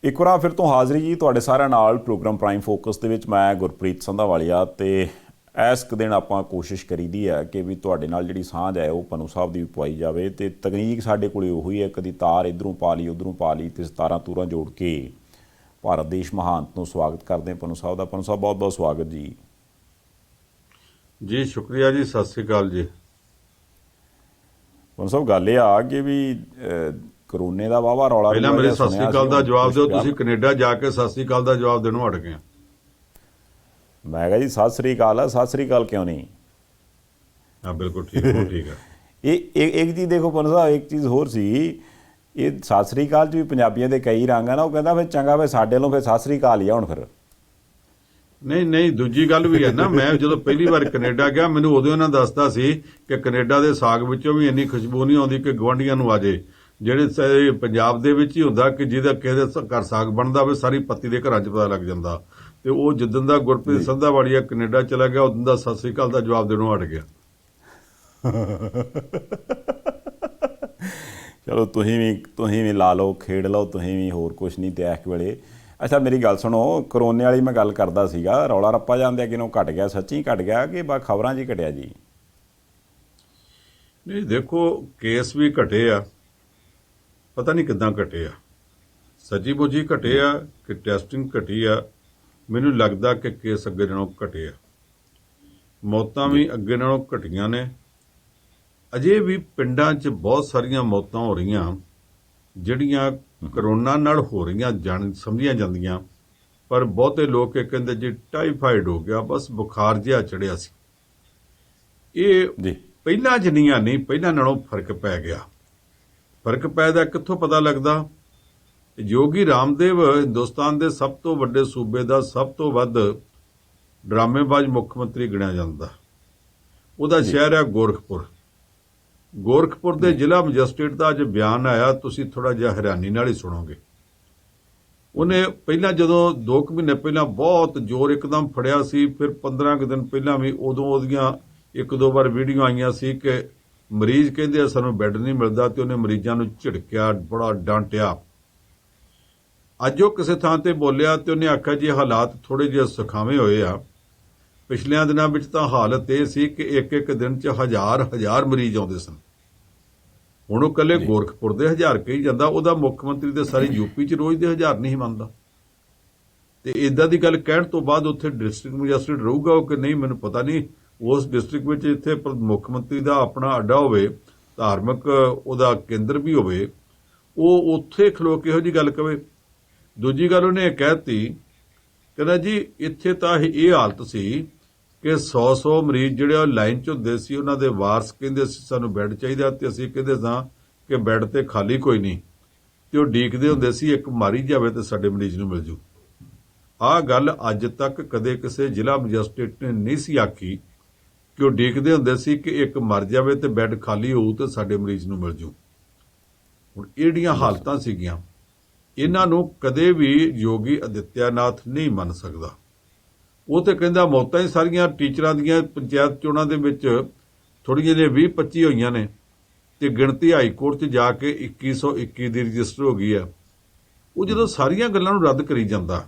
ਇੱਕ ਵਾਰ ਫਿਰ ਤੋਂ ਹਾਜ਼ਰੀ ਜੀ ਤੁਹਾਡੇ ਸਾਰਿਆਂ ਨਾਲ ਪ੍ਰੋਗਰਾਮ ਪ੍ਰਾਈਮ ਫੋਕਸ ਦੇ ਵਿੱਚ। ਮੈਂ ਗੁਰਪ੍ਰੀਤ ਸੰਧਾਵਾਲੀਆ ਤੇ ਇਸ ਕੁ ਦਿਨ ਆਪਾਂ ਕੋਸ਼ਿਸ਼ ਕਰੀਦੀ ਹੈ ਕਿ ਵੀ ਤੁਹਾਡੇ ਨਾਲ ਜਿਹੜੀ ਸਾਂਝ ਹੈ ਉਹ ਪਨੂ ਸਾਹਿਬ ਦੀ ਵੀ ਪਵਾਈ ਜਾਵੇ। ਤੇ ਤਕਨੀਕ ਸਾਡੇ ਕੋਲ ਉਹੀ ਹੈ, ਕਦੀ ਤਾਰ ਇੱਧਰੋਂ ਪਾ ਲਈ ਉੱਧਰੋਂ ਪਾ ਲਈ ਤੇ ਤਾਰਾਂ ਤੂਰਾਂ ਜੋੜ ਕੇ ਭਾਰਤ ਦੇਸ਼ ਮਹਾਨਤ ਨੂੰ ਸਵਾਗਤ ਕਰਦੇ ਹਾਂ ਪਨੂ ਸਾਹਿਬ ਦਾ। ਪਨੂ ਸਾਹਿਬ ਬਹੁਤ ਬਹੁਤ ਸਵਾਗਤ ਜੀ। ਜੀ ਸ਼ੁਕਰੀਆ ਜੀ, ਸਤਿ ਸ੍ਰੀ ਅਕਾਲ ਜੀ। ਪਨੂ ਸਾਹਿਬ ਗੱਲ ਇਹ ਆ ਕਿ ਵੀ ਕਰੋਨੇ ਦਾ ਵਾਹਵਾ ਰੌਲਾ ਪਹਿਲਾਂ ਮੇਰੇ ਸਤਿ ਸ੍ਰੀ ਅਕਾਲ ਦਾ ਜਵਾਬ ਦਿਓ। ਤੁਸੀਂ ਕੈਨੇਡਾ ਜਾ ਕੇ ਸਤਿ ਸ੍ਰੀ ਅਕਾਲ ਦਾ ਜਵਾਬ ਦੇਣੋਂ ਹਟ ਗਏ। ਮੈਂ ਕਿਹਾ ਜੀ ਸਤਿ ਸ੍ਰੀ ਅਕਾਲ ਆ, ਸਤਿ ਸ੍ਰੀ ਅਕਾਲ ਕਿਉਂ ਨਹੀਂ? ਹਾਂ ਬਿਲਕੁਲ ਠੀਕ ਹੈ। ਇਹ ਇੱਕ ਚੀਜ਼ ਦੇਖੋ ਪਨੂ ਸਾਹਿਬ, ਇੱਕ ਚੀਜ਼ ਹੋਰ ਸੀ, ਇਹ ਸਤਿ ਸ੍ਰੀ ਅਕਾਲ 'ਚ ਵੀ ਪੰਜਾਬੀਆਂ ਦੇ ਕਈ ਰੰਗ ਆ ਨਾ। ਉਹ ਕਹਿੰਦਾ ਫਿਰ ਚੰਗਾ ਫਿਰ ਸਾਡੇ ਵੱਲੋਂ ਫਿਰ ਸਤਿ ਸ੍ਰੀ ਅਕਾਲ ਹੀ ਆ ਹੁਣ। ਫਿਰ ਨਹੀਂ ਦੂਜੀ ਗੱਲ ਵੀ ਹੈ ਨਾ, ਮੈਂ ਜਦੋਂ ਪਹਿਲੀ ਵਾਰ ਕੈਨੇਡਾ ਗਿਆ ਮੈਨੂੰ ਉਦੋਂ ਇਹਨਾਂ ਦੱਸਦਾ ਸੀ ਕਿ ਕੈਨੇਡਾ ਦੇ ਸਾਗ ਵਿੱਚੋਂ ਵੀ ਇੰਨੀ ਖੁਸ਼ਬੂ ਨਹੀਂ ਆਉਂਦੀ ਕਿ ਗੁਆਂਢੀਆਂ ਨੂੰ ਆ ਜੇ। ਜਿਹੜੇ ਪੰਜਾਬ ਦੇ ਵਿੱਚ ਹੀ ਹੁੰਦਾ ਕਿ ਜਿਹਦਾ ਕਿਸੇ ਦੇ ਘਰ ਸਾਗ ਬਣਦਾ ਹੋਵੇ ਸਾਰੀ ਪੱਤੀ ਦੇ ਘਰਾਂ 'ਚ ਪਤਾ ਲੱਗ ਜਾਂਦਾ। ਤੇ ਉਹ ਜਿੱਦਣ ਦਾ ਗੁਰਪ੍ਰੀਤ ਸੰਧਾਵਾਲੀਆ ਕੈਨੇਡਾ ਚਲਾ ਗਿਆ ਉਦੋਂ ਦਾ ਸਤਿ ਸ੍ਰੀ ਅਕਾਲ ਦਾ ਜਵਾਬ ਦੇਣੋਂ ਹਟ ਗਿਆ। ਚਲੋ ਤੁਸੀਂ ਵੀ ਲਾ ਲਓ, ਖੇਡ ਲਓ, ਤੁਸੀਂ ਵੀ, ਹੋਰ ਕੁਛ ਨਹੀਂ ਤੇ ਇਸ ਵੇਲੇ। ਅੱਛਾ ਮੇਰੀ ਗੱਲ ਸੁਣੋ, ਕਰੋਨੇ ਵਾਲੀ ਮੈਂ ਗੱਲ ਕਰਦਾ ਸੀਗਾ, ਰੌਲਾ ਰੱਪਾ ਜਾਂਦੇ ਕਿਨੋਂ ਘਟ ਗਿਆ? ਸੱਚੀ ਘਟ ਗਿਆ ਕਿ ਬਾ ਖਬਰਾਂ 'ਚ ਹੀ ਘਟਿਆ ਜੀ? ਨਹੀਂ ਦੇਖੋ, ਕੇਸ ਵੀ ਘਟੇ ਆ, ਪਤਾ ਨਹੀਂ ਕਿੱਦਾਂ ਘਟੇ ਆ, ਸੱਚੀ ਮੁੱਚੀ ਘਟੇ ਆ ਕਿ ਟੈਸਟਿੰਗ ਘਟੀ ਆ। ਮੈਨੂੰ ਲੱਗਦਾ ਕਿ ਕੇਸ ਅੱਗੇ ਨਾਲੋਂ ਘਟੇ ਆ, ਮੌਤਾਂ ਵੀ ਅੱਗੇ ਨਾਲੋਂ ਘਟੀਆਂ ਨੇ। ਅਜੇ ਵੀ ਪਿੰਡਾਂ 'ਚ ਬਹੁਤ ਸਾਰੀਆਂ ਮੌਤਾਂ ਹੋ ਰਹੀਆਂ ਜਿਹੜੀਆਂ ਕਰੋਨਾ ਨਾਲ ਹੋ ਰਹੀਆਂ ਸਮਝੀਆਂ ਜਾਂਦੀਆਂ, ਪਰ ਬਹੁਤੇ ਲੋਕ ਇਹ ਕਹਿੰਦੇ ਜੀ ਟਾਈਫਾਈਡ ਹੋ ਗਿਆ, ਬਸ ਬੁਖਾਰ ਜਿਹਾ ਚੜਿਆ ਸੀ। ਇਹ ਪਹਿਲਾਂ ਜਿੰਨੀਆਂ ਨਹੀਂ, ਪਹਿਲਾਂ ਨਾਲੋਂ ਫਰਕ ਪੈ ਗਿਆ। ਫਰਕ ਪੈਦਾ ਕਿੱਥੋਂ ਪਤਾ ਲੱਗਦਾ? ਯੋਗੀ ਰਾਮਦੇਵ ਹਿੰਦੁਸਤਾਨ ਦੇ ਸਭ ਤੋਂ ਵੱਡੇ ਸੂਬੇ ਦਾ ਸਭ ਤੋਂ ਵੱਧ ਡਰਾਮੇਬਾਜ਼ ਮੁੱਖ ਮੰਤਰੀ ਗਿਣਿਆ ਜਾਂਦਾ। ਉਹਦਾ ਸ਼ਹਿਰ ਹੈ ਗੋਰਖਪੁਰ। ਗੋਰਖਪੁਰ ਦੇ ਜ਼ਿਲ੍ਹਾ ਮੈਜਿਸਟ੍ਰੇਟ ਦਾ ਅੱਜ ਬਿਆਨ ਆਇਆ, ਤੁਸੀਂ ਥੋੜਾ ਜਿਹਾ ਹੈਰਾਨੀ ਨਾਲ ਹੀ ਸੁਣੋਗੇ। ਉਹਨੇ ਪਹਿਲਾਂ ਜਦੋਂ 2 ਮਹੀਨੇ ਪਹਿਲਾਂ ਬਹੁਤ ਜ਼ੋਰ ਇੱਕਦਮ ਫੜਿਆ ਸੀ, ਫਿਰ 15 ਦਿਨ ਪਹਿਲਾਂ ਵੀ ਉਦੋਂ ਉਹਦੀਆਂ 1-2 ਵਾਰ ਵੀਡੀਓ ਆਈਆਂ ਸੀ ਕਿ ਮਰੀਜ਼ ਕਹਿੰਦੇ ਆ ਸਾਨੂੰ ਬੈੱਡ ਨਹੀਂ ਮਿਲਦਾ, ਤੇ ਉਹਨੇ ਮਰੀਜ਼ਾਂ ਨੂੰ ਝਿੜਕਿਆ, ਬੜਾ ਡਾਂਟਿਆ। ਅੱਜ ਉਹ ਕਿਸੇ ਥਾਂ ਤੇ ਬੋਲਿਆ ਤੇ ਉਹਨੇ ਆਖਿਆ ਜੀ ਹਾਲਾਤ ਥੋੜੇ ਜਿਹੇ ਸੁਖਾਵੇਂ ਹੋਏ ਆ। ਪਿਛਲਿਆਂ ਦਿਨਾਂ ਵਿੱਚ ਤਾਂ ਹਾਲਤ ਇਹ ਸੀ ਕਿ ਇੱਕ ਦਿਨ 'ਚ ਹਜ਼ਾਰ ਮਰੀਜ਼ ਆਉਂਦੇ ਸਨ। ਹੁਣ ਉਹ ਇਕੱਲੇ ਗੋਰਖਪੁਰ ਦੇ 1000 ਕਹੀ ਜਾਂਦਾ, ਉਹਦਾ ਮੁੱਖ ਮੰਤਰੀ ਦੇ ਸਾਰੇ ਯੂਪੀ 'ਚ ਰੋਜ਼ ਦੇ 1000 ਨਹੀਂ ਮੰਨਦਾ। ਤੇ ਇਦਾਂ ਦੀ ਗੱਲ ਕਹਿਣ ਤੋਂ ਬਾਅਦ ਉੱਥੇ ਡਿਸਟ੍ਰਿਕਟ ਮੈਜਿਸਟ੍ਰੇਟ ਰਹੂਗਾ ਉਹ ਕਿ ਨਹੀਂ, ਮੈਨੂੰ ਪਤਾ ਨਹੀਂ। ਉਸ ਡਿਸਟ੍ਰਿਕਟ ਵਿੱਚ ਇੱਥੇ ਮੁੱਖ ਮੰਤਰੀ ਦਾ ਆਪਣਾ ਅੱਡਾ ਹੋਵੇ, ਧਾਰਮਿਕ ਉਹਦਾ ਕੇਂਦਰ ਵੀ ਹੋਵੇ, ਉਹ ਉੱਥੇ ਖਲੋ ਕੇ ਇਹੋ ਜਿਹੀ ਗੱਲ ਕਵੇ। ਦੂਜੀ ਗੱਲ ਉਹਨੇ ਕਹਿਤੀ, ਕਹਿੰਦਾ ਜੀ ਇੱਥੇ ਤਾਂ ਇਹ ਹਾਲਤ ਸੀ ਕਿ 100 ਮਰੀਜ਼ ਜਿਹੜੇ ਉਹ ਲਾਈਨ 'ਚ ਹੁੰਦੇ ਸੀ, ਉਹਨਾਂ ਦੇ ਵਾਰਸ ਕਹਿੰਦੇ ਸੀ ਸਾਨੂੰ ਬੈੱਡ ਚਾਹੀਦਾ, ਤੇ ਅਸੀਂ ਕਹਿੰਦੇ ਸਾਂ ਕਿ ਬੈੱਡ ਤੇ ਖਾਲੀ ਕੋਈ ਨਹੀਂ, ਤੇ ਉਹ ਉਡੀਕਦੇ ਹੁੰਦੇ ਸੀ ਇੱਕ ਮਾਰੀ ਜਾਵੇ ਤੇ ਸਾਡੇ ਮਰੀਜ਼ ਨੂੰ ਮਿਲ ਜੂ। ਆਹ ਗੱਲ ਅੱਜ ਤੱਕ ਕਦੇ ਕਿਸੇ ਜ਼ਿਲ੍ਹਾ ਮੈਜਿਸਟ੍ਰੇਟ ਨੇ ਨਹੀਂ ਸੀ ਆਖੀ ਕਿ ਉਹ ਉਡੀਕਦੇ ਹੁੰਦੇ ਸੀ ਕਿ ਇੱਕ ਮਰ ਜਾਵੇ ਤੇ ਬੈੱਡ ਖਾਲੀ ਹੋਊ ਤੇ ਸਾਡੇ ਮਰੀਜ਼ ਨੂੰ ਮਿਲ ਜੂ। ਹੁਣ ਇਹ ਜਿਹੜੀਆਂ ਹਾਲਤਾਂ ਸੀਗੀਆਂ, ਇਹਨਾਂ ਨੂੰ ਕਦੇ ਵੀ ਯੋਗੀ ਆਦਿੱਤਿਆਨਾਥ ਨਹੀਂ ਮੰਨ ਸਕਦਾ। ਉਹ ਤੇ ਕਹਿੰਦਾ ਮੌਤਾਂ ਹੀ ਸਾਰੀਆਂ ਟੀਚਰਾਂ ਦੀਆਂ ਪੰਚਾਇਤ ਚੋਣਾਂ ਦੇ ਵਿੱਚ ਥੋੜ੍ਹੀਆਂ ਜਿਹੀਆਂ 20-25 ਹੋਈਆਂ ਨੇ, ਤੇ ਗਿਣਤੀ ਹਾਈ ਕੋਰਟ 'ਚ ਜਾ ਕੇ 2121 ਦੀ ਰਜਿਸਟਰ ਹੋ ਗਈ ਹੈ। ਉਹ ਜਦੋਂ ਸਾਰੀਆਂ ਗੱਲਾਂ ਨੂੰ ਰੱਦ ਕਰੀ ਜਾਂਦਾ,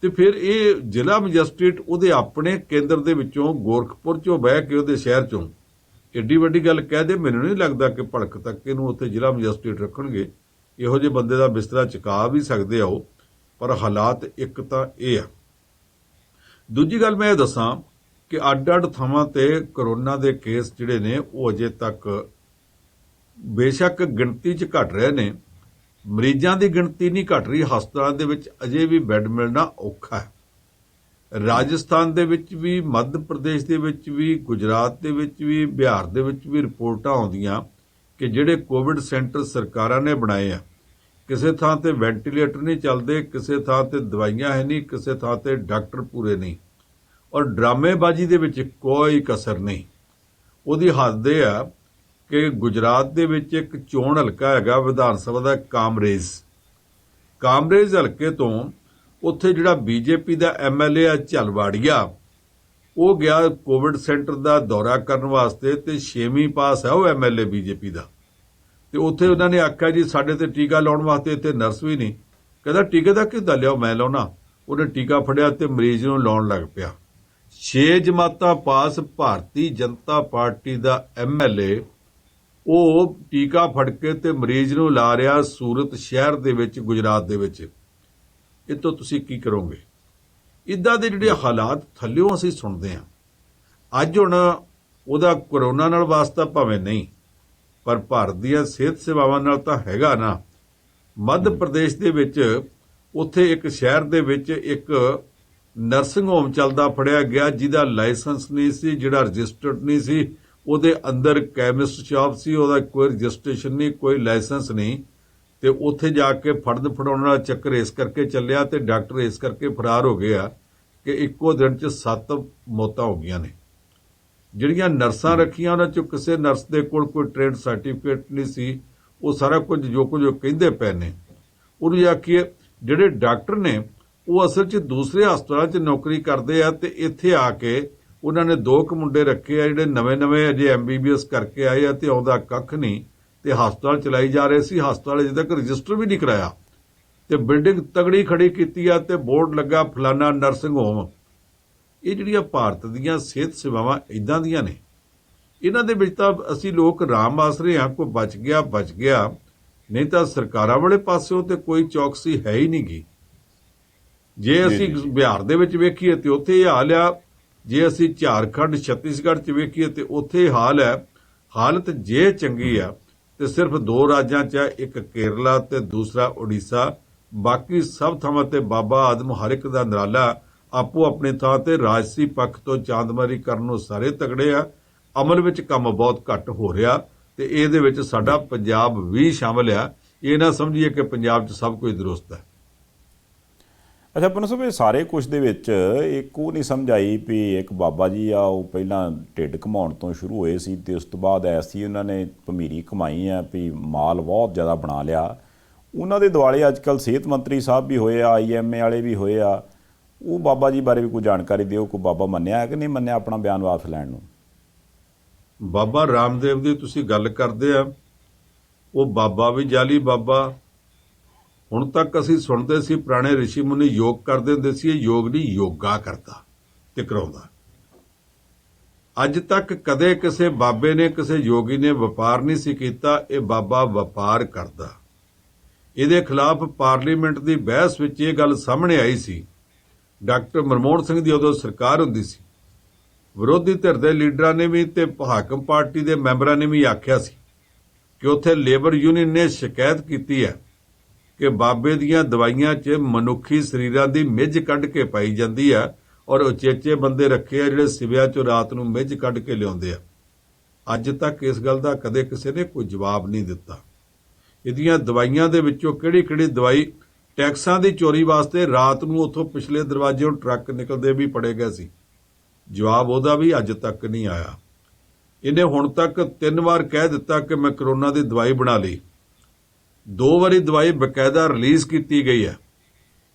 ਤੇ ਫਿਰ ਇਹ ਜ਼ਿਲ੍ਹਾ ਮੈਜਿਸਟ੍ਰੇਟ ਉਹਦੇ ਆਪਣੇ ਕੇਂਦਰ ਦੇ ਵਿੱਚੋਂ ਗੋਰਖਪੁਰ 'ਚੋਂ ਬਹਿ ਕੇ ਉਹਦੇ ਸ਼ਹਿਰ 'ਚੋਂ ਏਡੀ ਵੱਡੀ ਗੱਲ ਕਹਿ ਦੇ, ਮੈਨੂੰ ਨਹੀਂ ਲੱਗਦਾ ਕਿ ਭੜਕ ਤੱਕ ਇਹਨੂੰ ਉੱਥੇ ਜ਼ਿਲ੍ਹਾ ਮੈਜਿਸਟ੍ਰੇਟ ਰੱਖਣਗੇ। ਇਹੋ ਜਿਹੇ ਬੰਦੇ ਦਾ ਬਿਸਤਰਾ ਚੁਕਾ ਵੀ ਸਕਦੇ ਆ ਉਹ, ਪਰ ਹਾਲਾਤ ਇੱਕ ਤਾਂ ਇਹ ਆ। ਦੂਜੀ ਗੱਲ ਮੈਂ ਇਹ ਦੱਸਾਂ ਕਿ ਅੱਡ-ਅੱਡ ਥਾਵਾਂ ਤੇ ਕਰੋਨਾ ਦੇ ਕੇਸ ਜਿਹੜੇ ਨੇ ਉਹ ਅਜੇ ਤੱਕ ਬੇਸ਼ੱਕ ਗਿਣਤੀ 'ਚ ਘਟ ਰਹੇ ਨੇ, ਮਰੀਜ਼ਾਂ ਦੀ ਗਿਣਤੀ ਨਹੀਂ ਘਟ ਰਹੀ। ਹਸਪਤਾਲਾਂ ਦੇ ਵਿੱਚ ਅਜੇ ਵੀ ਬੈੱਡ ਮਿਲਣਾ ਔਖਾ ਹੈ। ਰਾਜਸਥਾਨ ਦੇ ਵਿੱਚ ਵੀ, ਮੱਧ ਪ੍ਰਦੇਸ਼ ਦੇ ਵਿੱਚ ਵੀ, ਗੁਜਰਾਤ ਦੇ ਵਿੱਚ ਵੀ, ਬਿਹਾਰ ਦੇ ਵਿੱਚ ਵੀ ਰਿਪੋਰਟਾਂ ਆਉਂਦੀਆਂ ਕਿ ਜਿਹੜੇ ਕੋਵਿਡ ਸੈਂਟਰ ਸਰਕਾਰਾਂ ਨੇ ਬਣਾਏ ਆ, ਕਿਸੇ ਥਾਂ ਤੇ ਵੈਂਟੀਲੇਟਰ ਨਹੀਂ ਚੱਲਦੇ, ਕਿਸੇ ਥਾਂ ਤੇ ਦਵਾਈਆਂ ਹੈ ਨਹੀਂ, ਕਿਸੇ ਥਾਂ ਤੇ ਡਾਕਟਰ ਪੂਰੇ ਨਹੀਂ, ਔਰ ਡਰਾਮੇਬਾਜ਼ੀ ਦੇ ਵਿੱਚ ਕੋਈ ਕਸਰ ਨਹੀਂ। ਉਹਦੀ ਹੱਦ ਇਹ ਆ ਕਿ ਗੁਜਰਾਤ ਦੇ ਵਿੱਚ ਇੱਕ ਚੋਣ ਹਲਕਾ ਹੈਗਾ ਵਿਧਾਨ ਸਭਾ ਦਾ, ਕਾਮਰੇਜ ਹਲਕੇ ਤੋਂ ਉੱਥੇ ਜਿਹੜਾ ਬੀਜੇਪੀ ਦਾ MLA ਆ ਝਲਵਾੜੀਆ, ਉਹ ਗਿਆ ਕੋਵਿਡ ਸੈਂਟਰ ਦਾ ਦੌਰਾ ਕਰਨ ਵਾਸਤੇ, ਤੇ 6ਵੀਂ ਪਾਸ ਹੈ ਉਹ MLA ਬੀਜੇਪੀ ਦਾ। ਤੇ ਉੱਥੇ ਉਹਨਾਂ ਨੇ ਆਖਿਆ ਜੀ ਸਾਡੇ ਤੇ ਟੀਕਾ ਲਾਉਣ ਵਾਸਤੇ ਇੱਥੇ ਨਰਸ ਵੀ ਨਹੀਂ, ਕਹਿੰਦਾ ਟੀਕੇ ਦਾ ਕਿੱਦਾਂ ਲਿਆਓ, ਮੈਂ ਲਾਉਣਾ। ਉਹਨੇ ਟੀਕਾ ਫੜਿਆ ਤੇ ਮਰੀਜ਼ ਨੂੰ ਲਾਉਣ ਲੱਗ ਪਿਆ। 6 ਜਮਾਤਾਂ ਪਾਸ ਭਾਰਤੀ ਜਨਤਾ ਪਾਰਟੀ ਦਾ MLA ਉਹ ਟੀਕਾ ਫੜ ਕੇ ਤੇ ਮਰੀਜ਼ ਨੂੰ ਲਾ ਰਿਹਾ ਸੂਰਤ ਸ਼ਹਿਰ ਦੇ ਵਿੱਚ, ਗੁਜਰਾਤ ਦੇ ਵਿੱਚ। ਇਹ ਤੋਂ ਤੁਸੀਂ ਕੀ ਕਰੋਗੇ? ਇੱਦਾਂ ਦੇ ਜਿਹੜੇ ਹਾਲਾਤ ਥੱਲਿਓਂ ਅਸੀਂ ਸੁਣਦੇ ਹਾਂ। ਅੱਜ ਹੁਣ ਉਹਦਾ ਕਰੋਨਾ ਨਾਲ ਵਾਸਤਾ ਭਾਵੇਂ ਨਹੀਂ, ਪਰ ਭਾਰਤ ਦੀਆਂ ਸਿਹਤ ਸੇਵਾਵਾਂ ਨਾਲ ਤਾਂ ਹੈਗਾ ਨਾ। ਮੱਧ ਪ੍ਰਦੇਸ਼ ਦੇ ਵਿੱਚ ਉੱਥੇ ਇੱਕ ਸ਼ਹਿਰ ਦੇ ਵਿੱਚ ਇੱਕ ਨਰਸਿੰਗ ਹੋਮ ਚੱਲਦਾ ਫੜਿਆ ਗਿਆ, ਜਿਹਦਾ ਲਾਇਸੈਂਸ ਨਹੀਂ ਸੀ, ਜਿਹੜਾ ਰਜਿਸਟਰਡ ਨਹੀਂ ਸੀ। ਉਹਦੇ ਅੰਦਰ ਕੈਮਿਸਟ ਸ਼ਾਪ ਸੀ, ਉਹਦਾ ਕੋਈ ਰਜਿਸਟ੍ਰੇਸ਼ਨ ਨਹੀਂ, ਕੋਈ ਲਾਇਸੈਂਸ ਨਹੀਂ। ਤੇ ਉੱਥੇ ਜਾ ਕੇ ਫੜਨ ਫੜਾਉਣ ਦਾ ਚੱਕਰ ਇਸ ਕਰਕੇ ਚੱਲਿਆ ਤੇ ਡਾਕਟਰ ਇਸ ਕਰਕੇ ਫਰਾਰ ਹੋ ਗਏ ਆ ਕਿ ਇੱਕੋ ਦਿਨ 'ਚ 7 ਮੌਤਾਂ ਹੋ ਗਈਆਂ ਨੇ। ਜਿਹੜੀਆਂ ਨਰਸਾਂ ਰੱਖੀਆਂ ਉਹਨਾਂ 'ਚੋਂ ਕਿਸੇ ਨਰਸ ਦੇ ਕੋਲ ਕੋਈ ਟ੍ਰੇਨਡ ਸਰਟੀਫਿਕੇਟ ਨਹੀਂ ਸੀ। ਉਹ ਸਾਰਾ ਕੁਝ ਜੋ ਕੁਝ ਉਹ ਕਹਿੰਦੇ ਪਏ ਨੇ, ਉਹਨੂੰ ਆਖੀਏ ਜਿਹੜੇ ਡਾਕਟਰ ਨੇ ਉਹ ਅਸਲ 'ਚ ਦੂਸਰੇ ਹਸਪਤਾਲਾਂ 'ਚ ਨੌਕਰੀ ਕਰਦੇ ਆ ਤੇ ਇੱਥੇ ਆ ਕੇ ਉਹਨਾਂ ਨੇ 2 ਕੁ ਮੁੰਡੇ ਰੱਖੇ ਆ ਜਿਹੜੇ ਨਵੇਂ ਅਜੇ MBBS ਕਰਕੇ ਆਏ ਆ ਤੇ ਆਉਂਦਾ ਕੱਖ ਨਹੀਂ ਤੇ ਹਸਪਤਾਲ ਚਲਾਈ ਜਾ ਰਹੇ ਸੀ। ਹਸਪਤਾਲ ਅਜੇ ਤੱਕ ਰਜਿਸਟਰ ਵੀ ਨਹੀਂ ਕਰਾਇਆ ਤੇ ਬਿਲਡਿੰਗ ਤਗੜੀ ਖੜੀ ਕੀਤੀ ਆ ਤੇ ਬੋਰਡ ਲੱਗਾ ਫਲਾਨਾ ਨਰਸਿੰਗ ਹੋਮ। ਇਹ ਜਿਹੜੀਆਂ ਭਾਰਤ ਦੀਆਂ ਸਿਹਤ ਸੇਵਾਵਾਂ ਇਦਾਂ ਦੀਆਂ ਨੇ, ਇਹਨਾਂ ਦੇ ਵਿੱਚ ਤਾਂ ਅਸੀਂ ਲੋਕ ਰਾਮ ਆਸਰੇ ਹਾਂ, ਕੋਈ ਬਚ ਗਿਆ, ਨਹੀਂ ਤਾਂ ਸਰਕਾਰਾਂ ਵਾਲੇ ਪਾਸਿਓਂ ਤੇ ਕੋਈ ਚੌਕਸੀ ਹੈ ਹੀ ਨਹੀਂ ਗੀ। ਜੇ ਅਸੀਂ ਬਿਹਾਰ ਦੇ ਵਿੱਚ ਵੇਖੀਏ ਤੇ ਉੱਥੇ ਇਹ ਹਾਲ ਆ, ਜੇ ਅਸੀਂ ਝਾਰਖੰਡ ਛੱਤੀਸਗੜ੍ਹ 'ਚ ਵੇਖੀਏ ਤੇ ਉੱਥੇ ਹਾਲ ਹੈ। ਹਾਲਤ ਜੇ ਚੰਗੀ ਆ ਤੇ ਸਿਰਫ 2 ਰਾਜਾਂ 'ਚ ਆ, ਇੱਕ ਕੇਰਲਾ ਤੇ ਦੂਸਰਾ ਉੜੀਸਾ। ਬਾਕੀ ਸਭ ਥਾਵਾਂ ਤੇ ਬਾਬਾ ਆਦਮ ਹਰ ਇੱਕ ਦਾ ਨਿਰਾਲਾ, ਆਪੋ ਆਪਣੇ ਥਾਂ ਤੇ ਰਾਜਸੀ ਪੱਖ ਤੋਂ ਚਾਂਦਮਾਰੀ ਕਰਨ ਨੂੰ ਸਾਰੇ ਤਗੜੇ ਆ। ਅਮਲ ਵਿੱਚ ਕੰਮ ਬਹੁਤ ਘੱਟ ਹੋ ਰਿਹਾ ਤੇ ਇਹਦੇ ਵਿੱਚ ਸਾਡਾ ਪੰਜਾਬ ਵੀ ਸ਼ਾਮਲ ਆ। ਇਹ ਨਾ ਸਮਝੀਏ ਕਿ ਪੰਜਾਬ 'ਚ ਸਭ ਕੁਝ ਦਰੁਸਤ ਹੈ। ਅੱਛਾ ਪਨੂ ਸਾਹਿਬ, ਇਹ ਸਾਰੇ ਕੁਝ ਦੇ ਵਿੱਚ ਇੱਕ ਉਹ ਨਹੀਂ ਸਮਝ ਆਈ ਵੀ ਇੱਕ ਬਾਬਾ ਜੀ ਆ, ਉਹ ਪਹਿਲਾਂ ਢਿੱਡ ਘਮਾਉਣ ਤੋਂ ਸ਼ੁਰੂ ਹੋਏ ਸੀ ਤੇ ਉਸ ਤੋਂ ਬਾਅਦ ਐਸੀ ਉਹਨਾਂ ਨੇ ਭਮੀਰੀ ਕਮਾਈ ਆ ਵੀ ਮਾਲ ਬਹੁਤ ਜ਼ਿਆਦਾ ਬਣਾ ਲਿਆ। ਉਹਨਾਂ ਦੇ ਦੁਆਲੇ ਅੱਜ ਕੱਲ੍ਹ ਸਿਹਤ ਮੰਤਰੀ ਸਾਹਿਬ ਵੀ ਹੋਏ ਆ, IMA ਵਾਲੇ ਵੀ ਹੋਏ ਆ। ਉਹ ਬਾਬਾ ਜੀ ਬਾਰੇ ਵੀ ਕੋਈ ਜਾਣਕਾਰੀ ਦਿਓ, ਕੋਈ ਬਾਬਾ ਮੰਨਿਆ ਹੈ ਕਿ ਨਹੀਂ ਮੰਨਿਆ ਆਪਣਾ ਬਿਆਨ ਵਾਪਸ ਲੈਣ ਨੂੰ? ਬਾਬਾ ਰਾਮਦੇਵ ਦੀ ਤੁਸੀਂ ਗੱਲ ਕਰਦੇ ਆ, ਉਹ ਬਾਬਾ ਵੀ ਜਾਲੀ ਬਾਬਾ। ਹੁਣ ਤੱਕ ਅਸੀਂ ਸੁਣਦੇ ਸੀ ਪੁਰਾਣੇ ਰਿਸ਼ੀ ਮੁਨੀ ਯੋਗ ਕਰਦੇ ਹੁੰਦੇ ਸੀ, ਇਹ ਯੋਗ ਨਹੀਂ ਯੋਗਾ ਕਰਦਾ ਤੇ ਕਰਾਉਂਦਾ। ਅੱਜ ਤੱਕ ਕਦੇ ਕਿਸੇ ਬਾਬੇ ਨੇ, ਕਿਸੇ ਯੋਗੀ ਨੇ ਵਪਾਰ ਨਹੀਂ ਸੀ ਕੀਤਾ। ਇਹ ਬਾਬਾ ਵਪਾਰ ਕਰਦਾ। ਇਹਦੇ ਖਿਲਾਫ ਪਾਰਲੀਮੈਂਟ ਦੀ ਬਹਿਸ ਵਿੱਚ ਇਹ ਗੱਲ ਸਾਹਮਣੇ ਆਈ ਸੀ। ਡਾਕਟਰ ਮਨਮੋਹਨ ਸਿੰਘ ਦੀ ਉਦੋਂ ਸਰਕਾਰ ਹੁੰਦੀ ਸੀ। ਵਿਰੋਧੀ ਧਿਰ ਦੇ ਲੀਡਰਾਂ ਨੇ ਵੀ ਤੇ ਹਾਕਮ ਪਾਰਟੀ ਦੇ ਮੈਂਬਰਾਂ ਨੇ ਵੀ ਆਖਿਆ ਸੀ ਕਿ ਉੱਥੇ ਲੇਬਰ ਯੂਨੀਅਨ ਨੇ ਸ਼ਿਕਾਇਤ ਕੀਤੀ ਹੈ ਕਿ ਬਾਬੇ ਦੀਆਂ ਦਵਾਈਆਂ 'ਚ ਮਨੁੱਖੀ ਸਰੀਰਾਂ ਦੀ ਮਿੱਝ ਕੱਢ ਕੇ ਪਾਈ ਜਾਂਦੀ ਆ ਔਰ ਉਚੇਚੇ ਬੰਦੇ ਰੱਖੇ ਆ ਜਿਹੜੇ ਸਿਵਿਆਂ 'ਚੋਂ ਰਾਤ ਨੂੰ ਮਿੱਝ ਕੱਢ ਕੇ ਲਿਆਉਂਦੇ ਆ। ਅੱਜ ਤੱਕ ਇਸ ਗੱਲ ਦਾ ਕਦੇ ਕਿਸੇ ਨੇ ਕੋਈ ਜਵਾਬ ਨਹੀਂ ਦਿੱਤਾ। ਇਹਦੀਆਂ ਦਵਾਈਆਂ ਦੇ ਵਿੱਚੋਂ ਕਿਹੜੀ ਦਵਾਈ ਟੈਕਸਾਂ ਦੀ ਚੋਰੀ ਵਾਸਤੇ ਰਾਤ ਨੂੰ ਉੱਥੋਂ ਪਿਛਲੇ ਦਰਵਾਜ਼ਿਓਂ ਟਰੱਕ ਨਿਕਲਦੇ ਵੀ ਫੜੇ ਗਏ ਸੀ। ਜਵਾਬ ਉਹਦਾ ਵੀ ਅੱਜ ਤੱਕ ਨਹੀਂ ਆਇਆ। ਇਹਨੇ ਹੁਣ ਤੱਕ 3 ਵਾਰ ਕਹਿ ਦਿੱਤਾ ਕਿ ਮੈਂ ਕਰੋਨਾ ਦੀ ਦਵਾਈ ਬਣਾ ਲਈ। 2 ਵਾਰੀ ਦਵਾਈ ਬਕਾਇਦਾ ਰਿਲੀਜ਼ ਕੀਤੀ ਗਈ ਹੈ।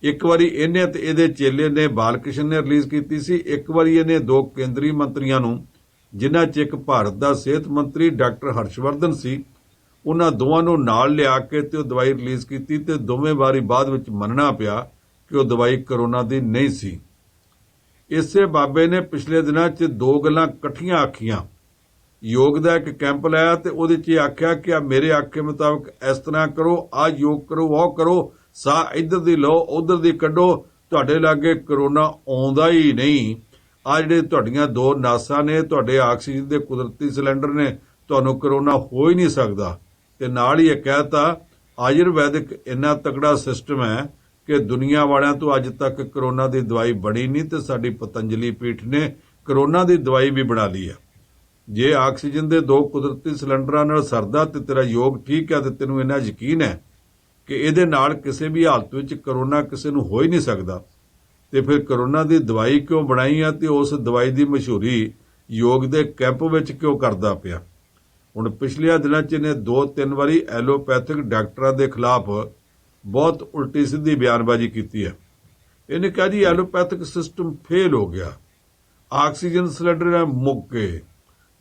ਇੱਕ ਵਾਰੀ ਇਹਨੇ ਤੇ ਇਹਦੇ ਚੇਲੇ ਨੇ ਬਾਲ ਕ੍ਰਿਸ਼ਨ ਨੇ ਰਿਲੀਜ਼ ਕੀਤੀ ਸੀ। ਇੱਕ ਵਾਰੀ ਇਹਨੇ 2 ਕੇਂਦਰੀ ਮੰਤਰੀਆਂ ਨੂੰ, ਜਿਨ੍ਹਾਂ 'ਚ ਇੱਕ ਭਾਰਤ ਦਾ ਸਿਹਤ ਮੰਤਰੀ ਡਾਕਟਰ ਹਰਸ਼ਵਰਧਨ ਸੀ, ਉਹਨਾਂ ਦੋਵਾਂ ਨੂੰ ਨਾਲ ਲਿਆ ਕੇ ਤੇ ਉਹ ਦਵਾਈ ਰਿਲੀਜ਼ ਕੀਤੀ ਤੇ ਦੋਵੇਂ ਵਾਰੀ ਬਾਅਦ ਵਿੱਚ ਮੰਨਣਾ ਪਿਆ ਕਿ ਉਹ ਦਵਾਈ ਕਰੋਨਾ ਦੀ ਨਹੀਂ ਸੀ। ਇਸੇ ਬਾਬੇ ਨੇ ਪਿਛਲੇ ਦਿਨਾਂ 'ਚ 2 ਗੱਲਾਂ ਇਕੱਠੀਆਂ ਆਖੀਆਂ। ਯੋਗ ਦਾ ਇੱਕ ਕੈਂਪ ਲਾਇਆ ਤੇ ਉਹਦੇ 'ਚ ਆਖਿਆ ਕਿ ਆ ਮੇਰੇ ਆਖੇ ਮੁਤਾਬਕ ਇਸ ਤਰ੍ਹਾਂ ਕਰੋ, ਆ ਯੋਗ ਕਰੋ, ਉਹ ਕਰੋ, ਸਾਹ ਇੱਧਰ ਦੀ ਲਓ, ਉੱਧਰ ਦੀ ਕੱਢੋ, ਤੁਹਾਡੇ ਲਾਗੇ ਕਰੋਨਾ ਆਉਂਦਾ ਹੀ ਨਹੀਂ। ਆ ਜਿਹੜੇ ਤੁਹਾਡੀਆਂ 2 ਨਾਸਾਂ ਨੇ, ਤੁਹਾਡੇ ਆਕਸੀਜਨ ਦੇ ਕੁਦਰਤੀ ਸਿਲੰਡਰ ਨੇ, ਤੁਹਾਨੂੰ ਕਰੋਨਾ ਹੋ ਹੀ ਨਹੀਂ ਸਕਦਾ। ਤੇ ਨਾਲ ਹੀ ਇਹ ਕਹਿਤਾ ਆਯੁਰਵੈਦਿਕ ਇੰਨਾ ਤਕੜਾ ਸਿਸਟਮ ਹੈ ਕਿ ਦੁਨੀਆ ਵਾਲਿਆਂ ਤੋਂ ਅੱਜ ਤੱਕ ਕਰੋਨਾ ਦੀ ਦਵਾਈ ਬਣੀ ਨਹੀਂ ਤੇ ਸਾਡੀ ਪਤੰਜਲੀ ਪੀਠ ਨੇ ਕਰੋਨਾ ਦੀ ਦਵਾਈ ਵੀ ਬਣਾ ਲਈ ਹੈ। ਜੇ ਆਕਸੀਜਨ ਦੇ 2 ਕੁਦਰਤੀ ਸਿਲੰਡਰਾਂ ਨਾਲ ਸਰਦਾ ਤੇ ਤੇਰਾ ਯੋਗ ਠੀਕ ਹੈ ਤੇ ਤੈਨੂੰ ਇੰਨਾ ਯਕੀਨ ਹੈ ਕਿ ਇਹਦੇ ਨਾਲ ਕਿਸੇ ਵੀ ਹਾਲਤ ਵਿੱਚ ਕਰੋਨਾ ਕਿਸੇ ਨੂੰ ਹੋ ਹੀ ਨਹੀਂ ਸਕਦਾ, ਤੇ ਫਿਰ ਕਰੋਨਾ ਦੀ ਦਵਾਈ ਕਿਉਂ ਬਣਾਈ ਆ ਤੇ ਉਸ ਦਵਾਈ ਦੀ ਮਸ਼ਹੂਰੀ ਯੋਗ ਦੇ ਕੈਂਪ ਵਿੱਚ ਕਿਉਂ ਕਰਦਾ ਪਿਆ? ਹੁਣ ਪਿਛਲੇ ਦਿਨਾਂ 'ਚ ਇਹਨੇ 2-3 ਵਾਰੀ ਐਲੋਪੈਥਿਕ ਡਾਕਟਰਾਂ ਦੇ ਖਿਲਾਫ ਬਹੁਤ ਉਲਟੀ ਸਿੱਧੀ ਬਿਆਨਬਾਜ਼ੀ ਕੀਤੀ ਹੈ। ਇਹਨੇ ਕਿਹਾ ਜੀ ਐਲੋਪੈਥਿਕ ਸਿਸਟਮ ਫੇਲ ਹੋ ਗਿਆ, ਆਕਸੀਜਨ ਸਿਲੰਡਰ ਮੁੱਕ ਗਏ,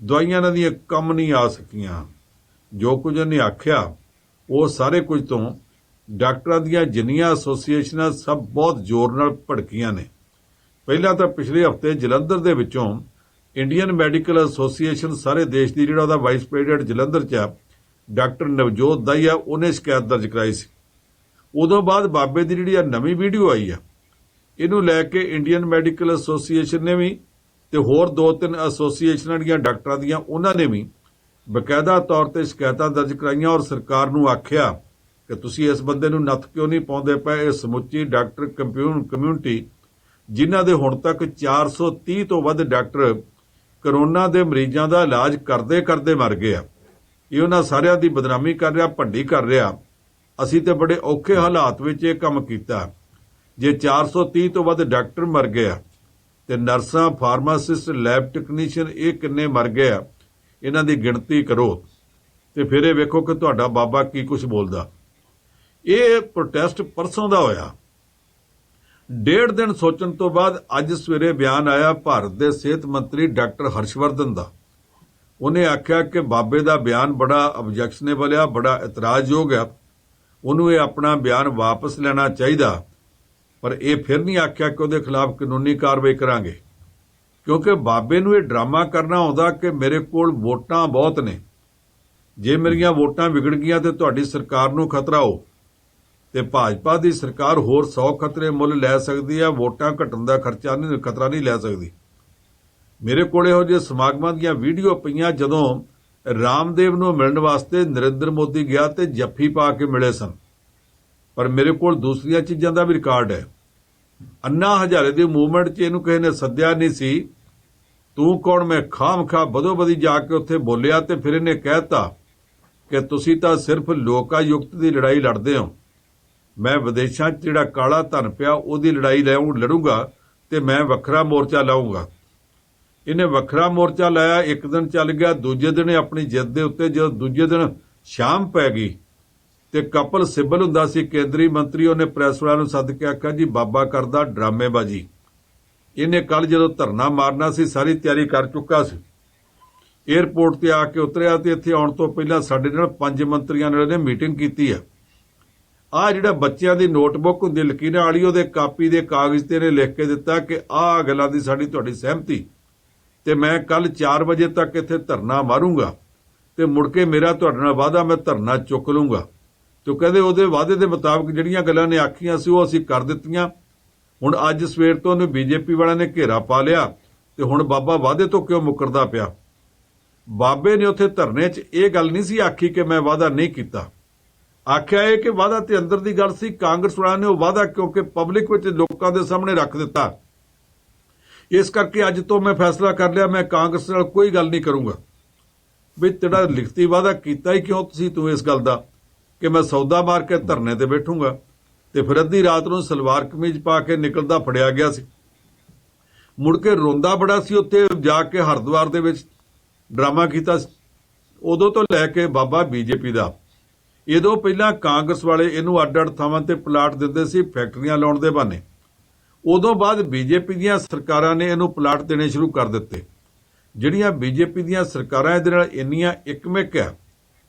ਦਵਾਈਆਂ ਇਹਨਾਂ ਦੀਆਂ ਕੰਮ ਨਹੀਂ ਆ ਸਕੀਆਂ। ਜੋ ਕੁਝ ਇਹਨੇ ਆਖਿਆ ਉਹ ਸਾਰੇ ਕੁਝ ਤੋਂ ਡਾਕਟਰਾਂ ਦੀਆਂ ਜਿੰਨੀਆਂ ਐਸੋਸੀਏਸ਼ਨਾਂ ਸਭ ਬਹੁਤ ਜ਼ੋਰ ਨਾਲ ਭੜਕੀਆਂ ਨੇ। ਪਹਿਲਾਂ ਤਾਂ ਪਿਛਲੇ ਹਫ਼ਤੇ ਜਲੰਧਰ ਦੇ ਵਿੱਚੋਂ ਇੰਡੀਅਨ ਮੈਡੀਕਲ ਐਸੋਸੀਏਸ਼ਨ ਸਾਰੇ ਦੇਸ਼ ਦੀ ਜਿਹੜਾ ਉਹਦਾ ਵਾਈਸ ਪ੍ਰੈਜ਼ੀਡੈਂਟ ਜਲੰਧਰ 'ਚ ਆ ਡਾਕਟਰ ਨਵਜੋਤ ਦਾਹੀਆ ਉਹਨੇ ਸ਼ਿਕਾਇਤ ਦਰਜ ਕਰਾਈ ਸੀ। ਉਦੋਂ ਬਾਅਦ ਬਾਬੇ ਦੀ ਜਿਹੜੀ ਆ ਨਵੀਂ ਵੀਡੀਓ ਆਈ ਆ ਇਹਨੂੰ ਲੈ ਕੇ ਇੰਡੀਅਨ ਮੈਡੀਕਲ ਐਸੋਸੀਏਸ਼ਨ ਨੇ ਵੀ ਤੇ ਹੋਰ 2-3 ਐਸੋਸੀਏਸ਼ਨਾਂ ਦੀਆਂ ਡਾਕਟਰਾਂ ਦੀਆਂ ਉਹਨਾਂ ਨੇ ਵੀ ਬਕਾਇਦਾ ਤੌਰ ਤੇ ਸ਼ਿਕਾਇਤਾਂ ਦਰਜ ਕਰਾਈਆਂ ਔਰ ਸਰਕਾਰ ਨੂੰ ਆਖਿਆ ਕਿ ਤੁਸੀਂ ਇਸ ਬੰਦੇ ਨੂੰ ਨੱਥ ਕਿਉਂ ਨਹੀਂ ਪਾਉਂਦੇ ਪਏ। ਇਹ ਸਮੁੱਚੀ ਡਾਕਟਰ ਕਮਿਊਨਿਟੀ ਜਿਨ੍ਹਾਂ ਦੇ ਹੁਣ ਤੱਕ 430 ਤੋਂ ਵੱਧ ਡਾਕਟਰ ਕਰੋਨਾ ਦੇ ਮਰੀਜ਼ਾਂ ਦਾ ਇਲਾਜ ਕਰਦੇ ਕਰਦੇ ਮਰ ਗਏ ਆ, ਇਹ ਉਹਨਾਂ ਸਾਰਿਆਂ ਦੀ ਬਦਨਾਮੀ ਕਰ ਰਿਹਾ, ਭੰਡੀ ਕਰ ਰਿਹਾ। ਅਸੀਂ ਤੇ ਬੜੇ ਔਖੇ ਹਾਲਾਤ ਵਿੱਚ ਇਹ ਕੰਮ ਕੀਤਾ। ਜੇ 430 ਤੋਂ ਵੱਧ ਡਾਕਟਰ ਮਰ ਗਏ ਆ ਤੇ ਨਰਸਾਂ, ਫਾਰਮਾਸਿਸਟ, ਲੈਬ ਟੈਕਨੀਸ਼ੀਅਨ ਇਹ ਕਿੰਨੇ ਮਰ ਗਏ ਆ, ਇਹਨਾਂ ਦੀ ਗਿਣਤੀ ਕਰੋ ਤੇ ਫਿਰ ਇਹ ਵੇਖੋ ਕਿ ਤੁਹਾਡਾ ਬਾਬਾ ਕੀ ਕੁਝ ਬੋਲਦਾ। ਇਹ ਪ੍ਰੋਟੈਸਟ ਪਰਸੋਂ ਦਾ ਹੋਇਆ। 1.5 ਦਿਨ ਸੋਚਣ ਤੋਂ ਬਾਅਦ ਅੱਜ ਸਵੇਰੇ ਬਿਆਨ ਆਇਆ ਭਾਰਤ ਦੇ ਸਿਹਤ ਮੰਤਰੀ ਡਾਕਟਰ ਹਰਸ਼ਵਰਧਨ ਦਾ। ਉਹਨੇ ਆਖਿਆ ਕਿ ਬਾਬੇ ਦਾ ਬਿਆਨ ਬੜਾ ਆਬਜੈਕਸ਼ਨੇਬਲ ਆ, ਬੜਾ ਇਤਰਾਜ਼ਯੋਗ ਆ, ਉਹਨੂੰ ਇਹ ਆਪਣਾ ਬਿਆਨ ਵਾਪਸ ਲੈਣਾ ਚਾਹੀਦਾ। ਪਰ ਇਹ ਫਿਰ ਨਹੀਂ ਆਖਿਆ ਕਿ ਉਹਦੇ ਖਿਲਾਫ ਕਾਨੂੰਨੀ ਕਾਰਵਾਈ ਕਰਾਂਗੇ, ਕਿਉਂਕਿ ਬਾਬੇ ਨੂੰ ਇਹ ਡਰਾਮਾ ਕਰਨਾ ਆਉਂਦਾ ਕਿ ਮੇਰੇ ਕੋਲ ਵੋਟਾਂ ਬਹੁਤ ਨੇ, ਜੇ ਮੇਰੀਆਂ ਵੋਟਾਂ ਵਿਗੜ ਗਈਆਂ ਤੇ ਤੁਹਾਡੀ ਸਰਕਾਰ ਨੂੰ ਖਤਰਾ ਹੋ ਤੇ ਭਾਜਪਾ ਦੀ ਸਰਕਾਰ ਹੋਰ 100 ਖਤਰੇ ਮੁੱਲ ਲੈ ਸਕਦੀ ਹੈ, ਵੋਟਾਂ ਘਟਣ ਦਾ ਖਤਰਾ ਨਹੀਂ ਲੈ ਸਕਦੀ। ਮੇਰੇ ਕੋਲ ਇਹੋ ਜਿਹੇ ਸਮਾਗਮਾਂ ਦੀਆਂ ਵੀਡੀਓ ਪਈਆਂ ਜਦੋਂ ਰਾਮਦੇਵ ਨੂੰ ਮਿਲਣ ਵਾਸਤੇ ਨਰਿੰਦਰ ਮੋਦੀ ਗਿਆ ਤੇ ਜੱਫੀ ਪਾ ਕੇ ਮਿਲੇ ਸਨ। ਪਰ ਮੇਰੇ ਕੋਲ ਦੂਸਰੀਆਂ ਚੀਜ਼ਾਂ ਦਾ ਵੀ ਰਿਕਾਰਡ ਹੈ। ਅੰਨਾ ਹਜ਼ਾਰੇ ਦੀ ਮੂਵਮੈਂਟ 'ਚ ਇਹਨੂੰ ਕਿਸੇ ਨੇ ਸੱਦਿਆ ਨਹੀਂ ਸੀ। ਤੂੰ ਕੌਣ ਮੈਂ ਖਾਮਖਾ ਬਦੋ-ਬਦੀ ਜਾ ਕੇ ਉੱਥੇ ਬੋਲਿਆ ਤੇ ਫਿਰ ਇਹਨੇ ਕਹਿਤਾ ਕਿ ਤੁਸੀਂ ਤਾਂ ਸਿਰਫ ਲੋਕਾਯੁਕਤ ਦੀ ਲੜਾਈ ਲੜਦੇ ਹੋ, ਮੈਂ ਵਿਦੇਸ਼ਾਂ 'ਚ ਜਿਹੜਾ ਕਾਲਾ ਧਨ ਪਿਆ ਉਹਦੀ ਲੜਾਈ ਲੜੂੰਗਾ ਤੇ ਮੈਂ ਵੱਖਰਾ ਮੋਰਚਾ ਲਾਊਂਗਾ। ਇਹਨੇ ਵੱਖਰਾ ਮੋਰਚਾ ਲਾਇਆ, ਇੱਕ ਦਿਨ ਚੱਲ ਗਿਆ, ਦੂਜੇ ਦਿਨ ਆਪਣੀ ਜਿੱਦ ਦੇ ਉੱਤੇ ਜਦੋਂ ਦੂਜੇ ਦਿਨ ਸ਼ਾਮ ਪੈ ਗਈ ਤੇ ਕਪਲ ਸਿੱਬਲ ਹੁੰਦਾ ਸੀ ਕੇਂਦਰੀ ਮੰਤਰੀ, ਉਹਨੇ ਪ੍ਰੈਸ ਵਾਲਿਆਂ ਨੂੰ ਸੱਦ ਕੇ ਆਖਿਆ ਜੀ ਬਾਬਾ ਕਰਦਾ ਡਰਾਮੇਬਾਜ਼ੀ। ਇਹਨੇ ਕੱਲ ਜਦੋਂ ਧਰਨਾ ਮਾਰਨਾ ਸੀ ਸਾਰੀ ਤਿਆਰੀ ਕਰ ਚੁੱਕਾ ਸੀ। ਏਅਰਪੋਰਟ ਤੇ ਆ ਕੇ ਉਤਰਿਆ ਤੇ ਇੱਥੇ ਆਉਣ ਤੋਂ ਪਹਿਲਾਂ ਸਾਡੇ ਨਾਲ 5 ਮੰਤਰੀਆਂ ਨਾਲ ਇਹਨੇ ਮੀਟਿੰਗ ਕੀਤੀ ਆ। ਆਹ ਜਿਹੜਾ ਬੱਚਿਆਂ ਦੀ ਨੋਟਬੁੱਕ ਹੁੰਦੀ ਲਕੀਰਾਂ ਵਾਲੀ, ਉਹਦੇ ਕਾਪੀ ਦੇ ਕਾਗਜ਼ ਤੇ ਇਹਨੇ ਲਿਖ ਕੇ ਦਿੱਤਾ ਕਿ ਆਹ ਗੱਲਾਂ ਦੀ ਸਾਡੀ ਤੁਹਾਡੀ ਸਹਿਮਤੀ ਤੇ ਮੈਂ ਕੱਲ 4 ਵਜੇ ਤੱਕ ਇੱਥੇ ਧਰਨਾ ਮਾਰੂੰਗਾ ਤੇ ਮੁੜ ਕੇ ਮੇਰਾ ਤੁਹਾਡੇ ਨਾਲ ਵਾਅਦਾ ਮੈਂ ਧਰਨਾ ਚੁੱਕ ਲੂੰਗਾ। ਤੇ ਕਹਿੰਦੇ ਉਹਦੇ ਵਾਅਦੇ ਦੇ ਮੁਤਾਬਕ ਜਿਹੜੀਆਂ ਗੱਲਾਂ ਨੇ ਆਖੀਆਂ ਸੀ ਉਹ ਅਸੀਂ ਕਰ ਦਿੱਤੀਆਂ। ਹੁਣ ਅੱਜ ਸਵੇਰ ਤੋਂ ਉਹਨੂੰ ਬੀਜੇਪੀ ਵਾਲਿਆਂ ਨੇ ਘੇਰਾ ਪਾ ਲਿਆ ਤੇ ਹੁਣ ਬਾਬਾ ਵਾਅਦੇ ਤੋਂ ਕਿਉਂ ਮੁੱਕਰਦਾ ਪਿਆ। ਬਾਬੇ ਨੇ ਉੱਥੇ ਧਰਨੇ 'ਚ ਇਹ ਗੱਲ ਨਹੀਂ ਸੀ ਆਖੀ ਕਿ ਮੈਂ ਵਾਅਦਾ ਨਹੀਂ ਕੀਤਾ, ਆਖਿਆ ਇਹ ਕਿ ਵਾਅਦਾ ਤੇ ਅੰਦਰ ਦੀ ਗੱਲ ਸੀ। ਕਾਂਗਰਸ ਵਾਲਿਆਂ ਨੇ ਉਹ ਵਾਅਦਾ ਕਿਉਂਕਿ ਪਬਲਿਕ ਵਿੱਚ ਲੋਕਾਂ ਦੇ ਸਾਹਮਣੇ ਰੱਖ ਦਿੱਤਾ, ਇਸ ਕਰਕੇ ਅੱਜ ਤੋਂ ਮੈਂ ਫੈਸਲਾ ਕਰ ਲਿਆ ਮੈਂ ਕਾਂਗਰਸ ਨਾਲ ਕੋਈ ਗੱਲ ਨਹੀਂ ਕਰੂੰਗਾ। ਵੀ ਤੇਰਾ ਲਿਖਤੀ ਵਾਅਦਾ ਕੀਤਾ ਹੀ ਕਿਉਂ ਤੂੰ ਇਸ ਗੱਲ ਦਾ ਕਿ ਮੈਂ ਸੌਦਾ ਮਾਰ ਕੇ ਧਰਨੇ ਤੇ ਬੈਠੂੰਗਾ। ਤੇ ਫਿਰ ਅੱਧੀ ਰਾਤ ਨੂੰ ਸਲਵਾਰ ਕਮੀਜ਼ ਪਾ ਕੇ ਨਿਕਲਦਾ ਫੜਿਆ ਗਿਆ ਸੀ। ਮੁੜ ਕੇ ਰੋਂਦਾ ਬੜਾ ਸੀ, ਉੱਥੇ ਜਾ ਕੇ ਹਰਿਦੁਆਰ ਦੇ ਵਿੱਚ ਡਰਾਮਾ ਕੀਤਾ। ਉਦੋਂ ਤੋਂ ਲੈ ਕੇ ਬਾਬਾ ਬੀਜੇਪੀ ਦਾ, ਇਹਦੋਂ ਪਹਿਲਾਂ ਕਾਂਗਰਸ ਵਾਲੇ ਇਹਨੂੰ ਅੱਡ-ਅੱਡ ਥਾਵਾਂ ਤੇ ਪਲਾਟ ਦਿੰਦੇ ਸੀ ਫੈਕਟਰੀਆਂ ਲਾਉਣ ਦੇ ਬਹਾਨੇ। ਉਦੋਂ ਬਾਅਦ ਬੀਜੇਪੀ ਦੀਆਂ ਸਰਕਾਰਾਂ ਨੇ ਇਹਨੂੰ ਪਲਾਟ ਦੇਣੇ ਸ਼ੁਰੂ ਕਰ ਦਿੱਤੇ। ਜਿਹੜੀਆਂ ਬੀਜੇਪੀ ਦੀਆਂ ਸਰਕਾਰਾਂ ਇਹਦੇ ਨਾਲ ਇੰਨੀਆਂ ਇਕਮਿਕ ਆ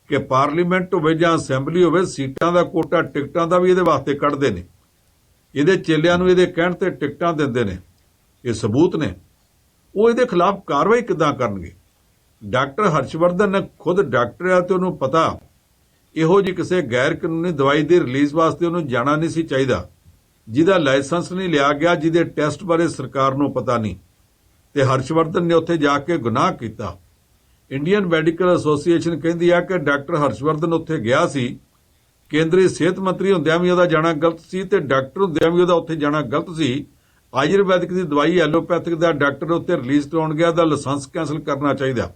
ਕਿ ਪਾਰਲੀਮੈਂਟ ਹੋਵੇ ਜਾਂ ਅਸੈਂਬਲੀ ਹੋਵੇ, ਸੀਟਾਂ ਦਾ ਕੋਟਾ ਟਿਕਟਾਂ ਦਾ ਵੀ ਇਹਦੇ ਵਾਸਤੇ ਕੱਢਦੇ ਨੇ। ਇਹਦੇ ਚੇਲਿਆਂ ਨੂੰ ਇਹਦੇ ਕਹਿਣ ਤੇ ਟਿਕਟਾਂ ਦਿੰਦੇ ਨੇ। ਇਹ ਸਬੂਤ ਨੇ। ਉਹ ਇਹਦੇ ਖਿਲਾਫ ਕਾਰਵਾਈ ਕਿੱਦਾਂ ਕਰਨਗੇ। ਡਾਕਟਰ ਹਰਸ਼ਵਰਧਨ ਖੁਦ ਡਾਕਟਰ ਆ ਤੇ ਉਹਨੂੰ ਪਤਾ ਇਹੋ ਜਿਹੀ ਕਿਸੇ ਗੈਰ ਕਾਨੂੰਨੀ ਦਵਾਈ ਦੇ ਰਿਲੀਜ਼ ਵਾਸਤੇ ਉਹਨੂੰ ਜਾਣਾ ਨਹੀਂ ਸੀ ਚਾਹੀਦਾ, ਜਿਹਦਾ ਲਾਇਸੈਂਸ ਨਹੀਂ ਲਿਆ ਗਿਆ, ਜਿਹਦੇ ਟੈਸਟ ਬਾਰੇ ਸਰਕਾਰ ਨੂੰ ਪਤਾ ਨਹੀਂ। ਤੇ ਹਰਸ਼ਵਰਧਨ ਨੇ ਉੱਥੇ ਜਾ ਕੇ ਗੁਨਾਹ ਕੀਤਾ। ਇੰਡੀਅਨ ਮੈਡੀਕਲ ਐਸੋਸੀਏਸ਼ਨ ਕਹਿੰਦੀ ਆ ਕਿ ਡਾਕਟਰ ਹਰਸ਼ਵਰਧਨ ਉੱਥੇ ਗਿਆ ਸੀ, ਕੇਂਦਰੀ ਸਿਹਤ ਮੰਤਰੀ ਹੁੰਦਿਆਂ ਵੀ ਉਹਦਾ ਜਾਣਾ ਗਲਤ ਸੀ ਤੇ ਡਾਕਟਰ ਹੁੰਦਿਆਂ ਵੀ ਉਹਦਾ ਉੱਥੇ ਜਾਣਾ ਗਲਤ ਸੀ। ਆਯੁਰਵੈਦਿਕ ਦੀ ਦਵਾਈ ਐਲੋਪੈਥਿਕ ਦਾ ਡਾਕਟਰ ਉੱਤੇ ਰਿਲੀਜ਼ ਕਰਾਉਣ ਗਿਆ, ਦਾ ਲਾਇਸੈਂਸ ਕੈਂਸਲ ਕਰਨਾ ਚਾਹੀਦਾ।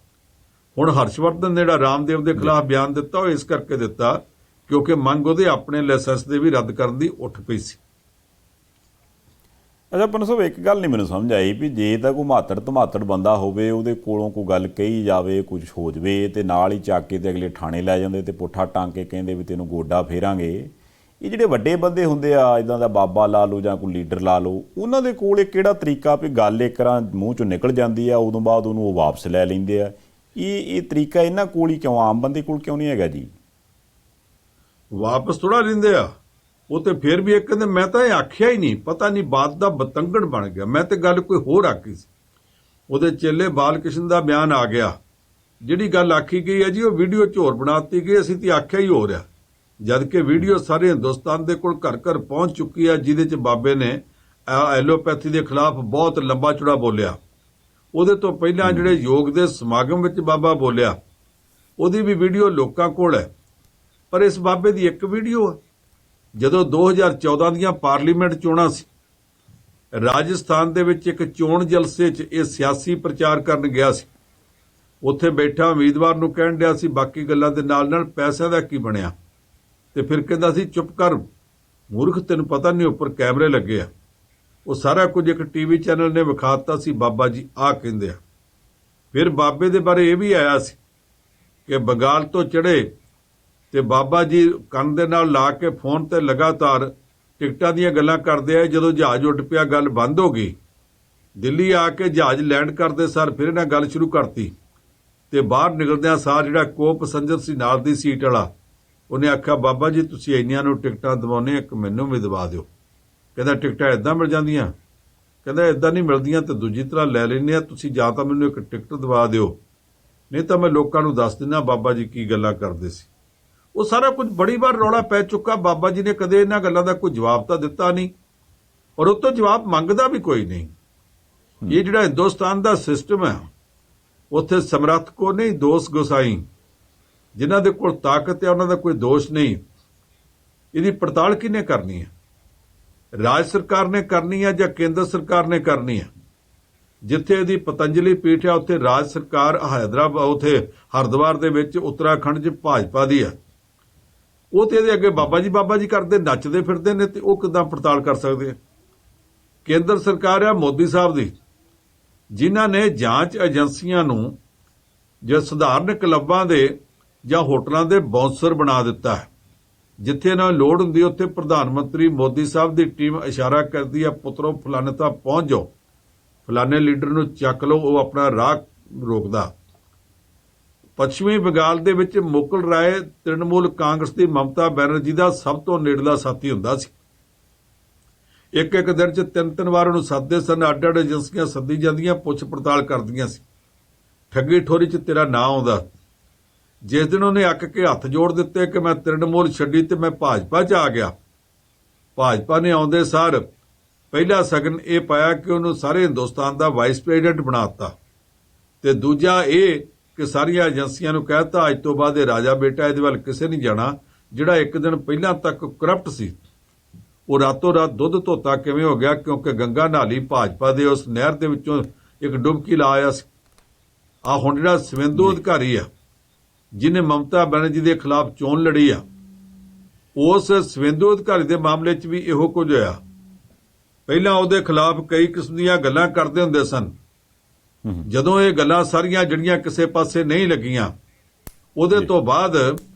ਹੁਣ ਹਰਸ਼ਵਰਧਨ ਨੇ ਜਿਹੜਾ ਰਾਮਦੇਵ ਦੇ ਖਿਲਾਫ ਬਿਆਨ ਦਿੱਤਾ ਉਹ ਇਸ ਕਰਕੇ ਦਿੱਤਾ ਕਿਉਂਕਿ ਮੰਗ ਉਹਦੇ ਆਪਣੇ ਲਾਇਸੈਂਸ ਦੇ ਵੀ ਰੱਦ ਕਰਨ ਦੀ ਉੱਠ ਪਈ ਸੀ। ਅੱਛਾ ਪੰਨੂ ਸਾਹਿਬ, ਇੱਕ ਗੱਲ ਨਹੀਂ ਮੈਨੂੰ ਸਮਝ ਆਈ ਵੀ ਜੇ ਤਾਂ ਕੋਈ ਮਾਤੜ ਧਮਾਤੜ ਬੰਦਾ ਹੋਵੇ, ਉਹਦੇ ਕੋਲੋਂ ਕੋਈ ਗੱਲ ਕਹੀ ਜਾਵੇ, ਕੁਝ ਹੋ ਜਾਵੇ ਤੇ ਨਾਲ ਹੀ ਚੱਕ ਕੇ ਤੇ ਅਗਲੇ ਥਾਣੇ ਲੈ ਜਾਂਦੇ ਤੇ ਪੁੱਠਾ ਟੰਗ ਕੇ ਕਹਿੰਦੇ ਵੀ ਤੈਨੂੰ ਗੋਡਾ ਫੇਰਾਂਗੇ। ਇਹ ਜਿਹੜੇ ਵੱਡੇ ਬੰਦੇ ਹੁੰਦੇ ਆ, ਇੱਦਾਂ ਦਾ ਬਾਬਾ ਲਾ ਲਓ ਜਾਂ ਕੋਈ ਲੀਡਰ ਲਾ ਲਓ, ਉਹਨਾਂ ਦੇ ਕੋਲ ਇਹ ਕਿਹੜਾ ਤਰੀਕਾ ਵੀ ਗੱਲ ਇੱਕ ਵਾਰ ਮੂੰਹ ਚੋਂ ਨਿਕਲ ਜਾਂਦੀ ਆ, ਉਦੋਂ ਬਾਅਦ ਉਹਨੂੰ ਉਹ ਵਾਪਸ ਲੈ ਲੈਂਦੇ ਆ। ਇਹ ਤਰੀਕਾ ਇਹਨਾਂ ਕੋਲ ਹੀ ਕਿਉਂ, ਆਮ ਬੰਦੇ ਕੋਲ ਕਿਉਂ ਨਹੀਂ ਹੈਗਾ ਜੀ? ਵਾਪਸ ਥੋੜਾ ਲੈਂਦੇ ਆ, ਉਹ ਤੇ ਫਿਰ ਵੀ ਇੱਕ ਕਹਿੰਦੇ ਮੈਂ ਤਾਂ ਇਹ ਆਖਿਆ ਹੀ ਨਹੀਂ, ਪਤਾ ਨਹੀਂ ਬਾਤ ਦਾ ਬਤੰਗੜ ਬਣ ਗਿਆ, ਮੈਂ ਤੇ ਗੱਲ ਕੋਈ ਹੋਰ ਆਖੀ ਸੀ। ਉਹਦੇ ਚੇਲੇ ਬਾਲ ਕ੍ਰਿਸ਼ਨ ਦਾ ਬਿਆਨ ਆ ਗਿਆ, ਜਿਹੜੀ ਗੱਲ ਆਖੀ ਗਈ ਹੈ ਜੀ ਉਹ ਵੀਡੀਓ 'ਚ ਹੋਰ ਬਣਾਤੀ ਗਈ, ਅਸੀਂ ਤੇ ਆਖਿਆ ਹੀ ਹੋ ਰਿਹਾ, ਜਦ ਕਿ ਵੀਡੀਓ ਸਾਰੇ ਹਿੰਦੁਸਤਾਨ ਦੇ ਕੋਲ ਘਰ ਘਰ ਪਹੁੰਚ ਚੁੱਕੀ ਹੈ, ਜਿਹਦੇ 'ਚ ਬਾਬੇ ਨੇ ਐਲੋਪੈਥੀ ਦੇ ਖਿਲਾਫ ਬਹੁਤ ਲੰਬਾ ਚੌੜਾ ਬੋਲਿਆ। ਉਹਦੇ ਤੋਂ ਪਹਿਲਾਂ ਜਿਹੜੇ ਯੋਗ ਦੇ ਸਮਾਗਮ ਵਿੱਚ ਬਾਬਾ ਬੋਲਿਆ, ਉਹਦੀ ਵੀ ਵੀਡੀਓ ਲੋਕਾਂ ਕੋਲ ਹੈ। ਪਰ ਇਸ ਬਾਬੇ ਦੀ ਇੱਕ ਵੀਡੀਓ ਹੈ। ਜਦੋਂ 2014 ਦੀਆਂ ਪਾਰਲੀਮੈਂਟ ਚੋਣਾਂ ਸੀ, ਰਾਜਸਥਾਨ ਦੇ ਵਿੱਚ ਇੱਕ ਚੋਣ ਜਲਸੇ 'ਚ ਇਹ ਸਿਆਸੀ ਪ੍ਰਚਾਰ ਕਰਨ ਗਿਆ ਸੀ। ਉੱਥੇ ਬੈਠਾ ਉਮੀਦਵਾਰ ਨੂੰ ਕਹਿਣ ਡਿਆ ਸੀ ਬਾਕੀ ਗੱਲਾਂ ਦੇ ਨਾਲ ਨਾਲ ਪੈਸਿਆਂ ਦਾ ਕੀ ਬਣਿਆ, ਤੇ ਫਿਰ ਕਹਿੰਦਾ ਸੀ ਚੁੱਪ ਕਰ ਮੂਰਖ, ਤੈਨੂੰ ਪਤਾ ਨਹੀਂ ਉੱਪਰ ਕੈਮਰੇ ਲੱਗੇ ਆ। ਉਹ ਸਾਰਾ ਕੁਝ ਇੱਕ ਟੀਵੀ ਚੈਨਲ ਨੇ ਵਿਖਾਤਾ ਸੀ, ਬਾਬਾ ਜੀ ਆਹ ਕਹਿੰਦੇ ਆ। ਫਿਰ ਬਾਬੇ ਦੇ ਬਾਰੇ ਇਹ ਵੀ ਆਇਆ ਸੀ ਕਿ ਬੰਗਾਲ ਤੋਂ ਚੜ੍ਹੇ ਤੇ ਬਾਬਾ ਜੀ ਕੰਨ ਦੇ ਨਾਲ ਲਾ ਕੇ ਫੋਨ ਤੇ ਲਗਾਤਾਰ ਟਿਕਟਾਂ ਦੀਆਂ ਗੱਲਾਂ ਕਰਦੇ ਆ। ਜਦੋਂ ਜਹਾਜ਼ ਉੱਡ ਪਿਆ, ਗੱਲ ਬੰਦ ਹੋ ਗਈ। ਦਿੱਲੀ ਆ ਕੇ ਜਹਾਜ਼ ਲੈਂਡ ਕਰਦੇ ਸਾਰ ਫਿਰ ਇਹਨਾਂ ਗੱਲ ਸ਼ੁਰੂ ਕਰਤੀ, ਤੇ ਬਾਹਰ ਨਿਕਲਦਿਆਂ ਸਾਰ ਜਿਹੜਾ ਕੋ ਪੈਸੰਜਰ ਸੀ ਨਾਲ ਦੀ ਸੀਟ ਵਾਲਾ, ਉਹਨੇ ਆਖਿਆ ਬਾਬਾ ਜੀ ਤੁਸੀਂ ਇੰਨੀਆਂ ਨੂੰ ਟਿਕਟਾਂ ਦਿਵਾਉਂਦੇ, ਇੱਕ ਮੈਨੂੰ ਵੀ ਦਿਵਾ ਦਿਓ। ਕਹਿੰਦਾ ਟਿਕਟਾਂ ਇਦਾਂ ਮਿਲ ਜਾਂਦੀਆਂ? ਕਹਿੰਦਾ ਇਦਾਂ ਨਹੀਂ ਮਿਲਦੀਆਂ, ਤੇ ਦੂਜੀ ਤਰ੍ਹਾਂ ਲੈ ਲੈਂਦੇ ਆ, ਤੁਸੀਂ ਜਾਂ ਤਾਂ ਮੈਨੂੰ ਇੱਕ ਟਿਕਟ ਦਿਵਾ ਦਿਓ, ਨਹੀਂ ਤਾਂ ਮੈਂ ਲੋਕਾਂ ਨੂੰ ਦੱਸ ਦਿੰਦਾ ਬਾਬਾ ਜੀ ਕੀ ਗੱਲਾਂ ਕਰਦੇ ਸੀ। ਉਹ ਸਾਰਾ ਕੁਝ ਬੜੀ ਵਾਰ ਰੌਲਾ ਪੈ ਚੁੱਕਾ। ਬਾਬਾ ਜੀ ਨੇ ਕਦੇ ਇਹਨਾਂ ਗੱਲਾਂ ਦਾ ਕੋਈ ਜਵਾਬ ਤਾਂ ਦਿੱਤਾ ਨਹੀਂ, ਔਰ ਉਹ ਤੋਂ ਜਵਾਬ ਮੰਗਦਾ ਵੀ ਕੋਈ ਨਹੀਂ। ਇਹ ਜਿਹੜਾ ਹਿੰਦੁਸਤਾਨ ਦਾ ਸਿਸਟਮ ਹੈ, ਉੱਥੇ ਸਮਰੱਥ ਕੋ ਨਹੀਂ ਦੋਸ਼ ਗੋਸਾਈ, ਜਿਨ੍ਹਾਂ ਦੇ ਕੋਲ ਤਾਕਤ ਹੈ ਉਹਨਾਂ ਦਾ ਕੋਈ ਦੋਸ਼ ਨਹੀਂ। ਇਹਦੀ ਪੜਤਾਲ ਕਿਹਨੇ ਕਰਨੀ ਹੈ? ਰਾਜ ਸਰਕਾਰ ਨੇ ਕਰਨੀ ਹੈ ਜਾਂ ਕੇਂਦਰ ਸਰਕਾਰ ਨੇ ਕਰਨੀ ਹੈ? ਜਿੱਥੇ ਇਹਦੀ ਪਤੰਜਲੀ ਪੀਠ ਹੈ ਉੱਥੇ ਰਾਜ ਸਰਕਾਰ ਹੈਦਰਾਬਾਦ, ਉੱਥੇ ਹਰਿਦੁਆਰ ਦੇ ਵਿੱਚ ਉੱਤਰਾਖੰਡ 'ਚ ਭਾਜਪਾ ਦੀ ਹੈ। ਉਹ ਤੇ ਇਹਦੇ ਅੱਗੇ ਬਾਬਾ ਜੀ ਕਰਦੇ ਨੱਚਦੇ ਫਿਰਦੇ ਨੇ, ਤੇ ਉਹ ਕਿੱਦਾਂ ਪੜਤਾਲ ਕਰ ਸਕਦੇ ਆ? ਕੇਂਦਰ ਸਰਕਾਰ ਆ ਮੋਦੀ ਸਾਹਿਬ ਦੀ, ਜਿਨ੍ਹਾਂ ਨੇ ਜਾਂਚ ਏਜੰਸੀਆਂ ਨੂੰ ਜਾਂ ਸਧਾਰਨ ਕਲੱਬਾਂ ਦੇ ਜਾਂ ਹੋਟਲਾਂ ਦੇ ਬਾਉਂਸਰ ਬਣਾ ਦਿੱਤਾ ਹੈ। ਜਿੱਥੇ ਇਹਨਾਂ ਨੂੰ ਲੋੜ ਹੁੰਦੀ ਉੱਥੇ ਪ੍ਰਧਾਨ ਮੰਤਰੀ ਮੋਦੀ ਸਾਹਿਬ ਦੀ ਟੀਮ ਇਸ਼ਾਰਾ ਕਰਦੀ ਹੈ, ਪੁੱਤਰੋ ਫਲਾਣੇ ਤਾਂ ਪਹੁੰਚ ਜਾਓ, ਫਲਾਣੇ ਲੀਡਰ ਨੂੰ ਚੱਕ ਲਓ, ਉਹ ਆਪਣਾ ਰਾਹ ਰੋਕਦਾ। ਪੱਛਮੀ ਬੰਗਾਲ ਦੇ ਵਿੱਚ ਮੁਕੁਲ ਰਾਏ ਤ੍ਰਿਣਮੂਲ ਕਾਂਗਰਸ ਦੀ ਮਮਤਾ ਬੈਨਰਜੀ ਦਾ ਸਭ ਤੋਂ ਨੇੜਲਾ ਸਾਥੀ ਹੁੰਦਾ ਸੀ। ਇੱਕ ਦਿਨ 'ਚ ਤਿੰਨ ਵਾਰ ਉਹਨੂੰ ਸੱਦਦੇ ਸਨ, ਅੱਡ ਏਜੰਸੀਆਂ ਸੱਦੀ ਜਾਂਦੀਆਂ, ਪੁੱਛ ਪੜਤਾਲ ਕਰਦੀਆਂ ਸੀ। ਠੱਗੀ ਠੋਰੀ 'ਚ ਤੇਰਾ ਨਾਂ ਆਉਂਦਾ। ਜਿਸ ਦਿਨ ਉਹਨੇ ਅੱਕ ਕੇ ਹੱਥ ਜੋੜ ਦਿੱਤੇ ਕਿ ਮੈਂ ਤ੍ਰਿਣਮੂਲ ਛੱਡੀ ਤੇ ਮੈਂ ਭਾਜਪਾ 'ਚ ਆ ਗਿਆ, ਭਾਜਪਾ ਨੇ ਆਉਂਦੇ ਸਾਰ ਪਹਿਲਾ ਸਗਨ ਇਹ ਪਾਇਆ ਕਿ ਉਹਨੂੰ ਸਾਰੇ ਹਿੰਦੁਸਤਾਨ ਦਾ ਵਾਈਸ ਪ੍ਰੈਜ਼ੀਡੈਂਟ ਬਣਾਤਾ, ਤੇ ਦੂਜਾ ਇਹ ਕਿ ਸਾਰੀਆਂ ਏਜੰਸੀਆਂ ਨੂੰ ਕਹਿਤਾ ਅੱਜ ਤੋਂ ਬਾਅਦ ਇਹ ਰਾਜਾ ਬੇਟਾ, ਇਹਦੇ ਵੱਲ ਕਿਸੇ ਨਹੀਂ ਜਾਣਾ। ਜਿਹੜਾ ਇੱਕ ਦਿਨ ਪਹਿਲਾਂ ਤੱਕ ਕਰਪਟ ਸੀ, ਉਹ ਰਾਤੋਂ ਰਾਤ ਦੁੱਧ ਧੋਤਾ ਕਿਵੇਂ ਹੋ ਗਿਆ? ਕਿਉਂਕਿ ਗੰਗਾ ਨਹਾਲੀ ਭਾਜਪਾ ਦੇ ਉਸ ਨਹਿਰ ਦੇ ਵਿੱਚੋਂ ਇੱਕ ਡੁਬਕੀ ਲਾ ਆਇਆ ਸੀ। ਆ ਹੁਣ ਜਿਹੜਾ ਸਵਿੰਦੂ ਅਧਿਕਾਰੀ ਆ, ਜਿਹਨੇ ਮਮਤਾ ਬੈਨਰਜੀ ਦੇ ਖਿਲਾਫ ਚੋਣ ਲੜੀ ਆ, ਉਸ ਸਵਿੰਦੂ ਅਧਿਕਾਰੀ ਦੇ ਮਾਮਲੇ 'ਚ ਵੀ ਇਹੋ ਕੁਝ ਹੋਇਆ। ਪਹਿਲਾਂ ਉਹਦੇ ਖਿਲਾਫ ਕਈ ਕਿਸਮ ਦੀਆਂ ਗੱਲਾਂ ਕਰਦੇ ਹੁੰਦੇ ਸਨ। ਜਦੋਂ ਇਹ ਗੱਲਾਂ ਸਾਰੀਆਂ ਜਿਹੜੀਆਂ ਕਿਸੇ ਪਾਸੇ ਨਹੀਂ ਲੱਗੀਆਂ, ਉਹਦੇ ਤੋਂ ਬਾਅਦ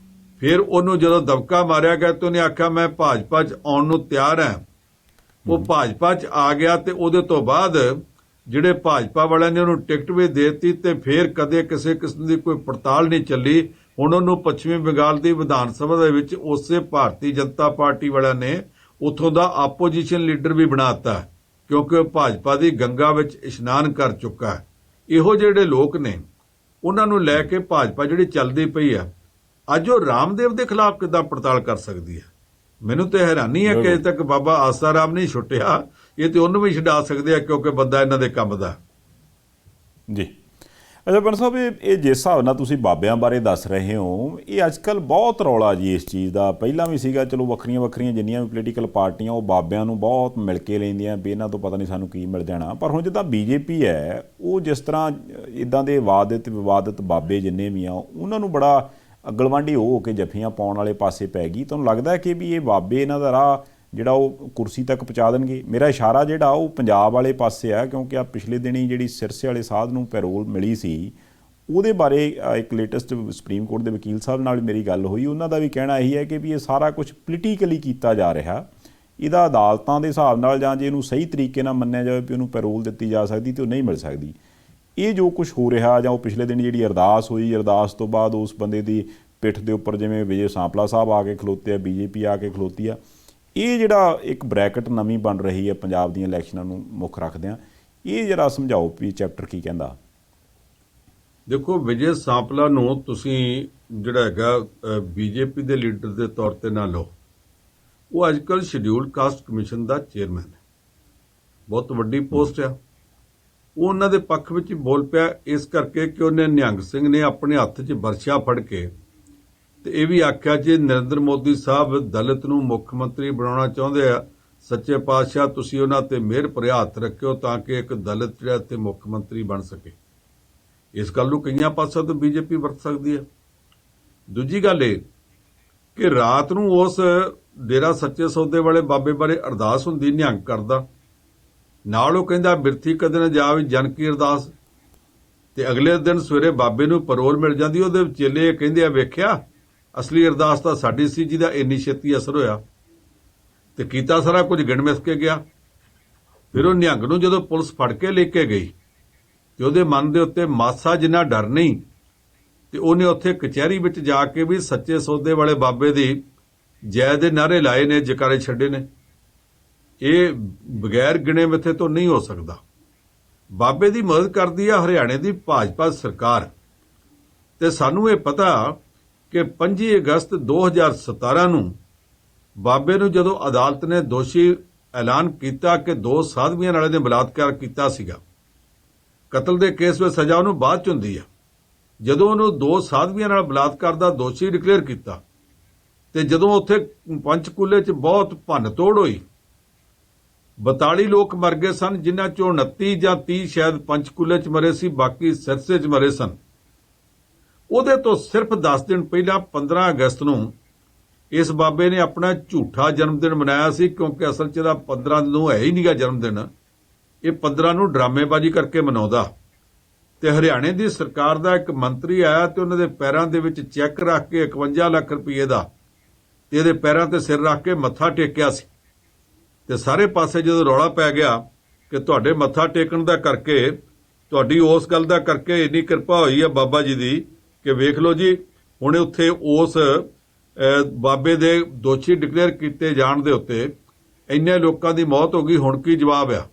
ਫਿਰ ਉਹਨੂੰ ਜਦੋਂ ਦਬਕਾ ਮਾਰਿਆ ਗਿਆ ਤੇ ਉਹਨੇ ਆਖਿਆ ਮੈਂ ਭਾਜਪਾ 'ਚ ਆਉਣ ਨੂੰ ਤਿਆਰ ਹਾਂ। ਉਹ ਭਾਜਪਾ 'ਚ ਆ ਗਿਆ ਤੇ ਉਹਦੇ ਤੋਂ ਬਾਅਦ ਜਿਹੜੇ ਭਾਜਪਾ ਵਾਲਿਆਂ ਨੇ ਉਹਨੂੰ ਟਿਕਟ ਵੀ ਦੇ ਦਿੱਤੀ, ਤੇ ਫਿਰ ਕਦੇ ਕਿਸੇ ਕਿਸਮ ਦੀ ਕੋਈ ਪੜਤਾਲ ਨਹੀਂ ਚੱਲੀ। ਹੁਣ ਉਹਨੂੰ ਪੱਛਮੀ ਬੰਗਾਲ ਦੀ ਵਿਧਾਨ ਸਭਾ ਦੇ ਵਿੱਚ ਉਸੇ ਭਾਰਤੀ ਜਨਤਾ ਪਾਰਟੀ ਵਾਲਿਆਂ ਨੇ ਉੱਥੋਂ ਦਾ ਆਪੋਜੀਸ਼ਨ ਲੀਡਰ ਵੀ ਬਣਾਤਾ, ਕਿਉਂਕਿ ਉਹ ਭਾਜਪਾ ਦੀ ਗੰਗਾ ਵਿੱਚ ਇਸ਼ਨਾਨ ਕਰ ਚੁੱਕਾ ਹੈ। ਇਹੋ ਜਿਹੜੇ ਲੋਕ ਨੇ, ਉਹਨਾਂ ਨੂੰ ਲੈ ਕੇ ਭਾਜਪਾ ਜਿਹੜੀ ਚੱਲਦੀ ਪਈ ਆ, ਅੱਜ ਉਹ ਰਾਮਦੇਵ ਦੇ ਖਿਲਾਫ ਕਿੱਦਾਂ ਪੜਤਾਲ ਕਰ ਸਕਦੀ ਹੈ? ਮੈਨੂੰ ਤੇ ਹੈਰਾਨੀ ਹੈ ਕਿ ਅਜੇ ਤੱਕ ਬਾਬਾ ਆਸਾਰਾਮ ਨਹੀਂ ਛੁੱਟਿਆ। ਇਹ ਤੇ ਉਹਨੂੰ ਵੀ ਛਡਾ ਸਕਦੇ ਆ, ਕਿਉਂਕਿ ਬੰਦਾ ਇਹਨਾਂ ਦੇ ਕੰਮ ਦਾ। ਜੀ ਅੱਛਾ ਪੰਡ ਸਾਹਿਬ, ਇਹ ਜਿਸ ਹਿਸਾਬ ਨਾਲ ਤੁਸੀਂ ਬਾਬਿਆਂ ਬਾਰੇ ਦੱਸ ਰਹੇ ਹੋ, ਇਹ ਅੱਜ ਕੱਲ੍ਹ ਬਹੁਤ ਰੌਲਾ ਜੀ ਇਸ ਚੀਜ਼ ਦਾ। ਪਹਿਲਾਂ ਵੀ ਸੀਗਾ, ਚਲੋ ਵੱਖਰੀਆਂ ਜਿੰਨੀਆਂ ਵੀ ਪੋਲੀਟੀਕਲ ਪਾਰਟੀਆਂ ਉਹ ਬਾਬਿਆਂ ਨੂੰ ਬਹੁਤ ਮਿਲ ਕੇ ਲੈਂਦੀਆਂ ਵੀ ਇਹਨਾਂ ਤੋਂ ਪਤਾ ਨਹੀਂ ਸਾਨੂੰ ਕੀ ਮਿਲ ਜਾਣਾ। ਪਰ ਹੁਣ ਜਿੱਦਾਂ BJP ਹੈ, ਉਹ ਜਿਸ ਤਰ੍ਹਾਂ ਇੱਦਾਂ ਦੇ ਵਿਵਾਦਿਤ ਬਾਬੇ ਜਿੰਨੇ ਵੀ ਆ, ਉਹਨਾਂ ਨੂੰ ਬੜਾ ਅਗਲਵਾਂਢੀ ਹੋ ਕੇ ਜੱਫੀਆਂ ਪਾਉਣ ਵਾਲੇ ਪਾਸੇ ਪੈ ਗਈ। ਤੁਹਾਨੂੰ ਲੱਗਦਾ ਕਿ ਵੀ ਇਹ ਬਾਬੇ ਇਹਨਾਂ ਦਾ ਰਾਹ ਜਿਹੜਾ ਉਹ ਕੁਰਸੀ ਤੱਕ ਪਹੁੰਚਾ ਦੇਣਗੇ? ਮੇਰਾ ਇਸ਼ਾਰਾ ਜਿਹੜਾ ਉਹ ਪੰਜਾਬ ਵਾਲੇ ਪਾਸੇ ਆ, ਕਿਉਂਕਿ ਆ ਪਿਛਲੇ ਦਿਨੀ ਜਿਹੜੀ ਸਿਰਸੇ ਵਾਲੇ ਸਾਧ ਨੂੰ ਪੈਰੋਲ ਮਿਲੀ ਸੀ, ਉਹਦੇ ਬਾਰੇ ਇੱਕ ਲੇਟੈਸਟ ਸੁਪਰੀਮ ਕੋਰਟ ਦੇ ਵਕੀਲ ਸਾਹਿਬ ਨਾਲ ਮੇਰੀ ਗੱਲ ਹੋਈ। ਉਹਨਾਂ ਦਾ ਵੀ ਕਹਿਣਾ ਇਹੀ ਹੈ ਕਿ ਵੀ ਇਹ ਸਾਰਾ ਕੁਝ ਪੋਲੀਟੀਕਲੀ ਕੀਤਾ ਜਾ ਰਿਹਾ। ਇਹਦਾ ਅਦਾਲਤਾਂ ਦੇ ਹਿਸਾਬ ਨਾਲ ਜਾਂ ਜੇ ਇਹਨੂੰ ਸਹੀ ਤਰੀਕੇ ਨਾਲ ਮੰਨਿਆ ਜਾਵੇ ਵੀ ਉਹਨੂੰ ਪੈਰੋਲ ਦਿੱਤੀ ਜਾ ਸਕਦੀ ਤੇ ਉਹ ਨਹੀਂ ਮਿਲ ਸਕਦੀ। ਇਹ ਜੋ ਕੁਝ ਹੋ ਰਿਹਾ, ਜਾਂ ਉਹ ਪਿਛਲੇ ਦਿਨ ਜਿਹੜੀ ਅਰਦਾਸ ਹੋਈ, ਅਰਦਾਸ ਤੋਂ ਬਾਅਦ ਉਸ ਬੰਦੇ ਦੀ ਪਿੱਠ ਦੇ ਉੱਪਰ ਜਿਵੇਂ ਵਿਜੇ ਸਾਂਪਲਾ ਸਾਹਿਬ ਆ ਕੇ ਖਲੋਤੇ ਆ, BJP ਆ ਕੇ ਖਲੋਤੀ ਆ, ਇਹ ਜਿਹੜਾ ਇੱਕ ਬ੍ਰੈਕਟ ਨਵੀਂ ਬਣ ਰਹੀ ਹੈ ਪੰਜਾਬ ਦੀਆਂ ਇਲੈਕਸ਼ਨਾਂ ਨੂੰ ਮੁੱਖ ਰੱਖਦਿਆਂ, ਇਹ ਜਰਾ ਸਮਝਾਓ ਵੀ ਚੈਪਟਰ ਕੀ ਕਹਿੰਦਾ। ਦੇਖੋ, ਵਿਜੇ ਸਾਂਪਲਾ ਨੂੰ ਤੁਸੀਂ ਜਿਹੜਾ ਹੈਗਾ ਬੀਜੇਪੀ ਦੇ ਲੀਡਰ ਦੇ ਤੌਰ ਤੇ ਨਾ ਲਓ। ਉਹ ਅੱਜ ਕੱਲ੍ਹ ਸ਼ਡਿਊਲਡ ਕਾਸਟ ਕਮਿਸ਼ਨ ਦਾ ਚੇਅਰਮੈਨ ਹੈ, ਬਹੁਤ ਵੱਡੀ ਪੋਸਟ ਆ। ਉਹ ਉਹਨਾਂ ਦੇ ਪੱਖ ਵਿੱਚ ਬੋਲ ਪਿਆ ਇਸ ਕਰਕੇ ਕਿ ਉਹਨੇ ਨਿਹੰਗ ਸਿੰਘ ਨੇ ਆਪਣੇ ਹੱਥ 'ਚ ਬਰਛਾ ਫੜ ਕੇ ਤੇ ਇਹ ਵੀ ਆਖਿਆ ਜੇ ਨਰਿੰਦਰ ਮੋਦੀ ਸਾਹਿਬ ਦਲਿਤ ਨੂੰ ਮੁੱਖ ਮੰਤਰੀ ਬਣਾਉਣਾ ਚਾਹੁੰਦੇ ਆ, ਸੱਚੇ ਪਾਤਸ਼ਾਹ ਤੁਸੀਂ ਉਹਨਾਂ ਤੇ ਮਿਹਰ ਭਰਿਆ ਹੱਥ ਰੱਖਿਓ ਤਾਂ ਕਿ ਇੱਕ ਦਲਿਤ ਜਿਹੜਾ ਇੱਥੇ ਮੁੱਖ ਮੰਤਰੀ ਬਣ ਸਕੇ। ਇਸ ਗੱਲ ਨੂੰ ਕਈਆਂ ਪਾਸਿਆਂ ਤੋਂ ਬੀਜੇਪੀ ਵਰਤ ਸਕਦੀ ਹੈ। ਦੂਜੀ ਗੱਲ ਇਹ ਕਿ ਰਾਤ ਨੂੰ ਉਸ ਡੇਰਾ ਸੱਚੇ ਸੌਦੇ ਵਾਲੇ ਬਾਬੇ ਬਾਰੇ ਅਰਦਾਸ ਹੁੰਦੀ, ਨਿਹੰਗ ਕਰਦਾ, ਨਾਲ ਉਹ ਕਹਿੰਦਾ ਬਿਰਥੀ ਕਦੇ ਨਾ ਜਾਵੇ ਜਨ ਕੀ ਅਰਦਾਸ, ਤੇ ਅਗਲੇ ਦਿਨ ਸਵੇਰੇ ਬਾਬੇ ਨੂੰ ਪਰੋਲ ਮਿਲ ਜਾਂਦੀ। ਉਹਦੇ ਚੇਲੇ ਕਹਿੰਦੇ ਆ ਵੇਖਿਆ ਅਸਲੀ ਅਰਦਾਸ ਤਾਂ ਸਾਡੀ ਸੀ ਜਿਹਦਾ ਇੰਨੀ ਛੇਤੀ ਅਸਰ ਹੋਇਆ, ਤੇ ਕੀਤਾ ਸਾਰਾ ਕੁਝ ਗਿਣ ਮਿਸ ਕੇ ਗਿਆ। ਫਿਰ ਉਹ ਨਿਹੰਗ ਨੂੰ ਜਦੋਂ ਪੁਲਿਸ ਫੜ ਕੇ ਲੈ ਕੇ ਗਈ ਤੇ ਉਹਦੇ ਮਨ ਦੇ ਉੱਤੇ ਮਾਸਾ ਜਿੰਨਾ ਡਰ ਨਹੀਂ, ਤੇ ਉਹਨੇ ਉੱਥੇ ਕਚਹਿਰੀ ਵਿੱਚ ਜਾ ਕੇ ਵੀ ਸੱਚੇ ਸੌਦੇ ਵਾਲੇ ਬਾਬੇ ਦੀ ਜੈ ਦੇ ਨਾਅਰੇ ਲਾਏ ਨੇ, ਜਕਾਰੇ ਛੱਡੇ ਨੇ। ਇਹ ਬਗੈਰ ਗਿਣੇ ਮਿੱਥੇ ਤੋਂ ਨਹੀਂ ਹੋ ਸਕਦਾ। ਬਾਬੇ ਦੀ ਮਦਦ ਕਰਦੀ ਆ ਹਰਿਆਣੇ ਦੀ ਭਾਜਪਾ ਸਰਕਾਰ, ਤੇ ਸਾਨੂੰ ਇਹ ਪਤਾ ਕਿ 25 ਅਗਸਤ 2017 ਨੂੰ ਬਾਬੇ ਨੂੰ ਜਦੋਂ ਅਦਾਲਤ ਨੇ ਦੋਸ਼ੀ ਐਲਾਨ ਕੀਤਾ ਕਿ 2 ਸਾਧਵੀਆਂ ਨਾਲ ਇਹਨੇ ਬਲਾਤਕਾਰ ਕੀਤਾ ਸੀਗਾ, ਕਤਲ ਦੇ ਕੇਸ ਵਿੱਚ ਸਜ਼ਾ ਉਹਨੂੰ ਬਾਅਦ ਚ ਹੁੰਦੀ ਆ, ਜਦੋਂ ਉਹਨੂੰ 2 ਸਾਧਵੀਆਂ ਨਾਲ ਬਲਾਤਕਾਰ ਦਾ ਦੋਸ਼ੀ ਡਿਕਲੇਅਰ ਕੀਤਾ, ਤੇ ਜਦੋਂ ਉੱਥੇ ਪੰਚਕੂਲੇ 'ਚ ਬਹੁਤ ਭੰਨ-ਤੋੜ ਹੋਈ, 42 ਲੋਕ ਮਰ ਗਏ ਸਨ, ਜਿਨ੍ਹਾਂ ਚੋਂ 29 ਜਾਂ 30 ਸ਼ਾਇਦ ਪੰਚਕੂਲੇ 'ਚ ਮਰੇ ਸੀ, ਬਾਕੀ ਸਿਰਸੇ 'ਚ ਮਰੇ ਸਨ। ਉਹਦੇ ਤੋਂ ਸਿਰਫ 10 ਦਿਨ ਪਹਿਲਾਂ 15 ਅਗਸਤ ਨੂੰ ਇਸ ਬਾਬੇ ਨੇ ਆਪਣਾ ਝੂਠਾ ਜਨਮ ਦਿਨ ਮਨਾਇਆ ਸੀ, ਕਿਉਂਕਿ ਅਸਲ 'ਚ ਇਹਦਾ 15 ਨੂੰ ਹੈ ਹੀ ਨਹੀਂਗਾ ਜਨਮ ਦਿਨ। ਇਹ 15 ਨੂੰ ਡਰਾਮੇਬਾਜ਼ੀ ਕਰਕੇ ਮਨਾਉਂਦਾ। ਤੇ ਹਰਿਆਣੇ ਦੀ ਸਰਕਾਰ ਦਾ ਇੱਕ ਮੰਤਰੀ ਆਇਆ ਤੇ ਉਹਨਾਂ ਦੇ ਪੈਰਾਂ ਦੇ ਵਿੱਚ ਚੈੱਕ ਰੱਖ ਕੇ 51 ਲੱਖ ਰੁਪਏ ਦਾ, ਤੇ ਇਹਦੇ ਪੈਰਾਂ ਤੇ ਸਿਰ ਰੱਖ ਕੇ ਮੱਥਾ ਟੇਕਿਆ ਸੀ। ਤੇ ਸਾਰੇ ਪਾਸੇ ਜਦੋਂ ਰੌਲਾ ਪੈ ਗਿਆ ਕਿ ਤੁਹਾਡੇ ਮੱਥਾ ਟੇਕਣ ਦਾ ਕਰਕੇ, ਤੁਹਾਡੀ ਉਸ ਗੱਲ ਦਾ ਕਰਕੇ ਇੰਨੀ ਕਿਰਪਾ ਹੋਈ ਹੈ ਬਾਬਾ ਜੀ ਦੀ ਕਿ ਵੇਖ ਲਓ ਜੀ, ਹੁਣ ਉੱਥੇ ਉਸ ਬਾਬੇ ਦੇ ਦੋਸ਼ੀ ਡਿਕਲੇਅਰ ਕੀਤੇ ਜਾਣ ਦੇ ਉੱਤੇ ਇੰਨੇ ਲੋਕਾਂ ਦੀ ਮੌਤ ਹੋ ਗਈ। ਹੁਣ ਕੀ ਜਵਾਬ ਆ?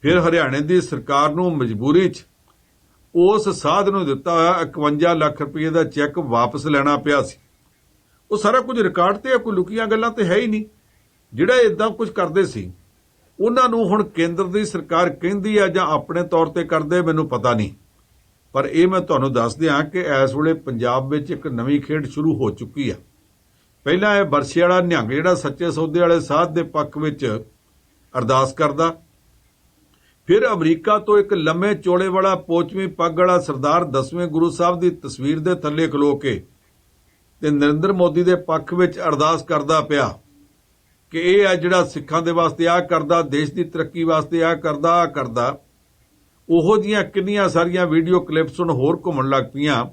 ਫਿਰ ਹਰਿਆਣੇ ਦੀ ਸਰਕਾਰ ਨੂੰ ਮਜਬੂਰੀ 'ਚ ਉਸ ਸਾਧ ਨੂੰ ਦਿੱਤਾ ਹੋਇਆ 51 ਲੱਖ ਰੁਪਏ ਦਾ ਚੈੱਕ ਵਾਪਸ ਲੈਣਾ ਪਿਆ ਸੀ। ਉਹ ਸਾਰਾ ਕੁਝ ਰਿਕਾਰਡ ਤੇ ਆ, ਕੋਈ ਲੁਕੀਆਂ ਗੱਲਾਂ ਤੇ ਹੈ ਹੀ ਨਹੀਂ। ਜਿਹੜਾ ਇਦਾਂ ਕੁਝ ਕਰਦੇ ਸੀ ਉਹਨਾਂ ਨੂੰ ਹੁਣ ਕੇਂਦਰ ਦੀ ਸਰਕਾਰ ਕਹਿੰਦੀ ਆ ਜਾਂ ਆਪਣੇ ਤੌਰ ਤੇ ਕਰਦੇ, ਮੈਨੂੰ ਪਤਾ ਨਹੀਂ। ਪਰ ਇਹ ਮੈਂ ਤੁਹਾਨੂੰ ਦੱਸ ਦਿਆਂ ਕਿ ਇਸ ਵੇਲੇ ਪੰਜਾਬ ਵਿੱਚ ਇੱਕ ਨਵੀਂ ਖੇਡ ਸ਼ੁਰੂ ਹੋ ਚੁੱਕੀ ਆ। ਪਹਿਲਾਂ ਇਹ ਬਰਛੇ ਵਾਲਾ ਨਿਹੰਗ ਜਿਹੜਾ ਸੱਚੇ ਸੌਦੇ ਵਾਲੇ ਸਾਧ ਦੇ ਪੱਖ ਵਿੱਚ ਅਰਦਾਸ ਕਰਦਾ, ਫਿਰ ਅਮਰੀਕਾ ਤੋਂ ਇੱਕ ਲੰਮੇ ਚੋਲੇ ਵਾਲਾ ਪੋਚਵੀਂ ਪੱਗ ਵਾਲਾ ਸਰਦਾਰ 10ਵੇਂ ਗੁਰੂ ਸਾਹਿਬ ਦੀ ਤਸਵੀਰ ਦੇ ਥੱਲੇ ਖਲੋ ਕੇ ਤੇ ਨਰਿੰਦਰ ਮੋਦੀ ਦੇ ਪੱਖ ਵਿੱਚ ਅਰਦਾਸ ਕਰਦਾ ਪਿਆ ਕਿ ਇਹ ਆ ਜਿਹੜਾ ਸਿੱਖਾਂ ਦੇ ਵਾਸਤੇ ਆ ਕਰਦਾ, ਦੇਸ਼ ਦੀ ਤਰੱਕੀ ਵਾਸਤੇ ਆ ਕਰਦਾ, ਆ ਕਰਦਾ। ਉਹੋ ਜਿਹੀਆਂ ਕਿੰਨੀਆਂ ਸਾਰੀਆਂ ਵੀਡੀਓ ਕਲਿੱਪਸ ਹੁਣ ਹੋਰ ਘੁੰਮਣ ਲੱਗ ਪਈਆਂ,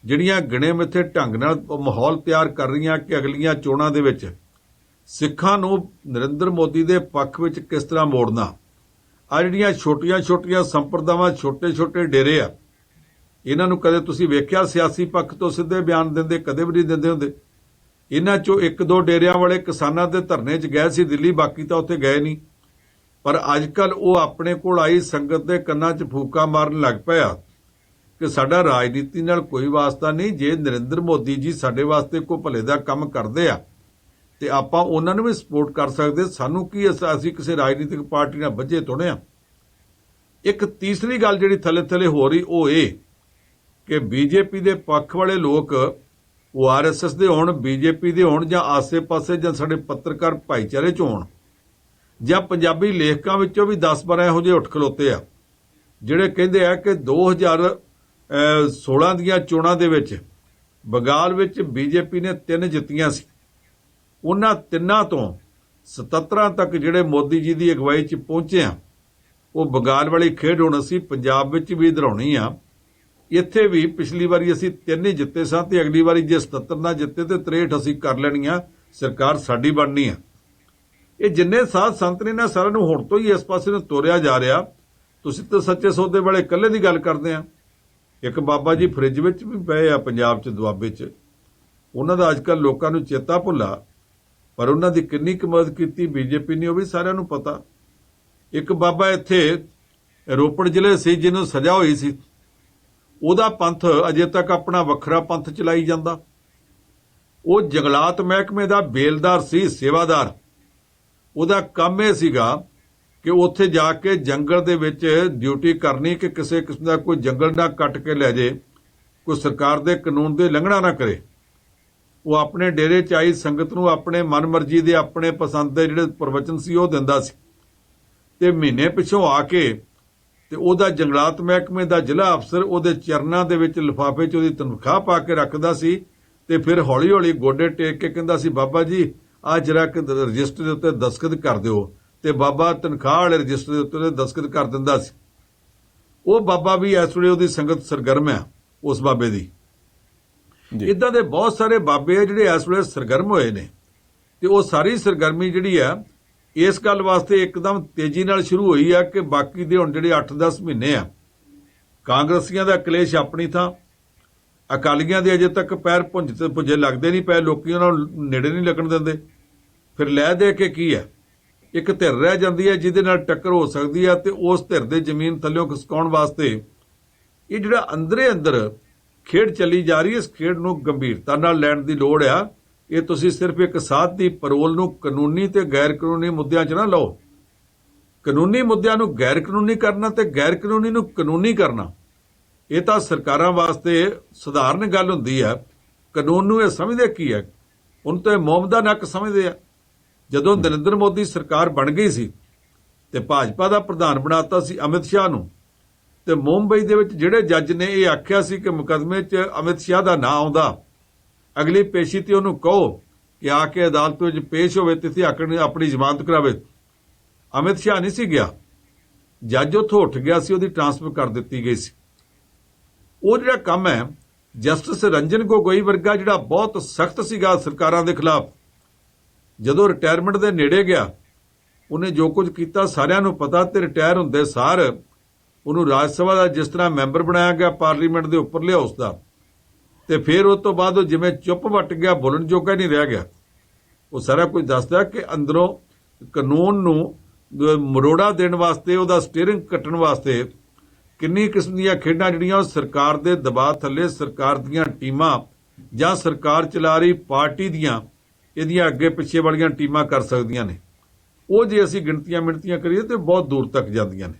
ਜਿਹੜੀਆਂ ਗਿਣੇ ਮਿੱਥੇ ਢੰਗ ਨਾਲ ਮਾਹੌਲ ਤਿਆਰ ਕਰ ਰਹੀਆਂ ਕਿ ਅਗਲੀਆਂ ਚੋਣਾਂ ਦੇ ਵਿੱਚ ਸਿੱਖਾਂ ਨੂੰ ਨਰਿੰਦਰ ਮੋਦੀ ਦੇ ਪੱਖ ਵਿੱਚ ਕਿਸ ਤਰ੍ਹਾਂ ਮੋੜਨਾ। ਆ ਜਿਹੜੀਆਂ ਛੋਟੀਆਂ-ਛੋਟੀਆਂ ਸੰਪਰਦਾਵਾਂ, ਛੋਟੇ-ਛੋਟੇ ਡੇਰੇ ਆ, ਇਹਨਾਂ ਨੂੰ ਕਦੇ ਤੁਸੀਂ ਵੇਖਿਆ ਸਿਆਸੀ ਪੱਖ ਤੋਂ ਸਿੱਧੇ ਬਿਆਨ ਦਿੰਦੇ? ਕਦੇ ਵੀ ਨਹੀਂ ਦਿੰਦੇ ਹੁੰਦੇ। ਇਹਨਾਂ ਚੋਂ 1-2 ਡੇਰਿਆਂ ਵਾਲੇ ਕਿਸਾਨਾਂ ਦੇ ਧਰਨੇ 'ਚ ਗਏ ਸੀ ਦਿੱਲੀ, ਬਾਕੀ ਤਾਂ ਉੱਥੇ ਗਏ ਨਹੀਂ। ਪਰ ਅੱਜ ਕੱਲ ਉਹ ਆਪਣੇ ਕੋਲ ਆਈ ਸੰਗਤ ਦੇ ਕੰਨਾਂ 'ਚ ਫੂਕਾਂ ਮਾਰਨ ਲੱਗ ਪਿਆ ਕਿ ਸਾਡਾ ਰਾਜਨੀਤੀ ਨਾਲ ਕੋਈ ਵਾਸਤਾ ਨਹੀਂ। ਜੇ ਨਰਿੰਦਰ ਮੋਦੀ ਜੀ ਸਾਡੇ ਵਾਸਤੇ ਕੋਈ ਭਲੇ ਦਾ ਕੰਮ ਕਰਦੇ ਆ ਤੇ ਆਪਾਂ ਉਹਨਾਂ ਨੂੰ ਵੀ ਸਪੋਰਟ ਕਰ ਸਕਦੇ, ਸਾਨੂੰ ਕੀ, ਅਸੀਂ ਕਿਸੇ ਰਾਜਨੀਤਿਕ ਪਾਰਟੀ ਨਾਲ ਬੱਝੇ ਥੋੜ੍ਹੇ ਆ। ਇੱਕ ਤੀਸਰੀ ਗੱਲ ਜਿਹੜੀ ਥੱਲੇ ਹੋ ਰਹੀ ਉਹ ਇਹ ਕਿ ਬੀਜੇਪੀ ਦੇ ਪੱਖ ਵਾਲੇ ਲੋਕ, ਉਹ ਆਰਐਸਐਸ ਦੇ ਹੋਣ, ਬੀਜੇਪੀ ਦੇ ਹੋਣ, ਜਾਂ ਆਸੇ-ਪਾਸੇ ਜਾਂ ਸਾਡੇ ਪੱਤਰਕਾਰ ਭਾਈਚਾਰੇ 'ਚ ਹੋਣ, ਜਾਂ ਪੰਜਾਬੀ ਲੇਖਕਾਂ ਵਿੱਚੋਂ ਵੀ 10-12 ਇਹੋ ਜਿਹੇ ਉੱਠ ਖਲੋਤੇ ਆ ਜਿਹੜੇ ਕਹਿੰਦੇ ਆ ਕਿ 2016 ਦੀਆਂ ਚੋਣਾਂ ਦੇ ਵਿੱਚ ਬੰਗਾਲ ਵਿੱਚ ਬੀਜੇਪੀ ਨੇ 3 ਜਿੱਤੀਆਂ ਸੀ। ਉਹਨਾਂ 3 ਤੋਂ 77 ਤੱਕ ਜਿਹੜੇ ਮੋਦੀ ਜੀ ਦੀ ਅਗਵਾਈ 'ਚ ਪਹੁੰਚੇ ਆ, ਉਹ ਬੰਗਾਲ ਵਾਲੀ ਖੇਡ ਹੁਣ ਅਸੀਂ ਪੰਜਾਬ ਵਿੱਚ ਵੀ ਦਰਾਉਣੀ ਆ। ਇੱਥੇ ਵੀ ਪਿਛਲੀ ਵਾਰੀ ਅਸੀਂ 3 ਹੀ ਜਿੱਤੇ ਸਾਂ ਤੇ ਅਗਲੀ ਵਾਰੀ ਜੇ 77 ਨਾ ਜਿੱਤੇ ਤੇ 63 ਅਸੀਂ ਕਰ ਲੈਣੀ ਆ, ਸਰਕਾਰ ਸਾਡੀ ਬਣਨੀ ਆ। ਇਹ ਜਿੰਨੇ ਸਾਧ ਸੰਤ ਨੇ ਨਾ ਸਾਰਿਆਂ ਨੂੰ ਹੁਣ ਤੋਂ ਹੀ ਇਸ ਪਾਸੇ ਨੂੰ ਤੋਰਿਆ ਜਾ ਰਿਹਾ। ਤੁਸੀਂ ਤਾਂ ਸੱਚੇ ਸੌਦੇ ਵਾਲੇ ਇਕੱਲੇ ਦੀ ਗੱਲ ਕਰਦੇ ਆ। ਇੱਕ ਬਾਬਾ ਜੀ ਫ੍ਰਿਜ ਵਿੱਚ ਵੀ ਪਏ ਆ ਪੰਜਾਬ 'ਚ, ਦੁਆਬੇ 'ਚ। ਉਹਨਾਂ ਦਾ ਅੱਜ ਕੱਲ੍ਹ ਲੋਕਾਂ ਨੂੰ ਚੇਤਾ ਭੁੱਲਾ ਪਰ ਉਹਨਾਂ ਦੀ ਕਿੰਨੀ ਕੁ ਮਦਦ ਕੀਤੀ ਬੀਜੇਪੀ ਨੇ ਉਹ ਵੀ ਸਾਰਿਆਂ ਨੂੰ ਪਤਾ। ਇੱਕ ਬਾਬਾ ਇੱਥੇ ਰੋਪੜ ਜ਼ਿਲ੍ਹੇ ਸੀ ਜਿਹਨੂੰ ਸਜ਼ਾ ਹੋਈ ਸੀ, ਉਹਦਾ ਪੰਥ ਅਜੇ ਤੱਕ ਆਪਣਾ ਵੱਖਰਾ ਪੰਥ ਚਲਾਈ ਜਾਂਦਾ। ਉਹ ਜੰਗਲਾਤ ਮਹਿਕਮੇ ਦਾ ਬੇਲਦਾਰ ਸੀ, ਸੇਵਾਦਾਰ। ਉਹਦਾ ਕੰਮ ਇਹ ਸੀਗਾ ਕਿ ਉੱਥੇ ਜਾ ਕੇ ਜੰਗਲ ਦੇ ਵਿੱਚ ਡਿਊਟੀ ਕਰਨੀ ਕਿ ਕਿਸੇ ਕਿਸਮ ਦਾ ਕੋਈ ਜੰਗਲ ਨਾ ਕੱਟ ਕੇ ਲੈ ਜੇ, ਕੋਈ ਸਰਕਾਰ ਦੇ ਕਾਨੂੰਨ ਦੇ ਉਲੰਘਣਾ ਨਾ ਕਰੇ। ਉਹ ਆਪਣੇ ਡੇਰੇ 'ਚ ਆਈ ਸੰਗਤ ਨੂੰ ਆਪਣੇ ਮਨਮਰਜ਼ੀ ਦੇ, ਆਪਣੇ ਪਸੰਦ ਦੇ ਜਿਹੜੇ ਪ੍ਰਵਚਨ ਸੀ ਉਹ ਦਿੰਦਾ ਸੀ, ਤੇ ਮਹੀਨੇ ਪਿੱਛੋਂ ਆ ਕੇ ਤੇ ਉਹਦਾ ਜੰਗਲਾਤ ਮਹਿਕਮੇ ਦਾ ਜ਼ਿਲ੍ਹਾ ਅਫਸਰ ਉਹਦੇ ਚਰਨਾਂ ਦੇ ਵਿੱਚ ਲਿਫਾਫੇ 'ਚ ਉਹਦੀ ਤਨਖਾਹ ਪਾ ਕੇ ਰੱਖਦਾ ਸੀ, ਤੇ ਫਿਰ ਹੌਲੀ ਹੌਲੀ ਗੋਡੇ ਟੇਕ ਕੇ ਕਹਿੰਦਾ ਸੀ, ਬਾਬਾ ਜੀ ਆਹ ਜਰਾ ਕਿ ਰਜਿਸਟਰ ਦੇ ਉੱਤੇ ਦਸਤਖਤ ਕਰ ਦਿਓ, ਤੇ ਬਾਬਾ ਤਨਖਾਹ ਵਾਲੇ ਰਜਿਸਟਰ ਦੇ ਉੱਤੇ ਦਸਤਖਤ ਕਰ ਦਿੰਦਾ ਸੀ। ਉਹ ਬਾਬਾ ਵੀ ਇਸ ਵੇਲੇ ਉਹਦੀ ਸੰਗਤ ਸਰਗਰਮ ਹੈ ਉਸ ਬਾਬੇ ਦੀ। ਇਦਾਂ ਦੇ ਬਹੁਤ ਸਾਰੇ ਬਾਬੇ ਆ ਜਿਹੜੇ ਇਸ ਵੇਲੇ ਸਰਗਰਮ ਹੋਏ ਨੇ, ਤੇ ਉਹ ਸਾਰੀ ਸਰਗਰਮੀ ਜਿਹੜੀ ਆ ਇਸ ਗੱਲ ਵਾਸਤੇ ਇੱਕਦਮ ਤੇਜ਼ੀ ਨਾਲ ਸ਼ੁਰੂ ਹੋਈ ਆ ਕਿ ਬਾਕੀ ਦੇ ਹੁਣ ਜਿਹੜੇ 8-10 ਮਹੀਨੇ ਆ, ਕਾਂਗਰਸੀਆਂ ਦਾ ਕਲੇਸ਼ ਆਪਣੀ ਥਾਂ, ਅਕਾਲੀਆਂ ਦੇ ਅਜੇ ਤੱਕ ਪੈਰ ਪੁੰਜੇ ਲੱਗਦੇ ਨਹੀਂ ਪਏ, ਲੋਕੀ ਉਹਨਾਂ ਨੂੰ ਨੇੜੇ ਨਹੀਂ ਲੱਗਣ ਦਿੰਦੇ। ਫਿਰ ਲੈ ਦੇ ਕੇ ਕੀ ਹੈ, ਇੱਕ ਧਿਰ ਰਹਿ ਜਾਂਦੀ ਹੈ ਜਿਹਦੇ ਨਾਲ ਟੱਕਰ ਹੋ ਸਕਦੀ ਹੈ, ਤੇ ਉਸ ਧਿਰ ਦੇ ਜ਼ਮੀਨ ਥੱਲਿਓਂ ਖਿਸਕਾਉਣ ਵਾਸਤੇ ਇਹ ਜਿਹੜਾ ਅੰਦਰੇ ਅੰਦਰ ਖੇਡ ਚੱਲੀ ਜਾ ਰਹੀ ਹੈ, ਇਸ ਖੇਡ ਨੂੰ ਗੰਭੀਰਤਾ ਨਾਲ ਲੈਣ ਦੀ ਲੋੜ ਆ। ਇਹ ਤੁਸੀਂ ਸਿਰਫ ਇੱਕ ਸਾਧ ਦੀ ਪਰੋਲ ਨੂੰ ਕਾਨੂੰਨੀ ਤੇ ਗੈਰ ਕਾਨੂੰਨੀ ਮੁੱਦਿਆਂ 'ਚ ਨਾ ਲਓ। ਕਾਨੂੰਨੀ ਮੁੱਦਿਆਂ ਨੂੰ ਗੈਰ ਕਾਨੂੰਨੀ ਕਰਨਾ ਤੇ ਗੈਰ ਕਾਨੂੰਨੀ ਨੂੰ ਕਾਨੂੰਨੀ ਕਰਨਾ, ਇਹ ਤਾਂ ਸਰਕਾਰਾਂ ਵਾਸਤੇ ਸਧਾਰਨ ਗੱਲ ਹੁੰਦੀ ਹੈ। ਕਾਨੂੰਨ ਨੂੰ ਇਹ ਸਮਝਦੇ ਕੀ ਹੈ, ਹੁਣ ਤਾਂ ਮੋਮ ਦਾ ਨੱਕ ਸਮਝਦੇ ਆ। ਜਦੋਂ ਨਰਿੰਦਰ ਮੋਦੀ ਸਰਕਾਰ ਬਣ ਗਈ ਸੀ ਤੇ ਭਾਜਪਾ ਦਾ ਪ੍ਰਧਾਨ ਬਣਾਤਾ ਸੀ ਅਮਿਤ ਸ਼ਾਹ ਨੂੰ, ਤੇ ਮੁੰਬਈ ਦੇ ਵਿੱਚ ਜਿਹੜੇ ਜੱਜ ਨੇ ਇਹ ਆਖਿਆ ਸੀ ਕਿ ਮੁਕੱਦਮੇ 'ਚ ਅਮਿਤ ਸ਼ਾਹ ਦਾ ਨਾਂ ਆਉਂਦਾ, ਅਗਲੀ ਪੇਸ਼ੀ ਤੇ ਉਹਨੂੰ ਕਹੋ ਕਿ ਆ ਕੇ ਅਦਾਲਤ ਵਿੱਚ ਪੇਸ਼ ਹੋਵੇ ਤੇ ਆਪਣੀ ਜ਼ਮਾਨਤ ਕਰਾਵੇ। ਅਮਿਤ ਸ਼ਾਹ ਨਹੀਂ ਸੀ ਗਿਆ, ਜੱਜ ਉੱਥੋਂ ਉੱਠ ਗਿਆ ਸੀ, ਉਹਦੀ ਟ੍ਰਾਂਸਫਰ ਕਰ ਦਿੱਤੀ ਗਈ ਸੀ। ਉਹ ਜਿਹੜਾ ਕੰਮ ਹੈ, ਜਸਟਿਸ ਰੰਜਨ ਗੋਗੋਈ ਵਰਗਾ ਜਿਹੜਾ ਬਹੁਤ ਸਖਤ ਸੀਗਾ ਸਰਕਾਰਾਂ ਦੇ ਖਿਲਾਫ, ਜਦੋਂ ਰਿਟਾਇਰਮੈਂਟ ਦੇ ਨੇੜੇ ਗਿਆ ਉਹਨੇ ਜੋ ਕੁਝ ਕੀਤਾ ਸਾਰਿਆਂ ਨੂੰ ਪਤਾ, ਤੇ ਰਿਟਾਇਰ ਹੁੰਦੇ ਸਾਰ ਉਹਨੂੰ ਰਾਜ ਸਭਾ ਦਾ ਜਿਸ ਤਰ੍ਹਾਂ ਮੈਂਬਰ ਬਣਾਇਆ ਗਿਆ, ਪਾਰਲੀਮੈਂਟ ਦੇ ਉੱਪਰਲੇ ਹਾਊਸ ਦਾ, ਤੇ ਫਿਰ ਉਸ ਤੋਂ ਬਾਅਦ ਉਹ ਜਿਵੇਂ ਚੁੱਪ ਵੱਟ ਗਿਆ, ਬੋਲਣ ਜੋਗਾ ਨਹੀਂ ਰਹਿ ਗਿਆ। ਉਹ ਸਾਰਾ ਕੁਝ ਦੱਸਦਾ ਕਿ ਅੰਦਰੋਂ ਕਾਨੂੰਨ ਨੂੰ ਮਰੋੜਾ ਦੇਣ ਵਾਸਤੇ, ਉਹਦਾ ਸਟੀਅਰਿੰਗ ਕੱਟਣ ਵਾਸਤੇ ਕਿੰਨੀ ਕਿਸਮ ਦੀਆਂ ਖੇਡਾਂ ਜਿਹੜੀਆਂ ਉਹ ਸਰਕਾਰ ਦੇ ਦਬਾਅ ਥੱਲੇ ਸਰਕਾਰ ਦੀਆਂ ਟੀਮਾਂ ਜਾਂ ਸਰਕਾਰ ਚਲਾ ਰਹੀ ਪਾਰਟੀ ਦੀਆਂ ਇਹਦੀਆਂ ਅੱਗੇ ਪਿੱਛੇ ਵਾਲੀਆਂ ਟੀਮਾਂ ਕਰ ਸਕਦੀਆਂ ਨੇ। ਉਹ ਜੇ ਅਸੀਂ ਗਿਣਤੀਆਂ ਕਰੀਏ ਤੇ ਬਹੁਤ ਦੂਰ ਤੱਕ ਜਾਂਦੀਆਂ ਨੇ।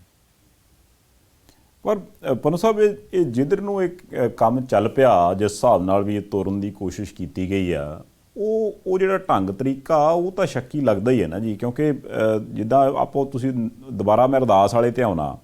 ਪਰ ਪਨੂ ਸਾਹਿਬ, ਇਹ ਜਿੱਧਰ ਨੂੰ ਇੱਕ ਕੰਮ ਚੱਲ ਪਿਆ, ਜਿਸ ਹਿਸਾਬ ਨਾਲ ਵੀ ਇਹ ਤੋਰਨ ਦੀ ਕੋਸ਼ਿਸ਼ ਕੀਤੀ ਗਈ ਆ, ਉਹ ਜਿਹੜਾ ਢੰਗ ਤਰੀਕਾ ਉਹ ਤਾਂ ਸ਼ੱਕੀ ਲੱਗਦਾ ਹੀ ਹੈ ਨਾ ਜੀ। ਕਿਉਂਕਿ ਜਿੱਦਾਂ ਤੁਸੀਂ ਦੁਬਾਰਾ ਮੈਂ ਅਰਦਾਸ ਵਾਲੇ ਤੇ ਆਉਣਾ,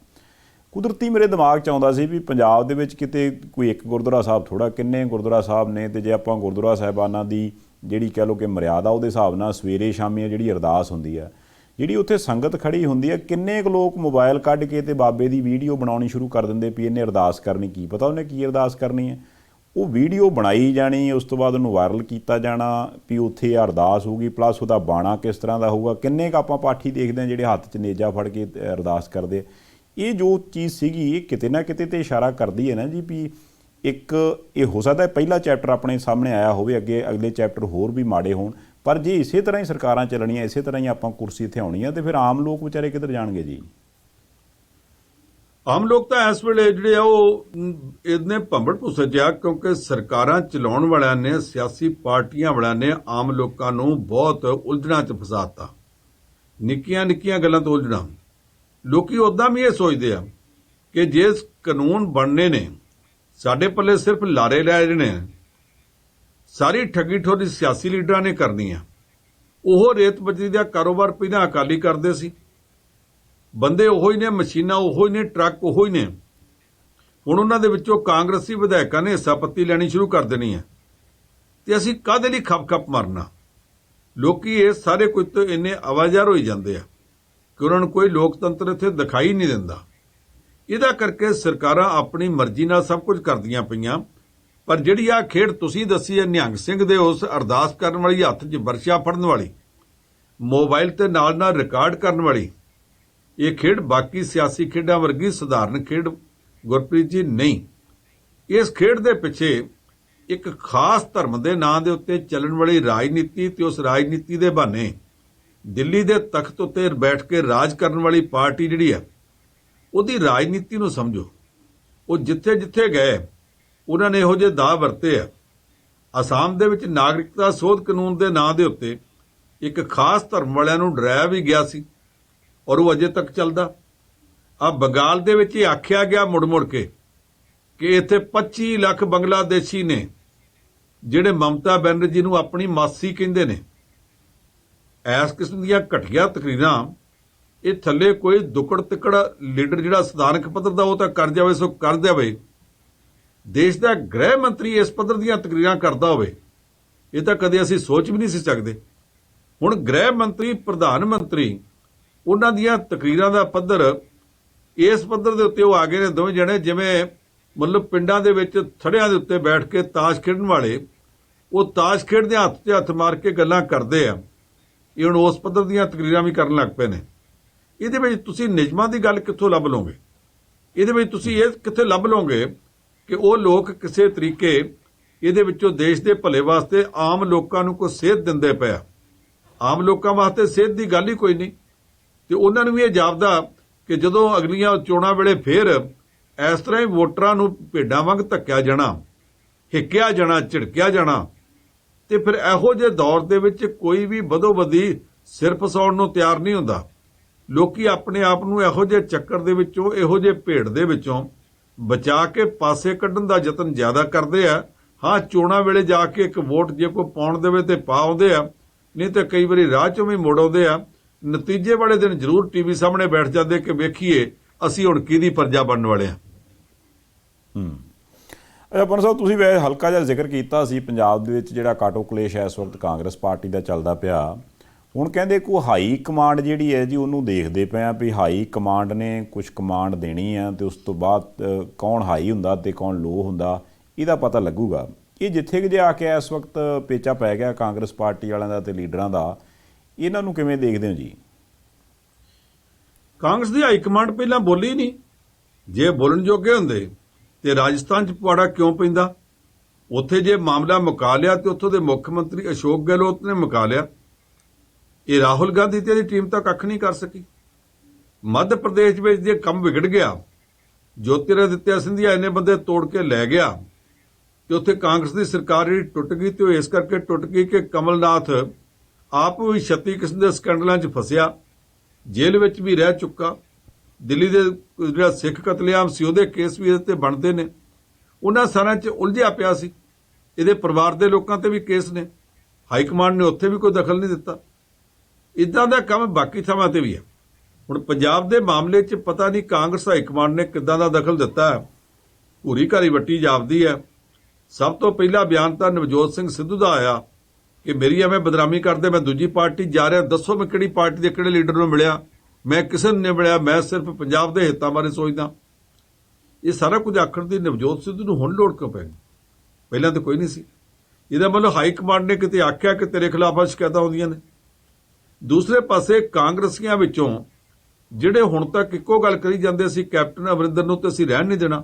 ਕੁਦਰਤੀ ਮੇਰੇ ਦਿਮਾਗ 'ਚ ਆਉਂਦਾ ਸੀ ਵੀ ਪੰਜਾਬ ਦੇ ਵਿੱਚ ਕਿਤੇ ਕੋਈ ਇੱਕ ਗੁਰਦੁਆਰਾ ਸਾਹਿਬ ਥੋੜ੍ਹਾ, ਕਿੰਨੇ ਗੁਰਦੁਆਰਾ ਸਾਹਿਬ ਨੇ, ਤੇ ਜੇ ਆਪਾਂ ਗੁਰਦੁਆਰਾ ਸਾਹਿਬਾਨਾਂ ਦੀ ਜਿਹੜੀ ਕਹਿ ਲਓ ਕਿ ਮਰਿਆਦਾ ਉਹਦੇ ਹਿਸਾਬ ਨਾਲ ਸਵੇਰੇ ਸ਼ਾਮੀ ਜਿਹੜੀ ਅਰਦਾਸ ਹੁੰਦੀ ਆ, ਜਿਹੜੀ ਉੱਥੇ ਸੰਗਤ ਖੜੀ ਹੁੰਦੀ ਆ, ਕਿੰਨੇ ਕੁ ਲੋਕ ਮੋਬਾਈਲ ਕੱਢ ਕੇ ਤੇ ਬਾਬੇ ਦੀ ਵੀਡੀਓ ਬਣਾਉਣੀ ਸ਼ੁਰੂ ਕਰ ਦਿੰਦੇ ਵੀ ਇਹਨੇ ਅਰਦਾਸ ਕਰਨੀ, ਕੀ ਪਤਾ ਉਹਨੇ ਕੀ ਅਰਦਾਸ ਕਰਨੀ ਹੈ। ਉਹ ਵੀਡੀਓ ਬਣਾਈ ਜਾਣੀ, ਉਸ ਤੋਂ ਬਾਅਦ ਉਹਨੂੰ ਵਾਇਰਲ ਕੀਤਾ ਜਾਣਾ ਵੀ ਉੱਥੇ ਅਰਦਾਸ ਹੋਊਗੀ, ਪਲੱਸ ਉਹਦਾ ਬਾਣਾ ਕਿਸ ਤਰ੍ਹਾਂ ਦਾ ਹੋਊਗਾ। ਕਿੰਨੇ ਕੁ ਆਪਾਂ ਪਾਠੀ ਦੇਖਦੇ ਹਾਂ ਜਿਹੜੇ ਹੱਥ 'ਚ ਨੇਜਾ ਫੜ ਕੇ ਅਰਦਾਸ ਕਰਦੇ। ਇਹ ਜੋ ਚੀਜ਼ ਸੀਗੀ ਇਹ ਕਿਤੇ ਨਾ ਕਿਤੇ ਤੇ ਇਸ਼ਾਰਾ ਕਰਦੀ ਹੈ ਨਾ ਜੀ ਵੀ ਇੱਕ ਇਹ ਹੋ ਸਕਦਾ ਪਹਿਲਾ ਚੈਪਟਰ ਆਪਣੇ ਸਾਹਮਣੇ ਆਇਆ ਹੋਵੇ, ਅੱਗੇ ਅਗਲੇ ਚੈਪਟਰ ਹੋਰ ਵੀ ਮਾੜੇ ਹੋਣ, ਪਰ ਜੇ ਇਸੇ ਤਰ੍ਹਾਂ ਹੀ ਸਰਕਾਰਾਂ ਚੱਲਣੀਆਂ, ਇਸੇ ਤਰ੍ਹਾਂ ਹੀ ਆਪਾਂ ਕੁਰਸੀ ਇੱਥੇ ਆਉਣੀ ਆ, ਤੇ ਫਿਰ ਆਮ ਲੋਕ ਵਿਚਾਰੇ ਕਿੱਧਰ ਜਾਣਗੇ ਜੀ। ਆਮ ਲੋਕ ਤਾਂ ਇਸ ਵੇਲੇ ਜਿਹੜੇ ਆ ਉਹ ਇਹਨੇ ਭੰਬੜ ਭੁੱਸਜਿਆ, ਕਿਉਂਕਿ ਸਰਕਾਰਾਂ ਚਲਾਉਣ ਵਾਲਿਆਂ ਨੇ, ਸਿਆਸੀ ਪਾਰਟੀਆਂ ਵਾਲਿਆਂ ਨੇ ਆਮ ਲੋਕਾਂ ਨੂੰ ਬਹੁਤ ਉਲਝਣਾਂ 'ਚ ਫਸਾਤਾ। ਨਿੱਕੀਆਂ ਗੱਲਾਂ ਤੋਂ ਉਲਝਣਾ। ਲੋਕੀ ਉਦਾਂ ਵੀ ਇਹ ਸੋਚਦੇ ਆ ਕਿ ਜੇ ਕਾਨੂੰਨ ਬਣਨੇ ਨੇ, ਸਾਡੇ ਪੱਲੇ ਸਿਰਫ ਲਾਰੇ ਲੈ ਰਹੇ ਨੇ, ਸਾਰੀ ਠੱਗੀ ਠੋਰੀ ਸਿਆਸੀ ਲੀਡਰਾਂ ਨੇ ਕਰਨੀ ਆ। ਉਹ ਰੇਤ ਬਜਰੀ ਦਾ ਕਾਰੋਬਾਰ ਪਹਿਲਾਂ ਅਕਾਲੀ ਕਰਦੇ ਸੀ, ਬੰਦੇ ਉਹੀ ਨੇ, ਮਸ਼ੀਨਾਂ ਉਹੀ ਨੇ, ਟਰੱਕ ਉਹੀ ਨੇ। ਹੁਣ ਉਹਨਾਂ ਦੇ ਵਿੱਚੋਂ ਕਾਂਗਰਸੀ ਵਿਧਾਇਕਾਂ ਨੇ ਹਿੱਸਾ ਪੱਤੀ ਲੈਣੀ ਸ਼ੁਰੂ ਕਰ ਦੇਣੀ ਹੈ, ਤੇ ਅਸੀਂ ਕਾਹਦੇ ਲਈ ਖੱਪ ਮਾਰਨਾ। ਲੋਕੀ ਇਹ ਸਾਰੇ ਕੁਝ ਤੋਂ ਇੰਨੇ ਆਵਾਜ਼ਾਰ ਹੋਈ ਜਾਂਦੇ ਆ ਕਿ ਉਹਨਾਂ ਨੂੰ ਕੋਈ ਲੋਕਤੰਤਰ ਇੱਥੇ ਦਿਖਾਈ ਨਹੀਂ ਦਿੰਦਾ। ਇਹਦਾ ਕਰਕੇ ਸਰਕਾਰਾਂ ਆਪਣੀ ਮਰਜ਼ੀ ਨਾਲ ਸਭ ਕੁਝ ਕਰਦੀਆਂ ਪਈਆਂ। ਪਰ ਜਿਹੜੀ ਆ ਖੇਡ ਤੁਸੀਂ ਦੱਸੀ ਹੈ, ਨਿਹੰਗ ਸਿੰਘ ਦੇ ਉਸ ਅਰਦਾਸ ਕਰਨ ਵਾਲੀ, ਹੱਥ 'ਚ ਵਰਸ਼ਾ ਫੜਨ ਵਾਲੀ, ਮੋਬਾਈਲ ਤੇ ਨਾਲ ਰਿਕਾਰਡ ਕਰਨ ਵਾਲੀ, ਇਹ ਖੇਡ ਬਾਕੀ ਸਿਆਸੀ ਖੇਡਾਂ ਵਰਗੀ ਸਧਾਰਨ ਖੇਡ ਗੁਰਪ੍ਰੀਤ ਜੀ ਨਹੀਂ। ਇਸ ਖੇਡ ਦੇ ਪਿੱਛੇ ਇੱਕ ਖਾਸ ਧਰਮ ਦੇ ਨਾਂ ਦੇ ਉੱਤੇ ਚੱਲਣ ਵਾਲੀ ਰਾਜਨੀਤੀ ਤੇ ਉਸ ਰਾਜਨੀਤੀ ਦੇ ਬਹਾਨੇ ਦਿੱਲੀ ਦੇ ਤਖਤ ਉੱਤੇ ਬੈਠ ਕੇ ਰਾਜ ਕਰਨ ਵਾਲੀ ਪਾਰਟੀ ਜਿਹੜੀ ਆ ਉਹਦੀ ਰਾਜਨੀਤੀ ਨੂੰ ਸਮਝੋ। ਉਹ ਜਿੱਥੇ ਜਿੱਥੇ ਗਏ ਉਹਨਾਂ ਨੇ ਇਹੋ ਜਿਹੇ ਦਾਅ ਵਰਤੇ ਆ। ਅਸਾਮ ਦੇ ਵਿੱਚ ਨਾਗਰਿਕਤਾ ਸੋਧ ਕਾਨੂੰਨ ਦੇ ਨਾਂ ਦੇ ਉੱਤੇ ਇੱਕ ਖਾਸ ਧਰਮ ਵਾਲਿਆਂ ਨੂੰ ਡਰਾਇਆ ਵੀ ਗਿਆ ਸੀ ਔਰ ਉਹ ਅਜੇ ਤੱਕ ਚੱਲਦਾ। ਆ ਬੰਗਾਲ ਦੇ ਵਿੱਚ ਇਹ ਆਖਿਆ ਗਿਆ ਮੁੜ ਕੇ ਕਿ ਇੱਥੇ 25 ਲੱਖ ਬੰਗਲਾਦੇਸ਼ੀ ਨੇ ਜਿਹੜੇ ਮਮਤਾ ਬੈਨਰਜੀ ਨੂੰ ਆਪਣੀ ਮਾਸੀ ਕਹਿੰਦੇ ਨੇ। ਇਸ ਕਿਸਮ ਦੀਆਂ ਘਟੀਆ ਤਕਰੀਰਾਂ ਇਹ ਥੱਲੇ ਕੋਈ ਦੁੱਕੜ ਤਿੱਕੜ ਲੀਡਰ ਜਿਹੜਾ ਸਥਾਨਕ ਪੱਧਰ ਦਾ ਉਹ ਤਾਂ ਕਰ ਜਾਵੇ ਸੋ ਕਰ ਜਾਵੇ। ਦੇਸ਼ ਦਾ ਗ੍ਰਹਿ ਮੰਤਰੀ ਇਸ ਪੱਧਰ ਦੀਆਂ ਤਕਰੀਰਾਂ ਕਰਦਾ ਹੋਵੇ ਇਹ ਤਾਂ ਕਦੇ ਅਸੀਂ ਸੋਚ ਵੀ ਨਹੀਂ ਸੀ ਸਕਦੇ। ਹੁਣ ਗ੍ਰਹਿ ਮੰਤਰੀ ਪ੍ਰਧਾਨ ਮੰਤਰੀ ਉਹਨਾਂ ਦੀਆਂ ਤਕਰੀਰਾਂ ਦਾ ਪੱਧਰ ਇਸ ਪੱਧਰ ਦੇ ਉੱਤੇ ਉਹ ਆ ਗਏ ਨੇ ਦੋਵੇਂ ਜਣੇ ਜਿਵੇਂ ਮਤਲਬ ਪਿੰਡਾਂ ਦੇ ਵਿੱਚ ਥੜਿਆਂ ਦੇ ਉੱਤੇ ਬੈਠ ਕੇ ਤਾਸ਼ ਖੇਡਣ ਵਾਲੇ ਉਹ ਤਾਸ਼ ਖੇਡਦੇ ਹੱਥ 'ਤੇ ਹੱਥ ਮਾਰ ਕੇ ਗੱਲਾਂ ਕਰਦੇ ਆ। ਇਹ ਹੁਣ ਉਸ ਪੱਧਰ ਦੀਆਂ ਤਕਰੀਰਾਂ ਵੀ ਕਰਨ ਲੱਗ ਪਏ ਨੇ। ਇਹਦੇ ਵਿੱਚ ਤੁਸੀਂ ਨਿਯਮਾਂ ਦੀ ਗੱਲ ਕਿੱਥੋਂ ਲੱਭ ਲਓਗੇ? ਇਹਦੇ ਵਿੱਚ ਤੁਸੀਂ ਇਹ ਕਿੱਥੇ ਲੱਭ ਲਓਗੇ ਕਿ ਉਹ ਲੋਕ ਕਿਸੇ ਤਰੀਕੇ ਇਹਦੇ ਵਿੱਚੋਂ ਦੇਸ਼ ਦੇ ਭਲੇ ਵਾਸਤੇ ਆਮ ਲੋਕਾਂ ਨੂੰ ਕੋਈ ਸੇਧ ਦਿੰਦੇ ਪਏ ਆ? ਆਮ ਲੋਕਾਂ ਵਾਸਤੇ ਸੇਧ ਦੀ ਗੱਲ ਹੀ ਕੋਈ ਨਹੀਂ। ਤੇ ਉਹਨਾਂ ਨੂੰ ਵੀ ਇਹ ਜਾਪਦਾ ਕਿ ਜਦੋਂ ਅਗਲੀਆਂ ਚੋਣਾਂ ਵੇਲੇ ਫੇਰ ਇਸ ਤਰ੍ਹਾਂ ਹੀ ਵੋਟਰਾਂ ਨੂੰ ਭੇਡਾਂ ਵਾਂਗ ਧੱਕਿਆ ਜਾਣਾ, ਹਿੱਕਿਆ ਜਾਣਾ, ਝਿੜਕਿਆ ਜਾਣਾ, ਤੇ ਫਿਰ ਇਹੋ ਜਿਹੇ ਦੌਰ ਦੇ ਵਿੱਚ ਕੋਈ ਵੀ ਬਦੋ-ਬਦੀ ਸਿਰ ਫਸਾਉਣ ਨੂੰ ਤਿਆਰ ਨਹੀਂ ਹੁੰਦਾ। ਲੋਕੀ ਆਪਣੇ ਆਪ ਨੂੰ ਇਹੋ ਜਿਹੇ ਚੱਕਰ ਦੇ ਵਿੱਚੋਂ, ਇਹੋ ਜਿਹੇ ਭੇਡ ਦੇ ਵਿੱਚੋਂ ਬਚਾ ਕੇ ਪਾਸੇ ਕੱਢਣ ਦਾ ਯਤਨ ਜ਼ਿਆਦਾ ਕਰਦੇ ਆ। ਹਾਂ, ਚੋਣਾਂ ਵੇਲੇ ਜਾ ਕੇ ਇੱਕ ਵੋਟ ਜੇ ਕੋਈ ਪਾਉਣ ਦੇਵੇ ਤੇ ਪਾ ਆਉਂਦੇ ਆ, ਨਹੀਂ ਤੇ ਕਈ ਵਾਰੀ ਰਾਹ ਚੋਂ ਵੀ ਮੁੜ ਆਉਂਦੇ ਆ। ਨਤੀਜੇ ਵਾਲੇ ਦਿਨ ਜ਼ਰੂਰ ਟੀਵੀ ਸਾਹਮਣੇ ਬੈਠ ਜਾਂਦੇ ਕਿ ਵੇਖੀਏ ਅਸੀਂ ਹੁਣ ਕਿਹਦੀ ਪਰਜਾ ਬਣਨ ਵਾਲੇ ਆ। ਪੰਨ ਸਾਹਿਬ, ਤੁਸੀਂ ਵੈਸੇ ਹਲਕਾ ਜਿਹਾ ਜ਼ਿਕਰ ਕੀਤਾ ਸੀ ਪੰਜਾਬ ਦੇ ਵਿੱਚ ਜਿਹੜਾ ਕਾਟੋ ਕਲੇਸ਼ ਇਸ ਵਕਤ ਕਾਂਗਰਸ ਪਾਰਟੀ ਦਾ ਚੱਲਦਾ ਪਿਆ। ਹੁਣ ਕਹਿੰਦੇ ਕੋਈ ਹਾਈ ਕਮਾਂਡ ਜਿਹੜੀ ਹੈ ਜੀ ਉਹਨੂੰ ਦੇਖਦੇ ਪਏ ਆ ਵੀ ਹਾਈ ਕਮਾਂਡ ਨੇ ਕੁਝ ਕਮਾਂਡ ਦੇਣੀ ਆ ਤੇ ਉਸ ਤੋਂ ਬਾਅਦ ਕੌਣ ਹਾਈ ਹੁੰਦਾ ਤੇ ਕੌਣ ਲੋ ਹੁੰਦਾ ਇਹਦਾ ਪਤਾ ਲੱਗੂਗਾ। ਇਹ ਜਿੱਥੇ ਕਿ ਜੇ ਆ ਕੇ ਇਸ ਵਕਤ ਪੇਚਾ ਪੈ ਗਿਆ ਕਾਂਗਰਸ ਪਾਰਟੀ ਵਾਲਿਆਂ ਦਾ ਤੇ ਲੀਡਰਾਂ ਦਾ, ਇਹਨਾਂ ਨੂੰ ਕਿਵੇਂ ਦੇਖਦੇ ਹੋ ਜੀ? ਕਾਂਗਰਸ ਦੀ ਹਾਈ ਕਮਾਂਡ ਪਹਿਲਾਂ ਬੋਲੀ ਨਹੀਂ। ਜੇ ਬੋਲਣ ਜੋਗੇ ਹੁੰਦੇ ਤੇ ਰਾਜਸਥਾਨ 'ਚ ਪਵਾੜਾ ਕਿਉਂ ਪੈਂਦਾ? ਉੱਥੇ ਜੇ ਮਾਮਲਾ ਮੁਕਾ ਲਿਆ ਤੇ ਉੱਥੋਂ ਦੇ ਮੁੱਖ ਮੰਤਰੀ ਅਸ਼ੋਕ ਗਹਿਲੋਤ ਨੇ ਮੁਕਾ ਲਿਆ। ਇਹ ਰਾਹੁਲ ਗਾਂਧੀ ਤੇ ਇਹਦੀ ਟੀਮ ਤਾਂ ਕੱਖ ਨਹੀਂ ਕਰ ਸਕੀ। ਮੱਧ ਪ੍ਰਦੇਸ਼ ਵਿੱਚ ਜੇ ਕੰਮ ਵਿਗੜ ਗਿਆ, ਜੋਤਿਰਾਦਿੱਤਿਆ ਸਿੰਧੀਆ ਇੰਨੇ ਬੰਦੇ ਤੋੜ ਕੇ ਲੈ ਗਿਆ ਤੇ ਉੱਥੇ ਕਾਂਗਰਸ ਦੀ ਸਰਕਾਰ ਜਿਹੜੀ ਟੁੱਟ ਗਈ ਤੇ ਉਹ ਇਸ ਕਰਕੇ ਟੁੱਟ ਗਈ ਕਿ ਕਮਲਨਾਥ ਆਪ ਵੀ 36 ਕਿਸਮ ਦੇ ਸਕੈਂਡਲਾਂ 'ਚ ਫਸਿਆ, ਜੇਲ੍ਹ ਵਿੱਚ ਵੀ ਰਹਿ ਚੁੱਕਾ। ਦਿੱਲੀ ਦੇ ਜਿਹੜਾ ਸਿੱਖ ਕਤਲੇਆਮ ਸੀ ਉਹਦੇ ਕੇਸ ਵੀ ਇਹਦੇ ਤੇ ਬਣਦੇ ਨੇ। ਉਹਨਾਂ ਸਾਰਿਆਂ 'ਚ ਉਲਝਿਆ ਪਿਆ ਸੀ। ਇਹਦੇ ਪਰਿਵਾਰ ਦੇ ਲੋਕਾਂ ਤੇ ਵੀ ਕੇਸ ਨੇ। ਹਾਈ ਕਮਾਂਡ ਨੇ ਉੱਥੇ ਵੀ ਕੋਈ ਦਖਲ ਨਹੀਂ ਦਿੱਤਾ। ਇਦਾਂ ਦਾ ਕੰਮ ਬਾਕੀ ਥਾਵਾਂ ਤੇ ਵੀ ਹੈ। ਹੁਣ ਪੰਜਾਬ ਦੇ ਮਾਮਲੇ 'ਚ ਪਤਾ ਨਹੀਂ ਕਾਂਗਰਸ ਹਾਈ ਕਮਾਂਡ ਨੇ ਕਿੱਦਾਂ ਦਾ ਦਖਲ ਦਿੱਤਾ। ਭੂਰੀ ਘਾਰੀ ਵੱਟੀ ਜਾਪਦੀ ਹੈ। ਸਭ ਤੋਂ ਪਹਿਲਾ ਬਿਆਨ ਤਾਂ ਨਵਜੋਤ ਸਿੰਘ ਸਿੱਧੂ ਦਾ ਆਇਆ ਕਿ ਮੇਰੀ ਐਵੇਂ ਬਦਨਾਮੀ ਕਰਦੇ, ਮੈਂ ਦੂਜੀ ਪਾਰਟੀ ਜਾ ਰਿਹਾ, ਦੱਸੋ ਮੈਂ ਕਿਹੜੀ ਪਾਰਟੀ ਦੇ ਕਿਹੜੇ ਲੀਡਰ ਨੂੰ ਮਿਲਿਆ, ਮੈਂ ਕਿਸੇ ਨੂੰ ਨਹੀਂ ਮਿਲਿਆ, ਮੈਂ ਸਿਰਫ ਪੰਜਾਬ ਦੇ ਹਿੱਤਾਂ ਬਾਰੇ ਸੋਚਦਾ। ਇਹ ਸਾਰਾ ਕੁਝ ਆਖਣ ਦੀ ਨਵਜੋਤ ਸਿੱਧੂ ਨੂੰ ਹੁਣ ਲੋੜ ਕਿਉਂ ਪੈ ਗਈ? ਪਹਿਲਾਂ ਤਾਂ ਕੋਈ ਨਹੀਂ ਸੀ। ਇਹਦਾ ਮਤਲਬ ਹਾਈ ਕਮਾਂਡ ਨੇ ਕਿਤੇ ਆਖਿਆ ਕਿ ਤੇਰੇ ਖਿਲਾਫ ਸ਼ਿਕਾਇਤਾਂ ਆਉਂਦੀਆਂ ਨੇ। ਦੂਸਰੇ ਪਾਸੇ ਕਾਂਗਰਸੀਆਂ ਵਿੱਚੋਂ ਜਿਹੜੇ ਹੁਣ ਤੱਕ ਇੱਕੋ ਗੱਲ ਕਰੀ ਜਾਂਦੇ ਸੀ ਕੈਪਟਨ ਅਮਰਿੰਦਰ ਨੂੰ ਤੇ ਅਸੀਂ ਰਹਿਣ ਨਹੀਂ ਦੇਣਾ,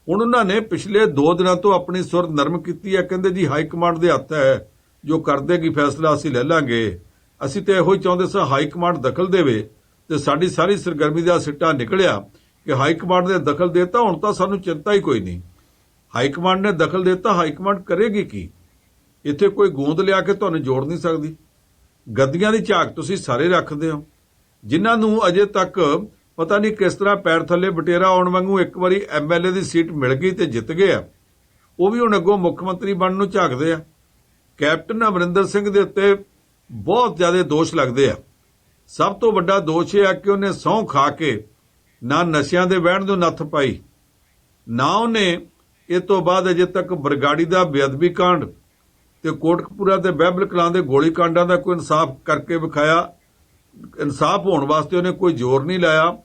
ਹੁਣ ਉਹਨਾਂ ਨੇ ਪਿਛਲੇ 2 ਦਿਨਾਂ ਤੋਂ ਆਪਣੀ ਸੁਰ ਨਰਮ ਕੀਤੀ ਹੈ। ਕਹਿੰਦੇ ਜੀ ਹਾਈ ਕਮਾਂਡ ਦੇ ਹੱਥ ਹੈ, ਜੋ ਕਰ ਦੇਗੀ ਫੈਸਲਾ ਅਸੀਂ ਲੈ ਲਾਂਗੇ। ਅਸੀਂ ਤੇ ਇਹੋ ਹੀ ਚਾਹੁੰਦੇ ਸਾਂ ਹਾਈ ਕਮਾਂਡ ਦਖਲ ਦੇਵੇ ਤੇ ਸਾਡੀ ਸਾਰੀ ਸਰਗਰਮੀ ਦਾ ਸਿੱਟਾ ਨਿਕਲਿਆ ਕਿ ਹਾਈ ਕਮਾਂਡ ਨੇ ਦਖਲ ਦੇਤਾ। ਹੁਣ ਤਾਂ ਸਾਨੂੰ ਚਿੰਤਾ ਹੀ ਕੋਈ ਨਹੀਂ। ਹਾਈ ਕਮਾਂਡ ਨੇ ਦਖਲ ਦੇਤਾ, ਹਾਈ ਕਮਾਂਡ ਕਰੇਗੀ ਕੀ? ਇੱਥੇ ਕੋਈ ਗੂੰਦ ਲਿਆ ਕੇ ਤੁਹਾਨੂੰ ਜੋੜ ਨਹੀਂ ਸਕਦੀ। ਗੱਦੀਆਂ ਦੀ ਝਾਕ ਤੁਸੀਂ ਸਾਰੇ ਰੱਖਦੇ ਹੋ, ਜਿਨ੍ਹਾਂ ਨੂੰ ਅਜੇ ਤੱਕ ਪਤਾ ਨਹੀਂ ਕਿਸ ਤਰ੍ਹਾਂ ਪੈਰ ਥੱਲੇ ਬਟੇਰਾ ਆਉਣ ਵਾਂਗੂ ਇੱਕ ਵਾਰੀ ਐਮਐਲਏ ਦੀ ਸੀਟ ਮਿਲ ਗਈ ਤੇ ਜਿੱਤ ਗਏ ਆ, ਉਹ ਵੀ ਹੁਣ ਅੱਗੋਂ ਮੁੱਖ ਮੰਤਰੀ ਬਣਨ ਨੂੰ ਝਾਕਦੇ ਆ। ਕੈਪਟਨ ਅਮਰਿੰਦਰ ਸਿੰਘ ਦੇ ਉੱਤੇ ਬਹੁਤ ਜ਼ਿਆਦਾ ਦੋਸ਼ ਲੱਗਦੇ ਆ। ਸਭ ਤੋਂ ਵੱਡਾ ਦੋਸ਼ ਇਹ ਆ ਕਿ ਉਹਨੇ ਸਹੁੰ ਖਾ ਕੇ ਨਾ ਨਸ਼ਿਆਂ ਦੇ ਵਹਿਣ ਨੂੰ ਨੱਥ ਪਾਈ, ਨਾ ਉਹਨੇ ਇਹ ਤੋਂ ਬਾਅਦ ਅਜੇ ਤੱਕ ਬਰਗਾੜੀ ਦਾ ਬੇਅਦਬੀ ਕਾਂਡ ਤੇ ਕੋਟਕਪੂਰਾ ਤੇ ਬਹਿਬਲ ਕਲਾਂ ਦੇ ਗੋਲੀ ਕਾਂਡਾਂ ਦਾ ਕੋਈ ਇਨਸਾਫ ਕਰਕੇ ਵਿਖਾਇਆ। ਇਨਸਾਫ ਹੋਣ ਵਾਸਤੇ ਉਹਨੇ ਕੋਈ ਜ਼ੋਰ ਨਹੀਂ ਲਾਇਆ।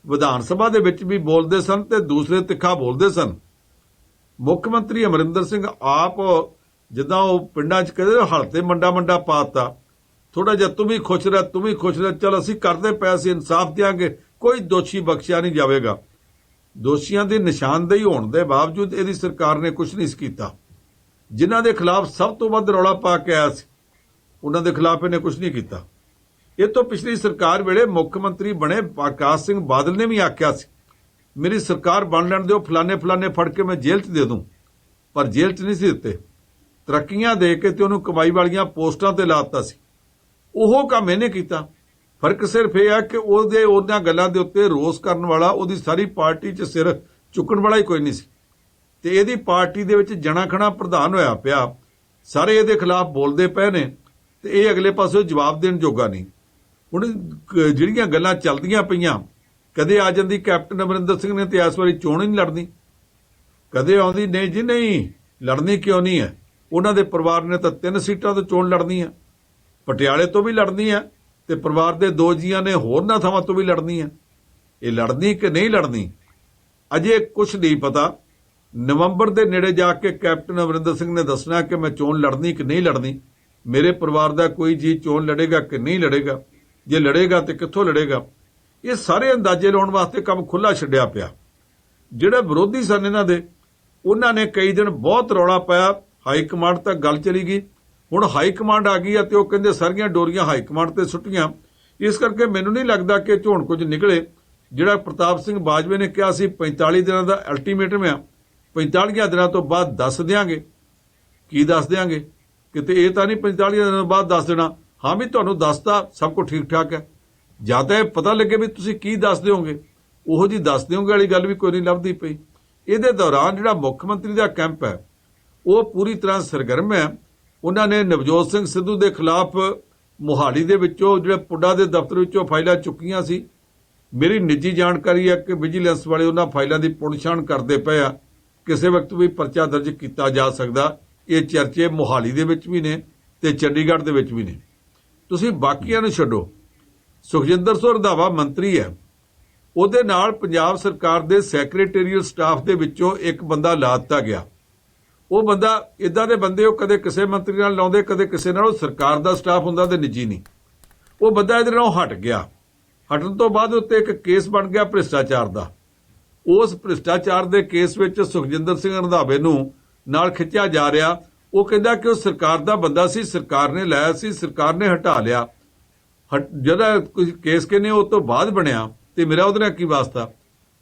ਵਿਧਾਨ ਸਭਾ ਦੇ ਵਿੱਚ ਵੀ ਬੋਲਦੇ ਸਨ ਤੇ ਦੂਸਰੇ ਤਿੱਖਾ ਬੋਲਦੇ ਸਨ। ਮੁੱਖ ਮੰਤਰੀ ਅਮਰਿੰਦਰ ਸਿੰਘ ਆਪ ਜਿੱਦਾਂ ਉਹ ਪਿੰਡਾਂ 'ਚ ਕਹਿੰਦੇ ਹਲਤੇ ਮੰਡਾ ਪਾਤਾ, ਥੋੜਾ ਜਿਹਾ ਤੂੰ ਵੀ ਖੁਸ਼ ਰਹਿ, ਚਲ ਅਸੀਂ ਕਰਦੇ ਪਏ ਸੀ, ਇਨਸਾਫ ਦਿਆਂਗੇ, ਕੋਈ ਦੋਸ਼ੀ ਬਖਸ਼ਿਆ ਨਹੀਂ ਜਾਵੇਗਾ। ਦੋਸ਼ੀਆਂ ਦੀ ਨਿਸ਼ਾਨਦੇਹੀ ਹੋਣ ਦੇ ਬਾਵਜੂਦ ਇਹਦੀ ਸਰਕਾਰ ਨੇ ਕੁਝ ਨਹੀਂ ਕੀਤਾ। ਜਿਨ੍ਹਾਂ ਦੇ ਖਿਲਾਫ ਸਭ ਤੋਂ ਵੱਧ ਰੌਲਾ ਪਾ ਕੇ ਆਇਆ ਸੀ, ਉਹਨਾਂ ਦੇ ਖਿਲਾਫ ਇਹਨੇ ਕੁਝ ਨਹੀਂ ਕੀਤਾ। ਇਹ ਤੋਂ ਪਿਛਲੀ ਸਰਕਾਰ ਵੇਲੇ ਮੁੱਖ ਮੰਤਰੀ ਬਣੇ ਪ੍ਰਕਾਸ਼ ਸਿੰਘ ਬਾਦਲ ਨੇ ਵੀ ਆਖਿਆ ਸੀ, ਮੇਰੀ ਸਰਕਾਰ ਬਣ ਲੈਣ ਦਿਓ, ਫਲਾਣੇ ਫਲਾਣੇ ਫੜ ਕੇ ਮੈਂ ਜੇਲ੍ਹ 'ਚ ਦੇ ਦੂੰ, ਪਰ ਜੇਲ੍ਹ 'ਚ ਨਹੀਂ ਸੀ ਦਿੱਤੇ। ਤਰੱਕੀਆਂ ਦੇ ਕੇ ਤੇ ਉਹਨੂੰ ਕਮਾਈ ਵਾਲੀਆਂ ਪੋਸਟਾਂ ਤੇ ਲਾ ਦਿੱਤਾ ਸੀ। ਉਹ ਕੰਮ ਇਹਨੇ ਕੀਤਾ। ਫਰਕ ਸਿਰਫ ਇਹ ਆ ਕਿ ਉਹਨਾਂ ਗੱਲਾਂ ਦੇ ਉੱਤੇ ਰੋਸ ਕਰਨ ਵਾਲਾ, ਉਹਦੀ ਸਾਰੀ ਪਾਰਟੀ 'ਚ ਸਿਰ ਚੁੱਕਣ ਵਾਲਾ ਹੀ ਕੋਈ ਨਹੀਂ ਸੀ, ਤੇ ਇਹਦੀ ਪਾਰਟੀ ਦੇ ਵਿੱਚ ਜਣਾ ਖਣਾ ਪ੍ਰਧਾਨ ਹੋਇਆ ਪਿਆ। ਸਾਰੇ ਇਹਦੇ ਖਿਲਾਫ ਬੋਲਦੇ ਪਏ ਨੇ ਤੇ ਇਹ ਅਗਲੇ ਪਾਸੇ ਜਵਾਬ ਦੇਣ ਜੋਗਾ ਨਹੀਂ। ਹੁਣ ਜਿਹੜੀਆਂ ਗੱਲਾਂ ਚੱਲਦੀਆਂ ਪਈਆਂ, ਕਦੇ ਆ ਜਾਂਦੀ ਕੈਪਟਨ ਅਮਰਿੰਦਰ ਸਿੰਘ ਨੇ ਤੇ ਇਸ ਵਾਰੀ ਚੋਣ ਹੀ ਨਹੀਂ ਲੜਨੀ, ਕਦੇ ਆਉਂਦੀ ਨਹੀਂ ਜੀ ਨਹੀਂ ਲੜਨੀ ਕਿਉਂ ਨਹੀਂ ਹੈ, ਉਹਨਾਂ ਦੇ ਪਰਿਵਾਰ ਨੇ ਤਾਂ 3 ਸੀਟਾਂ ਤੋਂ ਚੋਣ ਲੜਨੀ ਹੈ, ਪਟਿਆਲੇ ਤੋਂ ਵੀ ਲੜਨੀ ਹੈ ਤੇ ਪਰਿਵਾਰ ਦੇ 2 ਜੀਆਂ ਨੇ ਹੋਰਨਾਂ ਥਾਵਾਂ ਤੋਂ ਵੀ ਲੜਨੀ ਹੈ। ਇਹ ਲੜਨੀ ਕਿ ਨਹੀਂ ਲੜਨੀ ਅਜੇ ਕੁਝ ਨਹੀਂ ਪਤਾ। ਨਵੰਬਰ ਦੇ ਨੇੜੇ ਜਾ ਕੇ ਕੈਪਟਨ ਅਮਰਿੰਦਰ ਸਿੰਘ ਨੇ ਦੱਸਣਾ ਕਿ ਮੈਂ ਚੋਣ ਲੜਨੀ ਕਿ ਨਹੀਂ ਲੜਨੀ, ਮੇਰੇ ਪਰਿਵਾਰ ਦਾ ਕੋਈ ਜੀ ਚੋਣ ਲੜੇਗਾ ਕਿ ਨਹੀਂ ਲੜੇਗਾ, ਜੇ ਲੜੇਗਾ ਤੇ ਕਿੱਥੋਂ ਲੜੇਗਾ। ਇਹ ਸਾਰੇ ਅੰਦਾਜ਼ੇ ਲਾਉਣ ਵਾਸਤੇ ਕੰਮ ਖੁੱਲਾ ਛੱਡਿਆ ਪਿਆ। ਜਿਹੜੇ ਵਿਰੋਧੀ ਸਨ ਇਹਨਾਂ ਦੇ, ਉਹਨਾਂ ਨੇ ਕਈ ਦਿਨ ਬਹੁਤ ਰੌਲਾ ਪਾਇਆ, ਹਾਈ ਕਮਾਂਡ ਤੱਕ ਗੱਲ ਚਲੀ ਗਈ। ਹੁਣ ਹਾਈ ਕਮਾਂਡ ਆ ਗਈ ਅਤੇ ਉਹ ਕਹਿੰਦੇ ਸਾਰੀਆਂ ਡੋਰੀਆਂ ਹਾਈ ਕਮਾਂਡ ਤੇ ਸੁੱਟੀਆਂ। ਇਸ ਕਰਕੇ ਮੈਨੂੰ ਨਹੀਂ ਲੱਗਦਾ ਕਿ ਝੋਣ ਕੁਝ ਨਿਕਲੇ। ਜਿਹੜਾ ਪ੍ਰਤਾਪ ਸਿੰਘ ਬਾਜਵੇ ਨੇ ਕਿਹਾ ਸੀ 45 ਦਿਨਾਂ ਦਾ ਅਲਟੀਮੇਟਮ ਆ, 45 ਦਿਨਾਂ ਤੋਂ ਬਾਅਦ ਦੱਸ ਦਿਆਂਗੇ। ਕੀ ਦੱਸ ਦਿਆਂਗੇ? ਕਿਤੇ ਇਹ ਤਾਂ ਨਹੀਂ 45 ਦਿਨਾਂ ਬਾਅਦ ਦੱਸ ਦੇਣਾ, ਹਾਂ ਵੀ ਤੁਹਾਨੂੰ ਦੱਸਤਾ ਸਭ ਕੁਝ ਠੀਕ ਠਾਕ ਹੈ। ਜਾਂ ਤਾਂ ਇਹ ਪਤਾ ਲੱਗੇ ਵੀ ਤੁਸੀਂ ਕੀ ਦੱਸ ਦਿਓਗੇ, ਉਹੋ ਜੀ ਦੱਸ ਦਿਓਗੇ ਵਾਲੀ ਗੱਲ ਵੀ ਕੋਈ ਨਹੀਂ ਲੱਭਦੀ ਪਈ। ਇਹਦੇ ਦੌਰਾਨ ਜਿਹੜਾ ਮੁੱਖ ਮੰਤਰੀ ਦਾ ਕੈਂਪ ਹੈ ਉਹ ਪੂਰੀ ਤਰ੍ਹਾਂ ਸਰਗਰਮ ਹੈ। ਉਹਨਾਂ ਨੇ ਨਵਜੋਤ ਸਿੰਘ ਸਿੱਧੂ ਦੇ ਖਿਲਾਫ ਮੋਹਾਲੀ ਦੇ ਵਿੱਚੋਂ ਜਿਹੜੇ ਪੁੱਡਾ ਦੇ ਦਫ਼ਤਰ ਵਿੱਚੋਂ ਫਾਈਲਾਂ ਚੁੱਕੀਆਂ ਸੀ। ਮੇਰੀ ਨਿੱਜੀ ਜਾਣਕਾਰੀ ਹੈ ਕਿ ਵਿਜੀਲੈਂਸ ਵਾਲੇ ਉਹਨਾਂ ਫਾਈਲਾਂ ਦੀ ਪੁਣਛਾਣ ਕਰਦੇ ਪਏ ਆ, ਕਿਸੇ ਵਕਤ ਵੀ ਪਰਚਾ ਦਰਜ ਕੀਤਾ ਜਾ ਸਕਦਾ। ਇਹ ਚਰਚੇ ਮੋਹਾਲੀ ਦੇ ਵਿੱਚ ਵੀ ਨੇ ਤੇ ਚੰਡੀਗੜ੍ਹ ਦੇ ਵਿੱਚ ਵੀ ਨੇ। ਤੁਸੀਂ ਬਾਕੀਆਂ ਨੂੰ ਛੱਡੋ, ਸੁਖਜਿੰਦਰ ਸਿੰਘ ਰੰਧਾਵਾ ਮੰਤਰੀ ਹੈ, ਉਹਦੇ ਨਾਲ ਪੰਜਾਬ ਸਰਕਾਰ ਦੇ ਸੈਕਟਰੀਏਟ ਸਟਾਫ ਦੇ ਵਿੱਚੋਂ ਇੱਕ ਬੰਦਾ ਲਾ ਦਿੱਤਾ ਗਿਆ। ਉਹ ਬੰਦਾ ਇਦਾਂ ਦੇ ਬੰਦੇ ਉਹ ਕਦੇ ਕਿਸੇ ਮੰਤਰੀ ਨਾਲ ਲਾਉਂਦੇ, ਕਦੇ ਕਿਸੇ ਨਾਲ। ਉਹ ਸਰਕਾਰ ਦਾ ਸਟਾਫ ਹੁੰਦਾ ਤੇ ਨਿੱਜੀ ਨਹੀਂ। ਉਹ ਬੰਦਾ ਇਹਦੇ ਨਾਲੋਂ ਹਟ ਗਿਆ। ਹਟਣ ਤੋਂ ਬਾਅਦ ਉੱਤੇ ਇੱਕ ਕੇਸ ਬਣ ਗਿਆ ਭ੍ਰਿਸ਼ਟਾਚਾਰ ਦਾ। ਉਸ ਭ੍ਰਿਸ਼ਟਾਚਾਰ ਦੇ ਕੇਸ ਵਿੱਚ ਸੁਖਜਿੰਦਰ ਸਿੰਘ ਰੰਧਾਵੇ ਨੂੰ ਨਾਲ ਖਿੱਚਿਆ ਜਾ ਰਿਹਾ। ਉਹ ਕਹਿੰਦਾ ਕਿ ਉਹ ਸਰਕਾਰ ਦਾ ਬੰਦਾ ਸੀ, ਸਰਕਾਰ ਨੇ ਲਾਇਆ ਸੀ, ਸਰਕਾਰ ਨੇ ਹਟਾ ਲਿਆ। ਜਿਹੜਾ ਕੋਈ ਕੇਸ ਕਹਿੰਦੇ ਉਹ ਤੋਂ ਬਾਅਦ ਬਣਿਆ ਤੇ ਮੇਰਾ ਉਹਦੇ ਨਾਲ ਕੀ ਵਾਸਤਾ।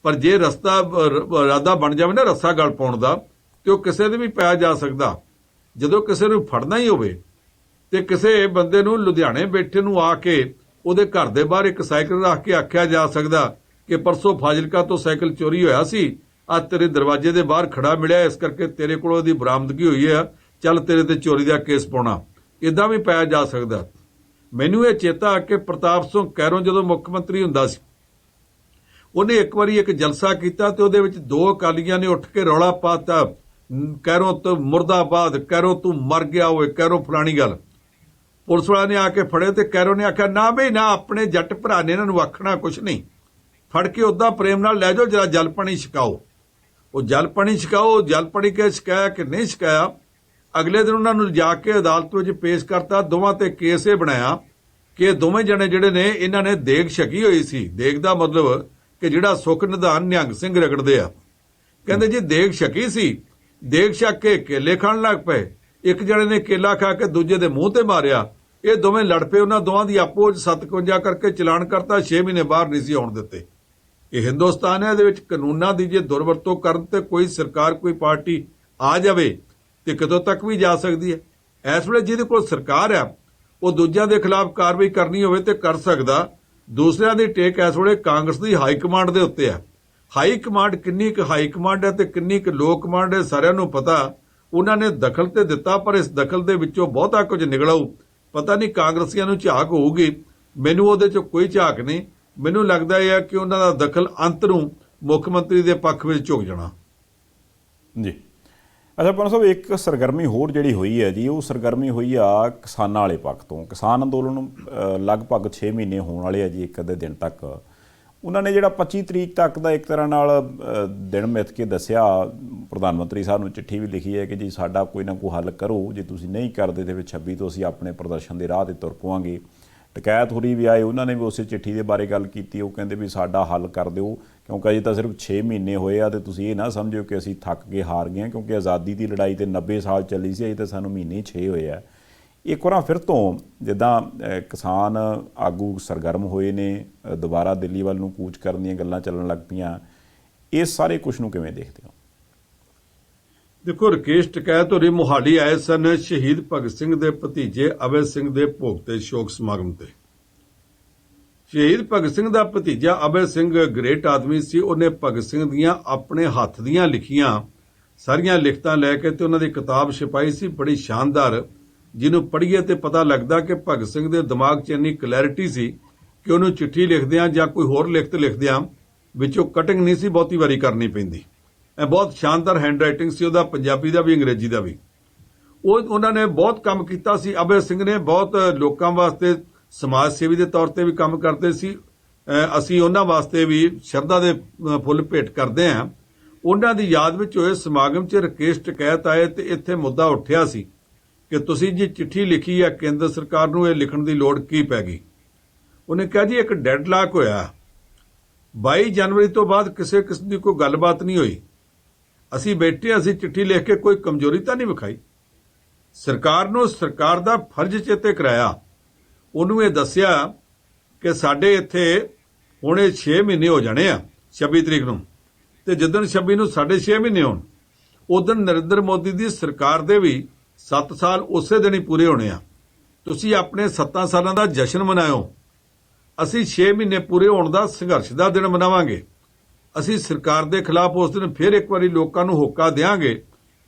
ਪਰ ਜੇ ਇਰਾਦਾ ਬਣ ਜਾਵੇ ਨਾ ਰੱਸਾ ਗਲ ਪਾਉਣ ਦਾ, ਤੇ ਉਹ ਕਿਸੇ ਦੇ ਵੀ ਪਾਇਆ ਜਾ ਸਕਦਾ। ਜਦੋਂ ਕਿਸੇ ਨੂੰ ਫੜਨਾ ਹੀ ਹੋਵੇ ਤੇ ਕਿਸੇ ਬੰਦੇ ਨੂੰ ਲੁਧਿਆਣੇ ਬੈਠੇ ਨੂੰ ਆ ਕੇ ਉਹਦੇ ਘਰ ਦੇ ਬਾਹਰ ਇੱਕ ਸਾਈਕਲ ਰੱਖ ਕੇ ਆਖਿਆ ਜਾ ਸਕਦਾ ਕਿ ਪਰਸੋਂ ਫਾਜ਼ਿਲਕਾ ਤੋਂ ਸਾਈਕਲ ਚੋਰੀ ਹੋਇਆ ਸੀ, ਅੱਜ ਤੇਰੇ ਦਰਵਾਜ਼ੇ ਦੇ ਬਾਹਰ ਖੜਾ ਮਿਲਿਆ, ਇਸ ਕਰਕੇ ਤੇਰੇ ਕੋਲ ਉਹਦੀ ਬਰਾਮਦਗੀ ਹੋਈ ਹੈ, ਚੱਲ ਤੇਰੇ ਤੇ ਚੋਰੀ ਦਾ ਕੇਸ ਪਾਉਣਾ। ਇਦਾਂ ਵੀ ਪਾਇਆ ਜਾ ਸਕਦਾ। ਮੈਨੂੰ ਇਹ ਚੇਤਾ ਕਿ ਪ੍ਰਤਾਪ ਸਿੰਘ ਕੈਰੋਂ ਜਦੋਂ ਮੁੱਖ ਮੰਤਰੀ ਹੁੰਦਾ ਸੀ, ਉਹਨੇ ਇੱਕ ਵਾਰੀ ਇੱਕ ਜਲਸਾ ਕੀਤਾ ਤੇ ਉਹਦੇ ਵਿੱਚ 2 ਅਕਾਲੀਆਂ ਨੇ ਉੱਠ ਕੇ ਰੌਲਾ ਪਾਤਾ, ਕੈਰੋਂ ਤੋਂ ਮੁਰਦਾਬਾਦ, ਕੈਰੋਂ ਤੂੰ ਮਰ ਗਿਆ ਓਏ, ਕੈਰੋਂ ਫਲਾਣੀ ਗੱਲ। ਪੁਲਿਸ ਵਾਲਿਆਂ ਨੇ ਆ ਕੇ ਫੜੇ ਤੇ ਕੈਰੋਂ ਨੇ ਆਖਿਆ ਨਾ ਬਈ ਨਾ, ਆਪਣੇ ਜੱਟ ਭਰਾ ਨੇ ਇਹਨਾਂ ਨੂੰ ਆਖਣਾ ਕੁਛ ਨਹੀਂ, ਫੜ ਕੇ ਉਦਾਂ ਪ੍ਰੇਮ ਨਾਲ ਲੈ ਜਾਓ, ਜਰਾ ਜਲ ਪਾਣੀ ਛਕਾਓ। ਉਹ ਜਲ ਪਾਣੀ ਛਕਾਓ, ਜਲ ਪਾਣੀ ਕੇ ਛਕਾਇਆ ਕਿ ਨਹੀਂ ਛਕਾਇਆ। ਅਗਲੇ ਦਿਨ ਉਹਨਾਂ ਨੂੰ ਲਿਜਾ ਕੇ ਅਦਾਲਤ ਵਿੱਚ ਪੇਸ਼ ਕਰਤਾ। ਦੋਵਾਂ ਤੇ ਕੇਸ ਇਹ ਬਣਾਇਆ ਕਿ ਇਹ ਦੋਵੇਂ ਜਣੇ ਜਿਹੜੇ ਨੇ ਇਹਨਾਂ ਨੇ ਦੇਗ ਛਕੀ ਹੋਈ ਸੀ। ਦੇਗ ਦਾ ਮਤਲਬ ਕਿ ਜਿਹੜਾ ਸੁੱਖ ਨਿਧਾਨ ਨਿਹੰਗ ਸਿੰਘ ਰਗੜਦੇ ਆ, ਕਹਿੰਦੇ ਜੀ ਦੇਗ ਛਕੀ ਸੀ, ਦੇਗ ਛਕ ਕੇ ਕੇਲੇ ਖਾਣ ਲੱਗ ਪਏ। ਇੱਕ ਜਣੇ ਨੇ ਕੇਲਾ ਖਾ ਕੇ ਦੂਜੇ ਦੇ ਮੂੰਹ ਤੇ ਮਾਰਿਆ। ਇਹ ਦੋਵੇਂ ਲੜ ਪਏ। ਉਹਨਾਂ ਦੋਵਾਂ ਦੀ ਆਪੋ 57 ਕਰਕੇ ਚਲਾਨ ਕਰਤਾ, 6 ਮਹੀਨੇ ਬਾਹਰ ਨਹੀਂ ਸੀ ਆਉਣ ਦਿੱਤੇ। ਇਹ ਹਿੰਦੁਸਤਾਨ ਹੈ, ਇਹਦੇ ਵਿੱਚ ਕਾਨੂੰਨਾਂ ਦੀ ਜੇ ਦੁਰਵਰਤੋਂ ਕਰਨ ਤੇ ਕੋਈ ਸਰਕਾਰ, ਕੋਈ ਪਾਰਟੀ ਆ ਜਾਵੇ ਤੇ ਕਿਤੋਂ ਤੱਕ ਵੀ ਜਾ ਸਕਦੀ ਹੈ। ਇਸ ਵੇਲੇ ਜਿਹਦੇ ਕੋਲ ਸਰਕਾਰ ਆ ਉਹ ਦੂਜਿਆਂ ਦੇ ਖਿਲਾਫ ਕਾਰਵਾਈ ਕਰਨੀ ਹੋਵੇ ਤੇ ਕਰ ਸਕਦਾ। ਦੂਸਰਿਆਂ ਦੀ ਟੇਕ ਇਸ ਵੇਲੇ ਕਾਂਗਰਸ ਦੀ ਹਾਈ ਕਮਾਂਡ ਦੇ ਉੱਤੇ ਆ। ਹਾਈ ਕਮਾਂਡ ਕਿੰਨੀ ਕੁ ਹਾਈ ਕਮਾਂਡ ਹੈ ਤੇ ਕਿੰਨੀ ਕੁ ਲੋ ਕਮਾਂਡ ਹੈ ਸਾਰਿਆਂ ਨੂੰ ਪਤਾ। ਉਹਨਾਂ ਨੇ ਦਖਲ ਤੇ ਦਿੱਤਾ, ਪਰ ਇਸ ਦਖਲ ਦੇ ਵਿੱਚੋਂ ਬਹੁਤਾ ਕੁਝ ਨਿਕਲਾਊ ਪਤਾ ਨਹੀਂ। ਕਾਂਗਰਸੀਆਂ ਨੂੰ ਝਾਕ ਹੋਊਗੀ, ਮੈਨੂੰ ਉਹਦੇ 'ਚ ਕੋਈ ਝਾਕ ਨਹੀਂ। ਮੈਨੂੰ ਲੱਗਦਾ ਹੈ ਕਿ ਉਹਨਾਂ ਦਾ ਦਖਲ ਅੰਤ ਨੂੰ ਮੁੱਖ ਮੰਤਰੀ ਦੇ ਪੱਖ ਵਿੱਚ ਝੁਕ ਜਾਣਾ ਜੀ। ਅੱਛਾ ਪੰਨੂ ਸਾਹਿਬ, ਇੱਕ ਸਰਗਰਮੀ ਹੋਰ ਜਿਹੜੀ ਹੋਈ ਹੈ ਜੀ, ਉਹ ਸਰਗਰਮੀ ਹੋਈ ਆ ਕਿਸਾਨਾਂ ਵਾਲੇ ਪੱਖ ਤੋਂ। ਕਿਸਾਨ ਅੰਦੋਲਨ ਲਗਭਗ 6 ਮਹੀਨੇ ਹੋਣ ਵਾਲੇ ਆ ਜੀ, ਇੱਕ ਅੱਧੇ ਦਿਨ ਤੱਕ। ਉਹਨਾਂ ਨੇ ਜਿਹੜਾ 25 ਤਰੀਕ ਤੱਕ ਦਾ ਇੱਕ ਤਰ੍ਹਾਂ ਨਾਲ ਦਿਨ ਮਿੱਥ ਕੇ ਦੱਸਿਆ, ਪ੍ਰਧਾਨ ਮੰਤਰੀ ਸਾਹਿਬ ਨੂੰ ਚਿੱਠੀ ਵੀ ਲਿਖੀ ਹੈ ਕਿ ਜੀ ਸਾਡਾ ਕੋਈ ਨਾ ਕੋਈ ਹੱਲ ਕਰੋ, ਜੇ ਤੁਸੀਂ ਨਹੀਂ ਕਰਦੇ ਤੇ ਫਿਰ 26 ਤੋਂ ਅਸੀਂ ਆਪਣੇ ਪ੍ਰਦਰਸ਼ਨ ਦੇ ਰਾਹ 'ਤੇ ਤੁਰ ਪਵਾਂਗੇ। ਟਕੈਤ ਹੋਰੀ ਵੀ ਆਏ, ਉਹਨਾਂ ਨੇ ਵੀ ਉਸੇ ਚਿੱਠੀ ਦੇ ਬਾਰੇ ਗੱਲ ਕੀਤੀ। ਉਹ ਕਹਿੰਦੇ ਵੀ ਸਾਡਾ ਹੱਲ ਕਰ ਦਿਓ, ਕਿਉਂਕਿ ਅਜੇ ਤਾਂ ਸਿਰਫ 6 ਮਹੀਨੇ ਹੋਏ ਆ, ਤੇ ਤੁਸੀਂ ਇਹ ਨਾ ਸਮਝੋ ਕਿ ਅਸੀਂ ਥੱਕ ਕੇ ਹਾਰ ਗਏ ਹਾਂ, ਕਿਉਂਕਿ ਆਜ਼ਾਦੀ ਦੀ ਲੜਾਈ ਤੇ 90 ਸਾਲ ਚੱਲੀ ਸੀ, ਅਜੇ ਤਾਂ ਸਾਨੂੰ ਮਹੀਨੇ 6 ਹੋਏ ਆ। ਇੱਕ ਵਾਰ ਫਿਰ ਤੋਂ ਜਿੱਦਾਂ ਕਿਸਾਨ ਆਗੂ ਸਰਗਰਮ ਹੋਏ ਨੇ, ਦੁਬਾਰਾ ਦਿੱਲੀ ਵੱਲ ਨੂੰ ਕੂਚ ਕਰਨ ਦੀਆਂ ਗੱਲਾਂ ਚੱਲਣ ਲੱਗ ਪਈਆਂ, ਇਸ ਸਾਰੇ ਕੁਛ ਨੂੰ ਕਿਵੇਂ ਦੇਖਦੇ ਹੋ? ਦੇਖੋ, ਰਕੇਸ਼ ਟਕੈਤ ਹੋਰੀ ਮੋਹਾਲੀ ਆਏ ਸਨ ਸ਼ਹੀਦ ਭਗਤ ਸਿੰਘ ਦੇ ਭਤੀਜੇ ਅਭੈ ਸਿੰਘ ਦੇ ਭੋਗ ਤੇ ਸ਼ੋਕ ਸਮਾਗਮ ਤੇ। ਸ਼ਹੀਦ ਭਗਤ ਸਿੰਘ ਦਾ ਭਤੀਜਾ ਅਭੈ ਸਿੰਘ ਗ੍ਰੇਟ ਆਦਮੀ ਸੀ। ਉਹਨੇ ਭਗਤ ਸਿੰਘ ਦੀਆਂ ਆਪਣੇ ਹੱਥ ਦੀਆਂ ਲਿਖੀਆਂ ਸਾਰੀਆਂ ਲਿਖਤਾਂ ਲੈ ਕੇ ਤੇ ਉਹਨਾਂ ਦੀ ਕਿਤਾਬ ਛਪਾਈ ਸੀ, ਬੜੀ ਸ਼ਾਨਦਾਰ, ਜਿਹਨੂੰ ਪੜ੍ਹੀਏ ਤੇ ਪਤਾ ਲੱਗਦਾ ਕਿ ਭਗਤ ਸਿੰਘ ਦੇ ਦਿਮਾਗ 'ਚ ਇੰਨੀ ਕਲੈਰਿਟੀ ਸੀ ਕਿ ਉਹਨੂੰ ਚਿੱਠੀ ਲਿਖਦਿਆਂ ਜਾਂ ਕੋਈ ਹੋਰ ਲਿਖਤ ਲਿਖਦਿਆਂ ਵਿੱਚੋਂ ਕਟਿੰਗ ਨਹੀਂ ਸੀ ਬਹੁਤੀ ਵਾਰੀ ਕਰਨੀ ਪੈਂਦੀ। ਇਹ ਬਹੁਤ ਸ਼ਾਨਦਾਰ ਹੈਂਡ ਰਾਈਟਿੰਗ ਸੀ ਉਹਦਾ, ਪੰਜਾਬੀ ਦਾ ਵੀ ਅੰਗਰੇਜ਼ੀ ਦਾ ਵੀ। ਉਹਨਾਂ ਨੇ ਬਹੁਤ ਕੰਮ ਕੀਤਾ ਸੀ। ਅਭੈ ਸਿੰਘ ਨੇ ਬਹੁਤ ਲੋਕਾਂ ਵਾਸਤੇ ਸਮਾਜ ਸੇਵੀ ਦੇ ਤੌਰ ਤੇ ਵੀ ਕੰਮ ਕਰਦੇ ਸੀ। ਅਸੀਂ ਉਹਨਾਂ ਵਾਸਤੇ ਵੀ ਸ਼ਰਧਾ ਦੇ ਫੁੱਲ ਭੇਟ ਕਰਦੇ ਹਾਂ। ਉਹਨਾਂ ਦੀ ਯਾਦ ਵਿੱਚ ਹੋਏ ਸਮਾਗਮ 'ਚ ਰਕੇਸ਼ ਟਕੈਤ ਆਏ ਤੇ ਇੱਥੇ ਮੁੱਦਾ ਉੱਠਿਆ ਸੀ ਕਿ ਤੁਸੀਂ ਜੀ ਚਿੱਠੀ ਲਿਖੀ ਹੈ ਕੇਂਦਰ ਸਰਕਾਰ ਨੂੰ, ਇਹ ਲਿਖਣ ਦੀ ਲੋੜ ਕੀ ਪੈ ਗਈ? ਉਹਨੇ ਕਿਹਾ ਜੀ ਇੱਕ ਡੈਡਲਾਕ ਹੋਇਆ, 22 ਜਨਵਰੀ ਤੋਂ ਬਾਅਦ ਕਿਸੇ ਕਿਸਮ ਦੀ ਕੋਈ ਗੱਲਬਾਤ ਨਹੀਂ ਹੋਈ। ਅਸੀਂ ਬੈਠੇ, ਅਸੀਂ ਚਿੱਠੀ ਲਿਖ ਕੇ ਕੋਈ ਕਮਜ਼ੋਰੀ ਤਾਂ ਨਹੀਂ ਵਿਖਾਈ। ਸਰਕਾਰ ਨੂੰ ਸਰਕਾਰ ਦਾ ਫਰਜ਼ ਚੇਤੇ ਕਰਾਇਆ। ਉਹਨੂੰ ਇਹ ਦੱਸਿਆ ਕਿ ਸਾਡੇ ਇੱਥੇ ਹੁਣ 6 ਮਹੀਨੇ ਹੋ ਜਾਣੇ ਆ 26 ਤਰੀਕ ਨੂੰ, ਤੇ ਜਦੋਂ 26 ਨੂੰ 6.5 ਮਹੀਨੇ ਹੋਣ, ਉਦੋਂ ਨਰਿੰਦਰ ਮੋਦੀ ਦੀ ਸਰਕਾਰ ਦੇ ਵੀ 7 ਸਾਲ ਉਸੇ ਦਿਨ ਹੀ ਪੂਰੇ ਹੋਣੇ ਆ। ਤੁਸੀਂ ਆਪਣੇ 7 ਸਾਲਾਂ ਦਾ ਜਸ਼ਨ ਮਨਾਇਓ, ਅਸੀਂ 6 ਮਹੀਨੇ ਪੂਰੇ ਹੋਣ ਦਾ ਸੰਘਰਸ਼ ਦਾ ਦਿਨ ਮਨਾਵਾਂਗੇ। ਅਸੀਂ ਸਰਕਾਰ ਦੇ ਖਿਲਾਫ ਉਸ ਦਿਨ ਫਿਰ ਇੱਕ ਵਾਰੀ ਲੋਕਾਂ ਨੂੰ ਹੋਕਾ ਦੇਵਾਂਗੇ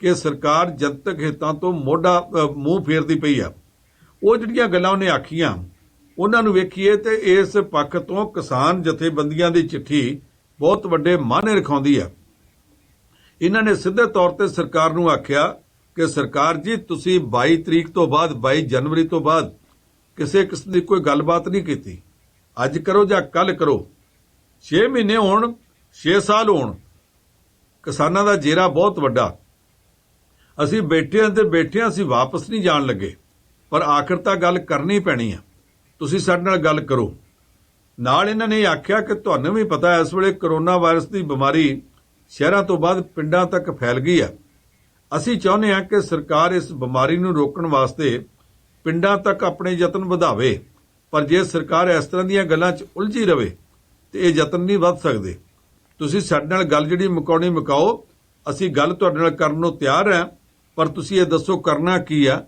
ਕਿ ਸਰਕਾਰ ਜਨਤਕ ਹਿੱਤਾਂ ਤੋਂ ਮੂੰਹ ਫੇਰਦੀ ਪਈ ਆ। ਉਹ ਜਿਹੜੀਆਂ ਗੱਲਾਂ ਉਹਨੇ ਆਖੀਆਂ, ਉਹਨਾਂ ਨੂੰ ਵੇਖੀਏ ਤੇ ਇਸ ਪੱਖ ਤੋਂ ਕਿਸਾਨ ਜਥੇਬੰਦੀਆਂ ਦੀ ਚਿੱਠੀ ਬਹੁਤ ਵੱਡੇ ਮਾਅਨੇ ਰਖਾਉਂਦੀ ਆ। ਇਹਨਾਂ ਨੇ ਸਿੱਧੇ ਤੌਰ ਤੇ ਸਰਕਾਰ ਨੂੰ ਆਖਿਆ ਕਿ ਸਰਕਾਰ ਜੀ, ਤੁਸੀਂ 22 ਤਰੀਕ ਤੋਂ ਬਾਅਦ 22 ਜਨਵਰੀ ਤੋਂ ਬਾਅਦ ਕਿਸੇ ਕਿਸਮ ਦੀ ਕੋਈ ਗੱਲਬਾਤ ਨਹੀਂ ਕੀਤੀ। ਅੱਜ ਕਰੋ ਜਾਂ ਕੱਲ ਕਰੋ, 6 ਮਹੀਨੇ ਹੋਣ, 6 ਸਾਲ ਹੋਣ, ਕਿਸਾਨਾਂ ਦਾ ਜੇਰਾ ਬਹੁਤ ਵੱਡਾ। ਅਸੀਂ ਬੈਠਿਆਂ ਤੇ ਬੈਠਿਆਂ ਅਸੀਂ ਵਾਪਸ ਨਹੀਂ ਜਾਣ ਲੱਗੇ, ਪਰ ਆਖਰ ਤਾਂ ਗੱਲ ਕਰਨੀ ਪੈਣੀ ਆ। ਤੁਸੀਂ ਸਾਡੇ ਨਾਲ ਗੱਲ ਕਰੋ। ਨਾਲ ਇਹਨਾਂ ਨੇ ਆਖਿਆ ਕਿ ਤੁਹਾਨੂੰ ਵੀ ਪਤਾ ਇਸ ਵੇਲੇ ਕਰੋਨਾ ਵਾਇਰਸ ਦੀ ਬਿਮਾਰੀ ਸ਼ਹਿਰਾਂ ਤੋਂ ਬਾਅਦ ਪਿੰਡਾਂ ਤੱਕ ਫੈਲ ਗਈ ਆ। ਅਸੀਂ ਚਾਹੁੰਦੇ ਹਾਂ ਕਿ ਸਰਕਾਰ ਇਸ ਬਿਮਾਰੀ ਨੂੰ ਰੋਕਣ ਵਾਸਤੇ ਪਿੰਡਾਂ ਤੱਕ ਆਪਣੇ ਯਤਨ ਵਧਾਵੇ, ਪਰ ਜੇ ਸਰਕਾਰ ਇਸ ਤਰ੍ਹਾਂ ਦੀਆਂ ਗੱਲਾਂ 'ਚ ਉਲਝੀ ਰਵੇ ਤੇ ਇਹ ਯਤਨ ਨਹੀਂ ਵੱਧ ਸਕਦੇ। ਤੁਸੀਂ ਸਾਡੇ ਨਾਲ ਗੱਲ ਜਿਹੜੀ ਮੁਕਾਉਣੀ ਮੁਕਾਓ, ਅਸੀਂ ਗੱਲ ਤੁਹਾਡੇ ਨਾਲ ਕਰਨ ਨੂੰ ਤਿਆਰ ਹਾਂ, ਪਰ ਤੁਸੀਂ ਇਹ ਦੱਸੋ ਕਰਨਾ ਕੀ ਆ।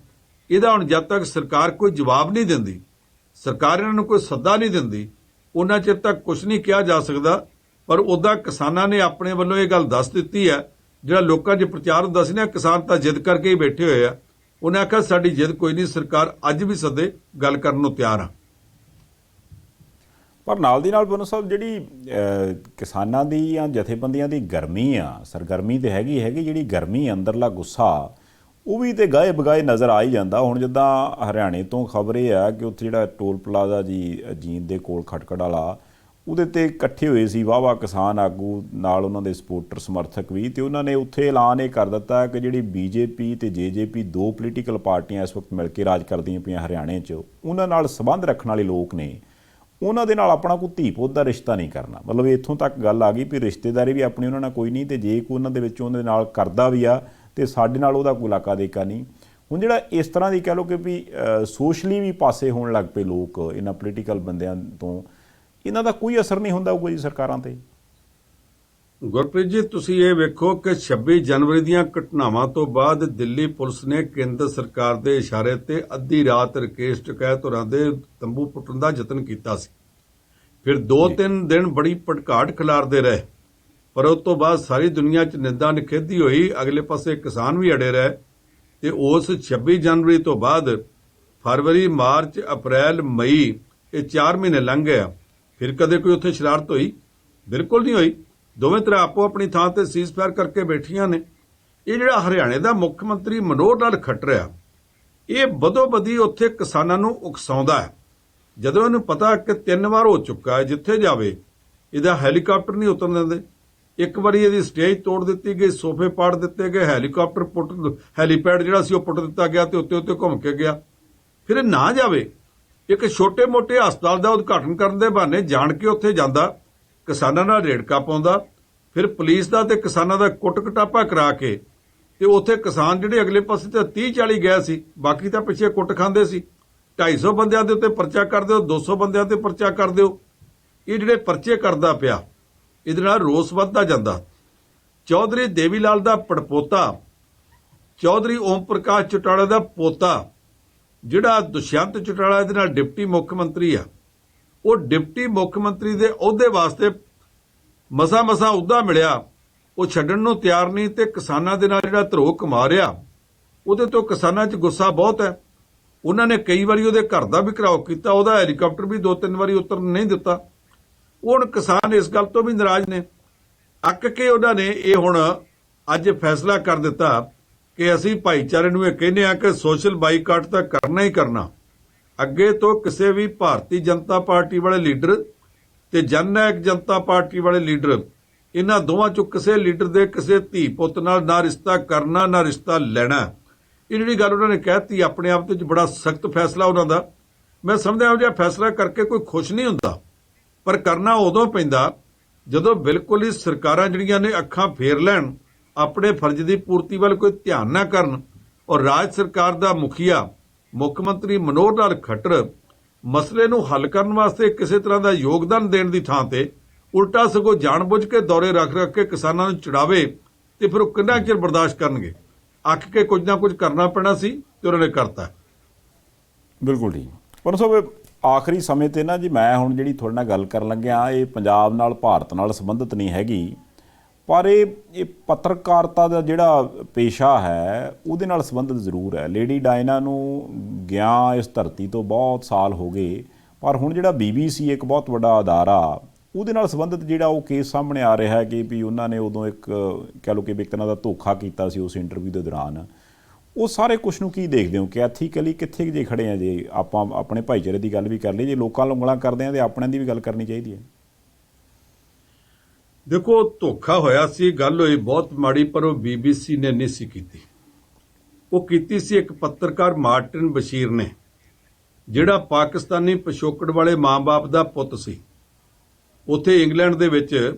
ਇਹਦਾ ਹੁਣ ਜਦ ਤੱਕ ਸਰਕਾਰ ਕੋਈ ਜਵਾਬ ਨਹੀਂ ਦਿੰਦੀ, ਸਰਕਾਰ ਇਹਨਾਂ ਨੂੰ ਕੋਈ ਸੱਦਾ ਨਹੀਂ ਦਿੰਦੀ, ਉਹਨਾਂ ਚਿਰ ਤੱਕ ਕੁਝ ਨਹੀਂ ਕਿਹਾ ਜਾ ਸਕਦਾ। ਪਰ ਉੱਦਾਂ ਕਿਸਾਨਾਂ ਨੇ ਆਪਣੇ ਵੱਲੋਂ ਇਹ ਗੱਲ ਦੱਸ ਦਿੱਤੀ ਹੈ। ਜਿਹੜਾ ਲੋਕਾਂ 'ਚ ਪ੍ਰਚਾਰ ਹੁੰਦਾ ਸੀ ਨਾ, ਕਿਸਾਨ ਤਾਂ ਜਿੱਦ ਕਰਕੇ ਹੀ ਬੈਠੇ ਹੋਏ ਆ। ਉਹਨੇ ਆਖਿਆ ਸਾਡੀ ਜਿੱਦ ਕੋਈ ਨਹੀਂ, ਸਰਕਾਰ ਅੱਜ ਵੀ ਸੱਦੇ, ਗੱਲ ਕਰਨ ਨੂੰ ਤਿਆਰ ਆ। ਪਰ ਨਾਲ ਦੀ ਨਾਲ ਬਨੋ ਸਾਹਿਬ, ਜਿਹੜੀ ਕਿਸਾਨਾਂ ਦੀ ਜਾਂ ਜਥੇਬੰਦੀਆਂ ਦੀ ਗਰਮੀ ਆ, ਸਰਗਰਮੀ ਤੇ ਹੈਗੀ ਜਿਹੜੀ ਗਰਮੀ ਅੰਦਰਲਾ ਗੁੱਸਾ, ਉਹ ਵੀ ਤੇ ਗਾਏ ਬਗਾਏ ਨਜ਼ਰ ਆ ਹੀ ਜਾਂਦਾ। ਹੁਣ ਜਿੱਦਾਂ ਹਰਿਆਣੇ ਤੋਂ ਖਬਰ ਇਹ ਆ ਕਿ ਉੱਥੇ ਜਿਹੜਾ ਟੋਲ ਪਲਾਜ਼ਾ ਜੀ ਜੀਂਦ ਦੇ ਕੋਲ ਖਟਕੜ ਵਾਲਾ, ਉਹਦੇ ਤੇ ਇਕੱਠੇ ਹੋਏ ਸੀ ਵਾਹਵਾ ਕਿਸਾਨ ਆਗੂ, ਨਾਲ ਉਹਨਾਂ ਦੇ ਸਪੋਰਟਰ ਸਮਰਥਕ ਵੀ, ਤੇ ਉਹਨਾਂ ਨੇ ਉੱਥੇ ਐਲਾਨ ਇਹ ਕਰ ਦਿੱਤਾ ਕਿ ਜਿਹੜੀ ਬੀਜੇਪੀ ਤੇ ਜੇਜੇਪੀ, ਦੋ ਪੋਲੀਟੀਕਲ ਪਾਰਟੀਆਂ ਇਸ ਵਕਤ ਮਿਲ ਕੇ ਰਾਜ ਕਰਦੀਆਂ ਪਈਆਂ ਹਰਿਆਣੇ 'ਚ, ਉਹਨਾਂ ਨਾਲ ਸੰਬੰਧ ਰੱਖਣ ਵਾਲੇ ਲੋਕ ਨੇ, ਉਹਨਾਂ ਦੇ ਨਾਲ ਆਪਣਾ ਕੋਈ ਧੀ ਪੁੱਤ ਦਾ ਰਿਸ਼ਤਾ ਨਹੀਂ ਕਰਨਾ। ਮਤਲਬ ਇੱਥੋਂ ਤੱਕ ਗੱਲ ਆ ਗਈ ਵੀ ਰਿਸ਼ਤੇਦਾਰੀ ਵੀ ਆਪਣੀ ਉਹਨਾਂ ਨਾਲ ਕੋਈ ਨਹੀਂ, ਤੇ ਜੇ ਕੋਈ ਉਹਨਾਂ ਦੇ ਵਿੱਚੋਂ ਉਹਦੇ ਨਾਲ ਕਰਦਾ ਵੀ ਆ ਤੇ ਸਾਡੇ ਨਾਲ ਉਹਦਾ ਕੋਈ ਇਲਾਕਾ ਦੇਕਾ ਨਹੀਂ। ਹੁਣ ਜਿਹੜਾ ਇਸ ਤਰ੍ਹਾਂ ਦੀ ਕਹਿ ਲਓ ਕਿ ਵੀ ਸੋਸ਼ਲੀ ਵੀ ਪਾਸੇ ਹੋਣ ਲੱਗ ਪਏ ਲੋਕ ਇਹਨਾਂ ਪੋਲੀਟੀਕਲ ਬੰਦਿਆਂ ਤੋਂ, ਇਹਨਾਂ ਦਾ ਕੋਈ ਅਸਰ ਨਹੀਂ ਹੁੰਦਾ ਕੋਈ ਸਰਕਾਰਾਂ ਤੇ? ਗੁਰਪ੍ਰੀਤ ਜੀ, ਤੁਸੀਂ ਇਹ ਵੇਖੋ ਕਿ 26 ਜਨਵਰੀ ਦੀਆਂ ਘਟਨਾਵਾਂ ਤੋਂ ਬਾਅਦ ਦਿੱਲੀ ਪੁਲਿਸ ਨੇ ਕੇਂਦਰ ਸਰਕਾਰ ਦੇ ਇਸ਼ਾਰੇ ਤੇ ਅੱਧੀ ਰਾਤ ਰਕੇਸ਼ ਟਕੈਤ ਹੋਰਾਂ ਦੇ ਤੰਬੂ ਪੁੱਟਣ ਦਾ ਯਤਨ ਕੀਤਾ ਸੀ। ਫਿਰ 2-3 ਦਿਨ ਬੜੀ ਭੜਕਾਟ ਖਿਲਾਰਦੇ ਰਹੇ, ਪਰ ਉਸ ਤੋਂ ਬਾਅਦ ਸਾਰੀ ਦੁਨੀਆ 'ਚ ਨਿੰਦਾ ਨਿਖੇਧੀ ਹੋਈ। ਅਗਲੇ ਪਾਸੇ ਕਿਸਾਨ ਵੀ ਅੜੇ ਰਹੇ, ਤੇ ਉਸ 26 ਜਨਵਰੀ ਤੋਂ ਬਾਅਦ ਫਰਵਰੀ, ਮਾਰਚ, ਅਪ੍ਰੈਲ, ਮਈ, ਇਹ 4 ਮਹੀਨੇ ਲੰਘ ਗਏ। ਫਿਰ ਕਦੇ ਕੋਈ ਉੱਥੇ ਸ਼ਰਾਰਤ ਹੋਈ? ਬਿਲਕੁਲ ਨਹੀਂ ਹੋਈ। ਦੋਵੇਂ ਤਰ੍ਹਾਂ ਆਪੋ ਆਪਣੀ ਥਾਂ ਤੇ ਸੀਜ਼ਫਾਇਰ ਕਰਕੇ ਬੈਠੀਆਂ ਨੇ। ਇਹ ਜਿਹੜਾ ਹਰਿਆਣੇ ਦਾ ਮੁੱਖ ਮੰਤਰੀ ਮਨੋਹਰ ਲਾਲ ਖੱਟਰ ਆ, ਇਹ ਬਦੋ-ਬਦੀ ਉੱਥੇ ਕਿਸਾਨਾਂ ਨੂੰ ਉਕਸਾਉਂਦਾ ਹੈ। ਜਦੋਂ ਇਹਨੂੰ ਪਤਾ ਕਿ 3 ਵਾਰ ਹੋ ਚੁੱਕਾ ਹੈ, ਜਿੱਥੇ ਜਾਵੇ ਇਹਦਾ ਹੈਲੀਕਾਪਟਰ ਨਹੀਂ ਉਤਰਨ ਦਿੰਦੇ। ਇੱਕ ਵਾਰੀ ਇਹਦੀ ਸਟੇਜ ਤੋੜ ਦਿੱਤੀ ਗਈ, ਸੋਫੇ ਪਾੜ ਦਿੱਤੇ ਗਏ, ਹੈਲੀਪੈਡ ਜਿਹੜਾ ਸੀ ਉਹ ਪੁੱਟ ਦਿੱਤਾ ਗਿਆ ਤੇ ਉੱਤੇ ਘੁੰਮ ਕੇ ਗਿਆ। ਫਿਰ ਇਹ ਨਾ ਜਾਵੇ, ਇੱਕ ਛੋਟੇ-ਮੋਟੇ ਹਸਪਤਾਲ ਦਾ ਉਦਘਾਟਨ ਕਰਨ ਦੇ ਬਹਾਨੇ ਜਾਣ ਕੇ ਉੱਥੇ ਜਾਂਦਾ, ਕਿਸਾਨਾਂ ਨਾਲ ਰੇੜਕਾ ਪਾਉਂਦਾ, ਫਿਰ ਪੁਲਿਸ ਦਾ ਤੇ ਕਿਸਾਨਾਂ ਦਾ ਕੁੱਟ ਕਟਾਪਾ ਕਰਾ ਕੇ ਤੇ ਉੱਥੇ ਕਿਸਾਨ ਜਿਹੜੇ ਅਗਲੇ ਪਾਸੇ ਤੇ 30-40 ਗਏ ਸੀ, ਬਾਕੀ ਤਾਂ ਪਿੱਛੇ ਕੁੱਟ ਖਾਂਦੇ ਸੀ। 250 ਬੰਦਿਆਂ ਦੇ ਉੱਤੇ ਪਰਚਾ ਕਰ ਦਿਓ, 200 ਬੰਦਿਆਂ ਤੇ ਪਰਚਾ ਕਰ ਦਿਓ। ਇਹ ਜਿਹੜੇ ਪਰਚੇ ਕਰਦਾ ਪਿਆ, ਇਹਦੇ ਨਾਲ ਰੋਸ ਵੱਧਦਾ ਜਾਂਦਾ। ਚੌਧਰੀ ਦੇਵੀ ਲਾਲ ਦਾ ਪੜਪੋਤਾ, ਚੌਧਰੀ ਓਮ ਪ੍ਰਕਾਸ਼ ਚੌਟਾਲਾ ਦਾ ਪੋਤਾ ਜਿਹੜਾ ਦੁਸ਼ਯੰਤ ਚੌਟਾਲਾ ਇਹਦੇ ਨਾਲ ਡਿਪਟੀ ਮੁੱਖ ਮੰਤਰੀ ਆ, ਉਹ ਡਿਪਟੀ ਮੁੱਖ ਮੰਤਰੀ ਦੇ ਅਹੁਦੇ ਵਾਸਤੇ ਮਸਾ ਅਹੁਦਾ ਮਿਲਿਆ, ਉਹ ਛੱਡਣ ਨੂੰ ਤਿਆਰ ਨਹੀਂ। ਤੇ ਕਿਸਾਨਾਂ ਦੇ ਨਾਲ ਜਿਹੜਾ ਧਰੋਹ ਕਮਾ ਰਿਹਾ, ਉਹਦੇ ਤੋਂ ਕਿਸਾਨਾਂ 'ਚ ਗੁੱਸਾ ਬਹੁਤ ਹੈ। ਉਹਨਾਂ ਨੇ ਕਈ ਵਾਰੀ ਉਹਦੇ ਘਰ ਦਾ ਵੀ ਘਿਰਾਓ ਕੀਤਾ, ਉਹਦਾ ਹੈਲੀਕਾਪਟਰ ਵੀ 2-3 ਵਾਰੀ ਉਤਰਨ ਨਹੀਂ ਦਿੱਤਾ। ਹੁਣ ਕਿਸਾਨ ਇਸ ਗੱਲ ਤੋਂ ਵੀ ਨਾਰਾਜ਼ ਨੇ। ਅੱਕ ਕੇ ਉਹਨਾਂ ਨੇ ਇਹ ਹੁਣ ਅੱਜ ਫੈਸਲਾ ਕਰ ਦਿੱਤਾ ਕਿ ਅਸੀਂ ਭਾਈਚਾਰੇ ਨੂੰ ਇਹ ਕਹਿੰਦੇ ਆ ਕਿ ਸੋਸ਼ਲ ਬਾਈਕਾਟ ਤਾਂ ਕਰਨਾ ਹੀ ਕਰਨਾ। ਅੱਗੇ ਤੋਂ ਕਿਸੇ ਵੀ ਭਾਰਤੀ ਜਨਤਾ ਪਾਰਟੀ ਵਾਲੇ ਲੀਡਰ ਤੇ ਜਨਨਾਇਕ ਜਨਤਾ ਪਾਰਟੀ ਵਾਲੇ ਲੀਡਰ, ਇਹਨਾਂ ਦੋਵਾਂ ਚੋਂ ਕਿਸੇ ਲੀਡਰ ਦੇ ਕਿਸੇ ਧੀ ਪੁੱਤ ਨਾਲ ਨਾ ਰਿਸ਼ਤਾ ਕਰਨਾ ਨਾ ਰਿਸ਼ਤਾ ਲੈਣਾ। ਇਹ ਜਿਹੜੀ ਗੱਲ ਉਹਨਾਂ ਨੇ ਕਹਿਤੀ, ਆਪਣੇ ਆਪ ਤੇ ਬੜਾ ਸਖਤ ਫੈਸਲਾ ਉਹਨਾਂ ਦਾ। ਮੈਂ ਸਮਝਦਾ ਇਹੋ ਜਿਹਾ ਫੈਸਲਾ ਕਰਕੇ ਕੋਈ ਖੁਸ਼ ਨਹੀਂ ਹੁੰਦਾ, ਪਰ ਕਰਨਾ ਉਦੋਂ ਪੈਂਦਾ ਜਦੋਂ ਬਿਲਕੁਲ ਹੀ ਸਰਕਾਰਾਂ ਜਿਹੜੀਆਂ ਨੇ ਅੱਖਾਂ ਫੇਰ ਲੈਣ, ਆਪਣੇ ਫਰਜ਼ ਦੀ ਪੂਰਤੀ ਵੱਲ ਕੋਈ ਧਿਆਨ ਨਾ ਕਰਨ। ਔਰ ਰਾਜ ਸਰਕਾਰ ਦਾ ਮੁਖੀਆ ਮੁੱਖ ਮੰਤਰੀ ਮਨੋਹਰ ਲਾਲ ਖੱਟਰ ਮਸਲੇ ਨੂੰ ਹੱਲ ਕਰਨ ਵਾਸਤੇ ਕਿਸੇ ਤਰ੍ਹਾਂ ਦਾ ਯੋਗਦਾਨ ਦੇਣ ਦੀ ਥਾਂ ਤੇ ਉਲਟਾ ਸਗੋਂ ਜਾਣਬੁੱਝ ਕੇ ਦੌਰੇ ਰੱਖ ਕੇ ਕਿਸਾਨਾਂ ਨੂੰ ਚਿੜਾਵੇ, ਤੇ ਫਿਰ ਉਹ ਕਿੰਨਾ ਚਿਰ ਬਰਦਾਸ਼ਤ ਕਰਨਗੇ। ਅੱਕ ਕੇ ਕੁਝ ਨਾ ਕੁਝ ਕਰਨਾ ਪੈਣਾ ਸੀ ਤੇ ਉਹਨਾਂ ਨੇ ਕਰਤਾ। ਬਿਲਕੁਲ ਠੀਕ। ਪਰ ਸਾਹਿਬ, ਆਖਰੀ ਸਮੇਂ ਤੇ ਨਾ ਜੀ, ਮੈਂ ਹੁਣ ਜਿਹੜੀ ਤੁਹਾਡੇ ਨਾਲ ਗੱਲ ਕਰਨ ਲੱਗਿਆ, ਇਹ ਪੰਜਾਬ ਨਾਲ ਭਾਰਤ ਨਾਲ ਸੰਬੰਧਿਤ ਨਹੀਂ ਹੈਗੀ, ਪਰ ਇਹ ਪੱਤਰਕਾਰਤਾ ਦਾ ਜਿਹੜਾ ਪੇਸ਼ਾ ਹੈ ਉਹਦੇ ਨਾਲ ਸੰਬੰਧਿਤ ਜ਼ਰੂਰ ਹੈ। ਲੇਡੀ ਡਾਇਨਾ ਨੂੰ ਗਿਆ ਇਸ ਧਰਤੀ ਤੋਂ ਬਹੁਤ ਸਾਲ ਹੋ ਗਏ, ਪਰ ਹੁਣ ਜਿਹੜਾ BBC ਇੱਕ ਬਹੁਤ ਵੱਡਾ ਅਦਾਰਾ, ਉਹਦੇ ਨਾਲ ਸੰਬੰਧਿਤ ਜਿਹੜਾ ਉਹ ਕੇਸ ਸਾਹਮਣੇ ਆ ਰਿਹਾ ਹੈ ਕਿ ਵੀ ਉਹਨਾਂ ਨੇ ਉਦੋਂ ਇੱਕ ਕਹਿ ਲਓ ਕਿ ਇੱਕ ਤਰ੍ਹਾਂ ਦਾ ਧੋਖਾ ਕੀਤਾ ਸੀ ਉਸ ਇੰਟਰਵਿਊ ਦੇ ਦੌਰਾਨ। ਉਹ ਸਾਰੇ ਕੁਛ ਨੂੰ ਕੀ ਦੇਖਦੇ ਹੋ ਕਿ ਐਥੀਕਲੀ ਕਿੱਥੇ ਜੇ ਖੜੇ ਆ? ਜੇ ਆਪਾਂ ਆਪਣੇ ਭਾਈਚਾਰੇ ਦੀ ਗੱਲ ਵੀ ਕਰ ਲਈ, ਜੇ ਲੋਕਾਂ ਨੂੰ ਉਂਗਲਾਂ ਕਰਦੇ ਆ ਤੇ ਆਪਣਿਆਂ ਦੀ ਵੀ ਗੱਲ ਕਰਨੀ ਚਾਹੀਦੀ ਹੈ। ਦੇਖੋ, ਧੋਖਾ ਹੋਇਆ ਸੀ, ਗੱਲ ਹੋਈ ਬਹੁਤ ਮਾੜੀ, ਪਰ ਉਹ BBC ਨੇ ਨਹੀਂ ਸੀ ਕੀਤੀ। ਉਹ ਕੀਤੀ ਸੀ ਇੱਕ ਪੱਤਰਕਾਰ ਮਾਰਟਿਨ ਬਸ਼ੀਰ ਨੇ, ਜਿਹੜਾ ਪਾਕਿਸਤਾਨੀ ਪਿਛੋਕੜ ਵਾਲੇ ਮਾਂ-ਬਾਪ ਦਾ ਪੁੱਤ ਸੀ। ਉੱਥੇ ਇੰਗਲੈਂਡ ਦੇ ਵਿੱਚ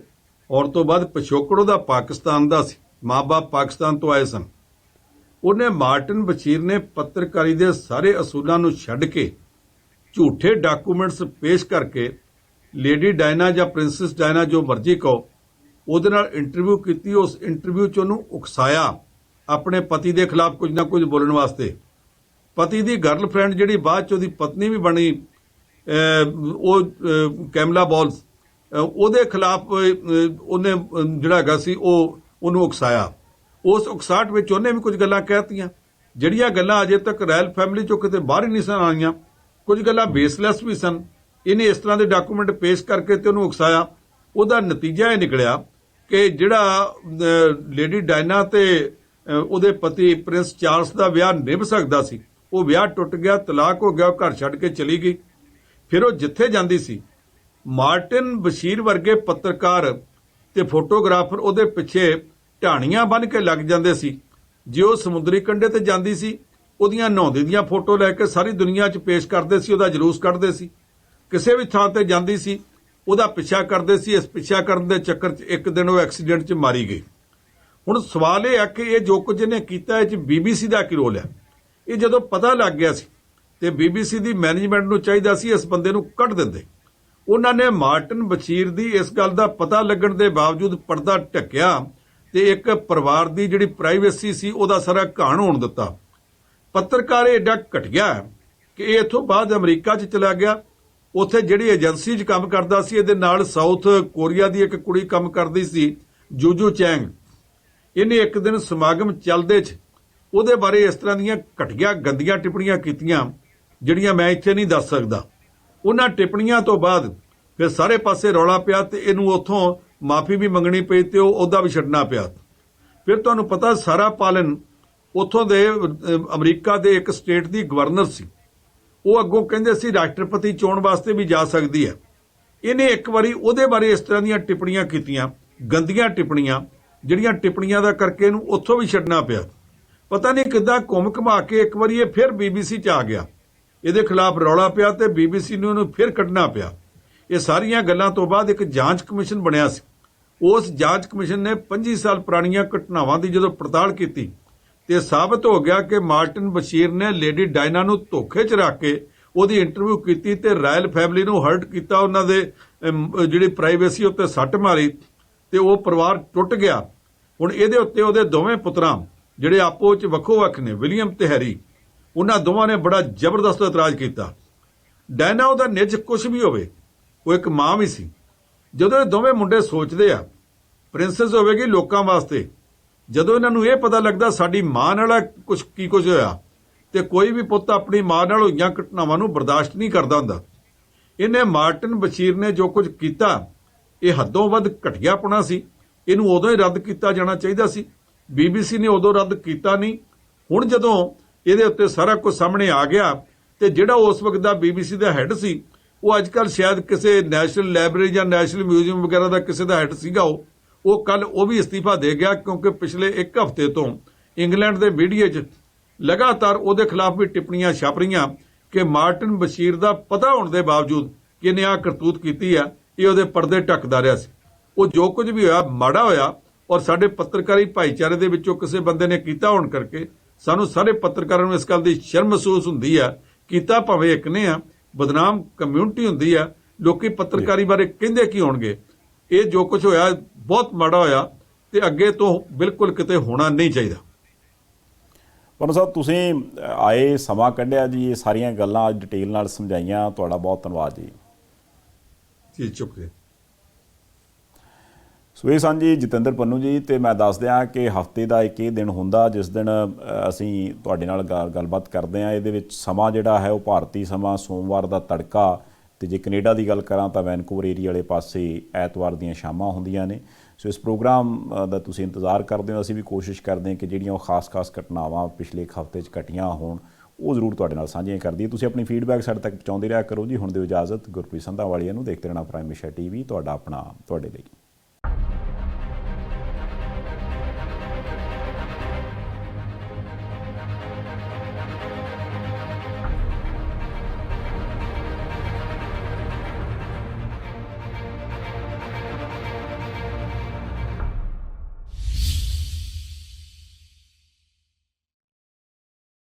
ਔਰ ਤੋਂ ਬਾਅਦ ਪਿਛੋਕੜ ਉਹਦਾ ਪਾਕਿਸਤਾਨ ਦਾ ਸੀ, ਮਾਂ-ਬਾਪ ਪਾਕਿਸਤਾਨ ਤੋਂ ਆਏ ਸਨ। ਉਹਨੇ ਮਾਰਟਿਨ ਬਸ਼ੀਰ ਨੇ ਪੱਤਰਕਾਰੀ ਦੇ ਸਾਰੇ ਅਸੂਲਾਂ ਨੂੰ ਛੱਡ ਕੇ ਝੂਠੇ ਡਾਕੂਮੈਂਟਸ ਪੇਸ਼ ਕਰਕੇ ਲੇਡੀ ਡਾਇਨਾ ਜਾਂ ਪ੍ਰਿੰਸੈਸ ਡਾਇਨਾ ਜੋ ਮਰਜ਼ੀ ਕਹੋ, ਉਹਦੇ ਨਾਲ ਇੰਟਰਵਿਊ ਕੀਤੀ। ਉਸ ਇੰਟਰਵਿਊ 'ਚ ਉਹਨੂੰ ਉਕਸਾਇਆ ਆਪਣੇ ਪਤੀ ਦੇ ਖਿਲਾਫ ਕੁਝ ਨਾ ਕੁਝ ਬੋਲਣ ਵਾਸਤੇ। ਪਤੀ ਦੀ ਗਰਲਫ੍ਰੈਂਡ ਜਿਹੜੀ ਬਾਅਦ 'ਚ ਉਹਦੀ ਪਤਨੀ ਵੀ ਬਣੀ, ਉਹ ਕੈਮਲਾ ਬੋਲਸ, ਉਹਦੇ ਖਿਲਾਫ ਉਹਨੇ ਜਿਹੜਾ ਹੈਗਾ ਸੀ ਉਹਨੂੰ ਉਕਸਾਇਆ। ਉਸ ਉਕਸਾਹਟ ਵਿੱਚ ਉਹਨੇ ਵੀ ਕੁਝ ਗੱਲਾਂ ਕਹਿਤੀਆਂ, ਜਿਹੜੀਆਂ ਗੱਲਾਂ ਅਜੇ ਤੱਕ ਰਾਇਲ ਫੈਮਿਲੀ 'ਚੋਂ ਕਿਤੇ ਬਾਹਰ ਹੀ ਨਹੀਂ ਸਨ ਆਈਆਂ। ਕੁਝ ਗੱਲਾਂ ਬੇਸਲੈਸ ਵੀ ਸਨ। ਇਹਨੇ ਇਸ ਤਰ੍ਹਾਂ ਦੇ ਡਾਕੂਮੈਂਟ ਪੇਸ਼ ਕਰਕੇ ਤੇ ਉਹਨੂੰ ਉਕਸਾਇਆ। ਉਹਦਾ ਨਤੀਜਾ ਇਹ ਨਿਕਲਿਆ ਕਿ ਜਿਹੜਾ ਲੇਡੀ ਡਾਇਨਾ ਤੇ ਉਹਦੇ ਪਤੀ ਪ੍ਰਿੰਸ ਚਾਰਲਸ ਦਾ ਵਿਆਹ ਨਿਭ ਸਕਦਾ ਸੀ, ਉਹ ਵਿਆਹ ਟੁੱਟ ਗਿਆ, ਤਲਾਕ ਹੋ ਗਿਆ, ਉਹ ਘਰ ਛੱਡ ਕੇ ਚਲੀ ਗਈ। ਫਿਰ ਉਹ ਜਿੱਥੇ ਜਾਂਦੀ ਸੀ, ਮਾਰਟਿਨ ਬਸ਼ੀਰ ਵਰਗੇ ਪੱਤਰਕਾਰ ਤੇ ਫੋਟੋਗ੍ਰਾਫਰ ਉਹਦੇ ਪਿੱਛੇ ਢਾਣੀਆਂ ਬੰਨ੍ਹ ਕੇ ਲੱਗ ਜਾਂਦੇ ਸੀ। ਜੇ ਉਹ ਸਮੁੰਦਰੀ ਕੰਢੇ ਤੇ ਜਾਂਦੀ ਸੀ, ਉਹਦੀਆਂ ਨਹਾਉਂਦੇ ਦੀਆਂ ਫੋਟੋ ਲੈ ਕੇ ਸਾਰੀ ਦੁਨੀਆ 'ਚ ਪੇਸ਼ ਕਰਦੇ ਸੀ, ਉਹਦਾ ਜਲੂਸ ਕੱਢਦੇ ਸੀ। ਕਿਸੇ ਵੀ ਥਾਂ ਤੇ ਜਾਂਦੀ ਸੀ, ਉਹਦਾ ਪਿੱਛਾ ਕਰਦੇ ਸੀ। ਇਸ ਪਿੱਛਾ ਕਰਨ ਦੇ ਚੱਕਰ 'ਚ ਇੱਕ ਦਿਨ ਉਹ ਐਕਸੀਡੈਂਟ 'ਚ ਮਾਰੀ ਗਈ। ਹੁਣ ਸਵਾਲ ਇਹ ਹੈ ਕਿ ਇਹ ਜੋ ਕੁਝ ਇਹਨੇ ਕੀਤਾ, ਇਹ 'ਚ BBC ਦਾ ਕੀ ਰੋਲ ਹੈ? ਇਹ ਜਦੋਂ ਪਤਾ ਲੱਗ ਗਿਆ ਸੀ ਤੇ BBC ਦੀ ਮੈਨੇਜਮੈਂਟ ਨੂੰ ਚਾਹੀਦਾ ਸੀ ਇਸ ਬੰਦੇ ਨੂੰ ਕੱਢ ਦਿੰਦੇ। ਉਹਨਾਂ ਨੇ ਮਾਰਟਿਨ ਬਸ਼ੀਰ ਦੀ ਇਸ ਗੱਲ ਦਾ ਪਤਾ ਲੱਗਣ ਦੇ ਬਾਵਜੂਦ ਪਰਦਾ ਢੱਕਿਆ ਤੇ ਇੱਕ ਪਰਿਵਾਰ ਦੀ ਜਿਹੜੀ ਪ੍ਰਾਈਵੇਸੀ ਸੀ ਉਹਦਾ ਸਾਰਾ ਘਾਣ ਹੋਣ ਦਿੱਤਾ। ਪੱਤਰਕਾਰ ਐਡਾ ਘਟੀਆ ਕਿ ਇਹ ਇੱਥੋਂ ਬਾਅਦ ਅਮਰੀਕਾ 'ਚ ਚਲਾ ਗਿਆ। ਉੱਥੇ ਜਿਹੜੀ ਏਜੰਸੀ 'ਚ ਕੰਮ ਕਰਦਾ ਸੀ, ਇਹਦੇ ਨਾਲ ਸਾਊਥ ਕੋਰੀਆ ਦੀ ਇੱਕ ਕੁੜੀ ਕੰਮ ਕਰਦੀ ਸੀ, ਜੂਜੂ ਚੈਂਗ। ਇਹਨੇ ਇੱਕ ਦਿਨ ਸਮਾਗਮ ਚੱਲਦੇ 'ਚ ਉਹਦੇ ਬਾਰੇ ਇਸ ਤਰ੍ਹਾਂ ਦੀਆਂ ਘਟੀਆ ਗੰਦੀਆਂ ਟਿੱਪਣੀਆਂ ਕੀਤੀਆਂ ਜਿਹੜੀਆਂ ਮੈਂ ਇੱਥੇ ਨਹੀਂ ਦੱਸ ਸਕਦਾ। ਉਹਨਾਂ ਟਿੱਪਣੀਆਂ ਤੋਂ ਬਾਅਦ ਫਿਰ ਸਾਰੇ ਪਾਸੇ ਰੌਲਾ ਪਿਆ ਤੇ ਇਹਨੂੰ ਉੱਥੋਂ ਮਾਫੀ ਵੀ ਮੰਗਣੀ ਪਈ ਤੇ ਉਹ ਅਹੁਦਾ ਵੀ ਛੱਡਣਾ ਪਿਆ। ਫਿਰ ਤੁਹਾਨੂੰ ਪਤਾ, ਸਾਰਾ ਪਾਲਨ ਉੱਥੋਂ ਦੇ ਅਮਰੀਕਾ ਦੇ ਇੱਕ ਸਟੇਟ ਦੀ ਗਵਰਨਰ ਸੀ। ਉਹ ਅੱਗੋਂ ਕਹਿੰਦੇ ਸੀ ਰਾਸ਼ਟਰਪਤੀ ਚੋਣ ਵਾਸਤੇ ਵੀ ਜਾ ਸਕਦੀ ਹੈ। ਇਹਨੇ ਇੱਕ ਵਾਰੀ ਉਹਦੇ ਬਾਰੇ ਇਸ ਤਰ੍ਹਾਂ ਦੀਆਂ ਟਿੱਪਣੀਆਂ ਕੀਤੀਆਂ, ਗੰਦੀਆਂ ਟਿੱਪਣੀਆਂ, ਜਿਹੜੀਆਂ ਟਿੱਪਣੀਆਂ ਦਾ ਕਰਕੇ ਇਹਨੂੰ ਉੱਥੋਂ ਵੀ ਛੱਡਣਾ ਪਿਆ। ਪਤਾ ਨਹੀਂ ਕਿੱਦਾਂ ਘੁੰਮ ਘੁਮਾ ਕੇ ਇੱਕ ਵਾਰੀ ਇਹ ਫਿਰ BBC 'ਚ ਆ ਗਿਆ। ਇਹਦੇ ਖਿਲਾਫ ਰੌਲਾ ਪਿਆ ਤੇ BBC ਨੂੰ ਇਹਨੂੰ ਫਿਰ ਕੱਢਣਾ ਪਿਆ। ਇਹ ਸਾਰੀਆਂ ਗੱਲਾਂ ਤੋਂ ਬਾਅਦ ਇੱਕ ਜਾਂਚ ਕਮਿਸ਼ਨ ਬਣਿਆ ਸੀ। ਉਸ ਜਾਂਚ ਕਮਿਸ਼ਨ ਨੇ 25 ਸਾਲ ਪੁਰਾਣੀਆਂ ਘਟਨਾਵਾਂ ਦੀ ਜਦੋਂ ਪੜਤਾਲ ਕੀਤੀ ਤੇ ਸਾਬਤ ਹੋ ਗਿਆ ਕਿ ਮਾਰਟਿਨ ਬਸ਼ੀਰ ਨੇ ਲੇਡੀ ਡਾਇਨਾ ਨੂੰ ਧੋਖੇ 'ਚ ਰੱਖ ਕੇ ਉਹਦੀ ਇੰਟਰਵਿਊ ਕੀਤੀ ਤੇ ਰਾਇਲ ਫੈਮਿਲੀ ਨੂੰ ਹਰਟ ਕੀਤਾ, ਉਹਨਾਂ ਦੇ ਜਿਹੜੀ ਪ੍ਰਾਈਵੇਸੀ ਉੱਤੇ ਸੱਟ ਮਾਰੀ ਤੇ ਉਹ ਪਰਿਵਾਰ ਟੁੱਟ ਗਿਆ। ਹੁਣ ਇਹਦੇ ਉੱਤੇ ਉਹਦੇ ਦੋਵੇਂ ਪੁੱਤਰਾਂ ਜਿਹੜੇ ਆਪੋ ਵਿੱਚ ਵੱਖੋ-ਵੱਖ ਨੇ, ਵਿਲੀਅਮ ਤੇ ਹੈਰੀ, ਉਹਨਾਂ ਦੋਵਾਂ ਨੇ ਬੜਾ ਜ਼ਬਰਦਸਤ ਇਤਰਾਜ਼ ਕੀਤਾ। ਡਾਇਨਾ ਉਹਦਾ ਨਿੱਜ ਕੁਝ ਵੀ ਹੋਵੇ, ਉਹ ਇੱਕ ਮਾਂ ਵੀ ਸੀ। ਜਦੋਂ ਇਹ ਦੋਵੇਂ ਮੁੰਡੇ ਸੋਚਦੇ ਆ ਪ੍ਰਿੰਸੈਸ ਹੋਵੇਗੀ ਲੋਕਾਂ ਵਾਸਤੇ, ਜਦੋਂ ਇਹਨਾਂ ਨੂੰ ਇਹ ਪਤਾ ਲੱਗਦਾ ਸਾਡੀ ਮਾਂ ਨਾਲ ਕੀ ਕੁਝ ਹੋਇਆ, ਤੇ ਕੋਈ ਵੀ ਪੁੱਤ ਆਪਣੀ ਮਾਂ ਨਾਲ ਹੋਈਆਂ ਘਟਨਾਵਾਂ ਨੂੰ ਬਰਦਾਸ਼ਤ ਨਹੀਂ ਕਰਦਾ ਹੁੰਦਾ। ਇਹਨੇ ਮਾਰਟਿਨ ਬਸ਼ੀਰ ਨੇ ਜੋ ਕੁਝ ਕੀਤਾ ਇਹ ਹੱਦੋਂ ਵੱਧ ਘਟੀਆਪਣਾ ਸੀ। ਇਹਨੂੰ ਉਦੋਂ ਹੀ ਰੱਦ ਕੀਤਾ ਜਾਣਾ ਚਾਹੀਦਾ ਸੀ। BBC ਨੇ ਉਦੋਂ ਰੱਦ ਕੀਤਾ ਨਹੀਂ। ਹੁਣ ਜਦੋਂ ਇਹਦੇ ਉੱਤੇ ਸਾਰਾ ਕੁਝ ਸਾਹਮਣੇ ਆ ਗਿਆ ਤੇ ਜਿਹੜਾ ਉਸ ਵਕਤ ਦਾ BBC ਦਾ ਹੈੱਡ ਸੀ, ਉਹ ਅੱਜਕੱਲ ਸ਼ਾਇਦ ਕਿਸੇ ਨੈਸ਼ਨਲ ਲਾਇਬ੍ਰੇਰੀ ਜਾਂ ਨੈਸ਼ਨਲ ਮਿਊਜ਼ੀਅਮ ਵਗੈਰਾ ਦਾ ਕਿਸੇ ਦਾ ਹੈੱਡ ਸੀਗਾ। ਉਹ ਕੱਲ ਉਹ ਵੀ ਅਸਤੀਫਾ ਦੇ ਗਿਆ, ਕਿਉਂਕਿ ਪਿਛਲੇ ਇੱਕ ਹਫ਼ਤੇ ਤੋਂ ਇੰਗਲੈਂਡ ਦੇ ਮੀਡੀਆ 'ਚ ਲਗਾਤਾਰ ਉਹਦੇ ਖਿਲਾਫ ਵੀ ਟਿੱਪਣੀਆਂ ਛਪ ਰਹੀਆਂ ਕਿ ਮਾਰਟਿਨ ਬਸ਼ੀਰ ਦਾ ਪਤਾ ਹੋਣ ਦੇ ਬਾਵਜੂਦ ਕਿ ਇਹਨੇ ਆਹ ਕਰਤੂਤ ਕੀਤੀ ਆ, ਇਹ ਉਹਦੇ ਪਰਦੇ ਢੱਕਦਾ ਰਿਹਾ ਸੀ। ਉਹ ਜੋ ਕੁਝ ਵੀ ਹੋਇਆ ਮਾੜਾ ਹੋਇਆ, ਔਰ ਸਾਡੇ ਪੱਤਰਕਾਰੀ ਭਾਈਚਾਰੇ ਦੇ ਵਿੱਚੋਂ ਕਿਸੇ ਬੰਦੇ ਨੇ ਕੀਤਾ ਹੋਣ ਕਰਕੇ ਸਾਨੂੰ ਸਾਰੇ ਪੱਤਰਕਾਰਾਂ ਨੂੰ ਇਸ ਗੱਲ ਦੀ ਸ਼ਰਮ ਮਹਿਸੂਸ ਹੁੰਦੀ ਆ। ਕੀਤਾ ਭਾਵੇਂ ਇੱਕ ਨੇ ਆ, ਬਦਨਾਮ ਕਮਿਊਨਿਟੀ ਹੁੰਦੀ ਆ। ਲੋਕੀ ਪੱਤਰਕਾਰੀ ਬਾਰੇ ਕਹਿੰਦੇ ਕੀ ਹੋਣਗੇ। ਇਹ ਜੋ ਕੁਝ ਹੋਇਆ ਬਹੁਤ ਮਾੜਾ ਹੋਇਆ ਤੇ ਅੱਗੇ ਤੋਂ ਬਿਲਕੁਲ ਕਿਤੇ ਹੋਣਾ ਨਹੀਂ ਚਾਹੀਦਾ। ਪਨੂ ਸਾਹਿਬ, ਤੁਸੀਂ ਆਏ, ਸਮਾਂ ਕੱਢਿਆ ਜੀ, ਇਹ ਸਾਰੀਆਂ ਗੱਲਾਂ ਅੱਜ ਡਿਟੇਲ ਨਾਲ ਸਮਝਾਈਆਂ, ਤੁਹਾਡਾ ਬਹੁਤ ਧੰਨਵਾਦ ਜੀ। ਜੀ ਸ਼ੁਕਰੀਆ। ਸੋ ਇਹ ਸਨ ਜੀ ਜਤਿੰਦਰ ਪੰਨੂ ਜੀ, ਤੇ ਮੈਂ ਦੱਸ ਦਿਆਂ ਕਿ ਹਫ਼ਤੇ ਦਾ ਇੱਕ ਇਹ ਦਿਨ ਹੁੰਦਾ ਜਿਸ ਦਿਨ ਅਸੀਂ ਤੁਹਾਡੇ ਨਾਲ ਗੱਲਬਾਤ ਕਰਦੇ ਹਾਂ। ਇਹਦੇ ਵਿੱਚ ਸਮਾਂ ਜਿਹੜਾ ਹੈ ਉਹ ਭਾਰਤੀ ਸਮਾਂ ਸੋਮਵਾਰ ਦਾ ਤੜਕਾ, ਤੇ ਜੇ ਕੈਨੇਡਾ ਦੀ ਗੱਲ ਕਰਾਂ ਤਾਂ ਵੈਨਕੂਵਰ ਏਰੀਆ ਵਾਲੇ ਪਾਸੇ ਐਤਵਾਰ ਦੀਆਂ ਸ਼ਾਮਾਂ ਹੁੰਦੀਆਂ ਨੇ। ਸੋ ਇਸ ਪ੍ਰੋਗਰਾਮ ਦਾ ਤੁਸੀਂ ਇੰਤਜ਼ਾਰ ਕਰਦੇ ਹੋ। ਅਸੀਂ ਵੀ ਕੋਸ਼ਿਸ਼ ਕਰਦੇ ਹਾਂ ਕਿ ਜਿਹੜੀਆਂ ਉਹ ਖਾਸ ਘਟਨਾਵਾਂ ਪਿਛਲੇ ਇੱਕ ਹਫ਼ਤੇ 'ਚ ਘਟੀਆਂ ਹੋਣ ਉਹ ਜ਼ਰੂਰ ਤੁਹਾਡੇ ਨਾਲ ਸਾਂਝੀਆਂ ਕਰਦੀ ਹੈ। ਤੁਸੀਂ ਆਪਣੀ ਫੀਡਬੈਕ ਸਾਡੇ ਤੱਕ ਪਹੁੰਚਾਉਂਦੇ ਰਿਹਾ ਕਰੋ ਜੀ। ਹੁਣ ਦਿਓ ਇਜਾਜ਼ਤ। ਗੁਰਪ੍ਰੀਤ ਸੰਧਾਵਾਲੀਆ ਨੂੰ। ਦੇਖਦੇ ਰਹਿਣਾ ਪ੍ਰਾਈਮ ਏਸ਼ੀਆ TV, ਤੁਹਾਡਾ ਆਪਣਾ, ਤੁਹਾਡੇ ਲਈ।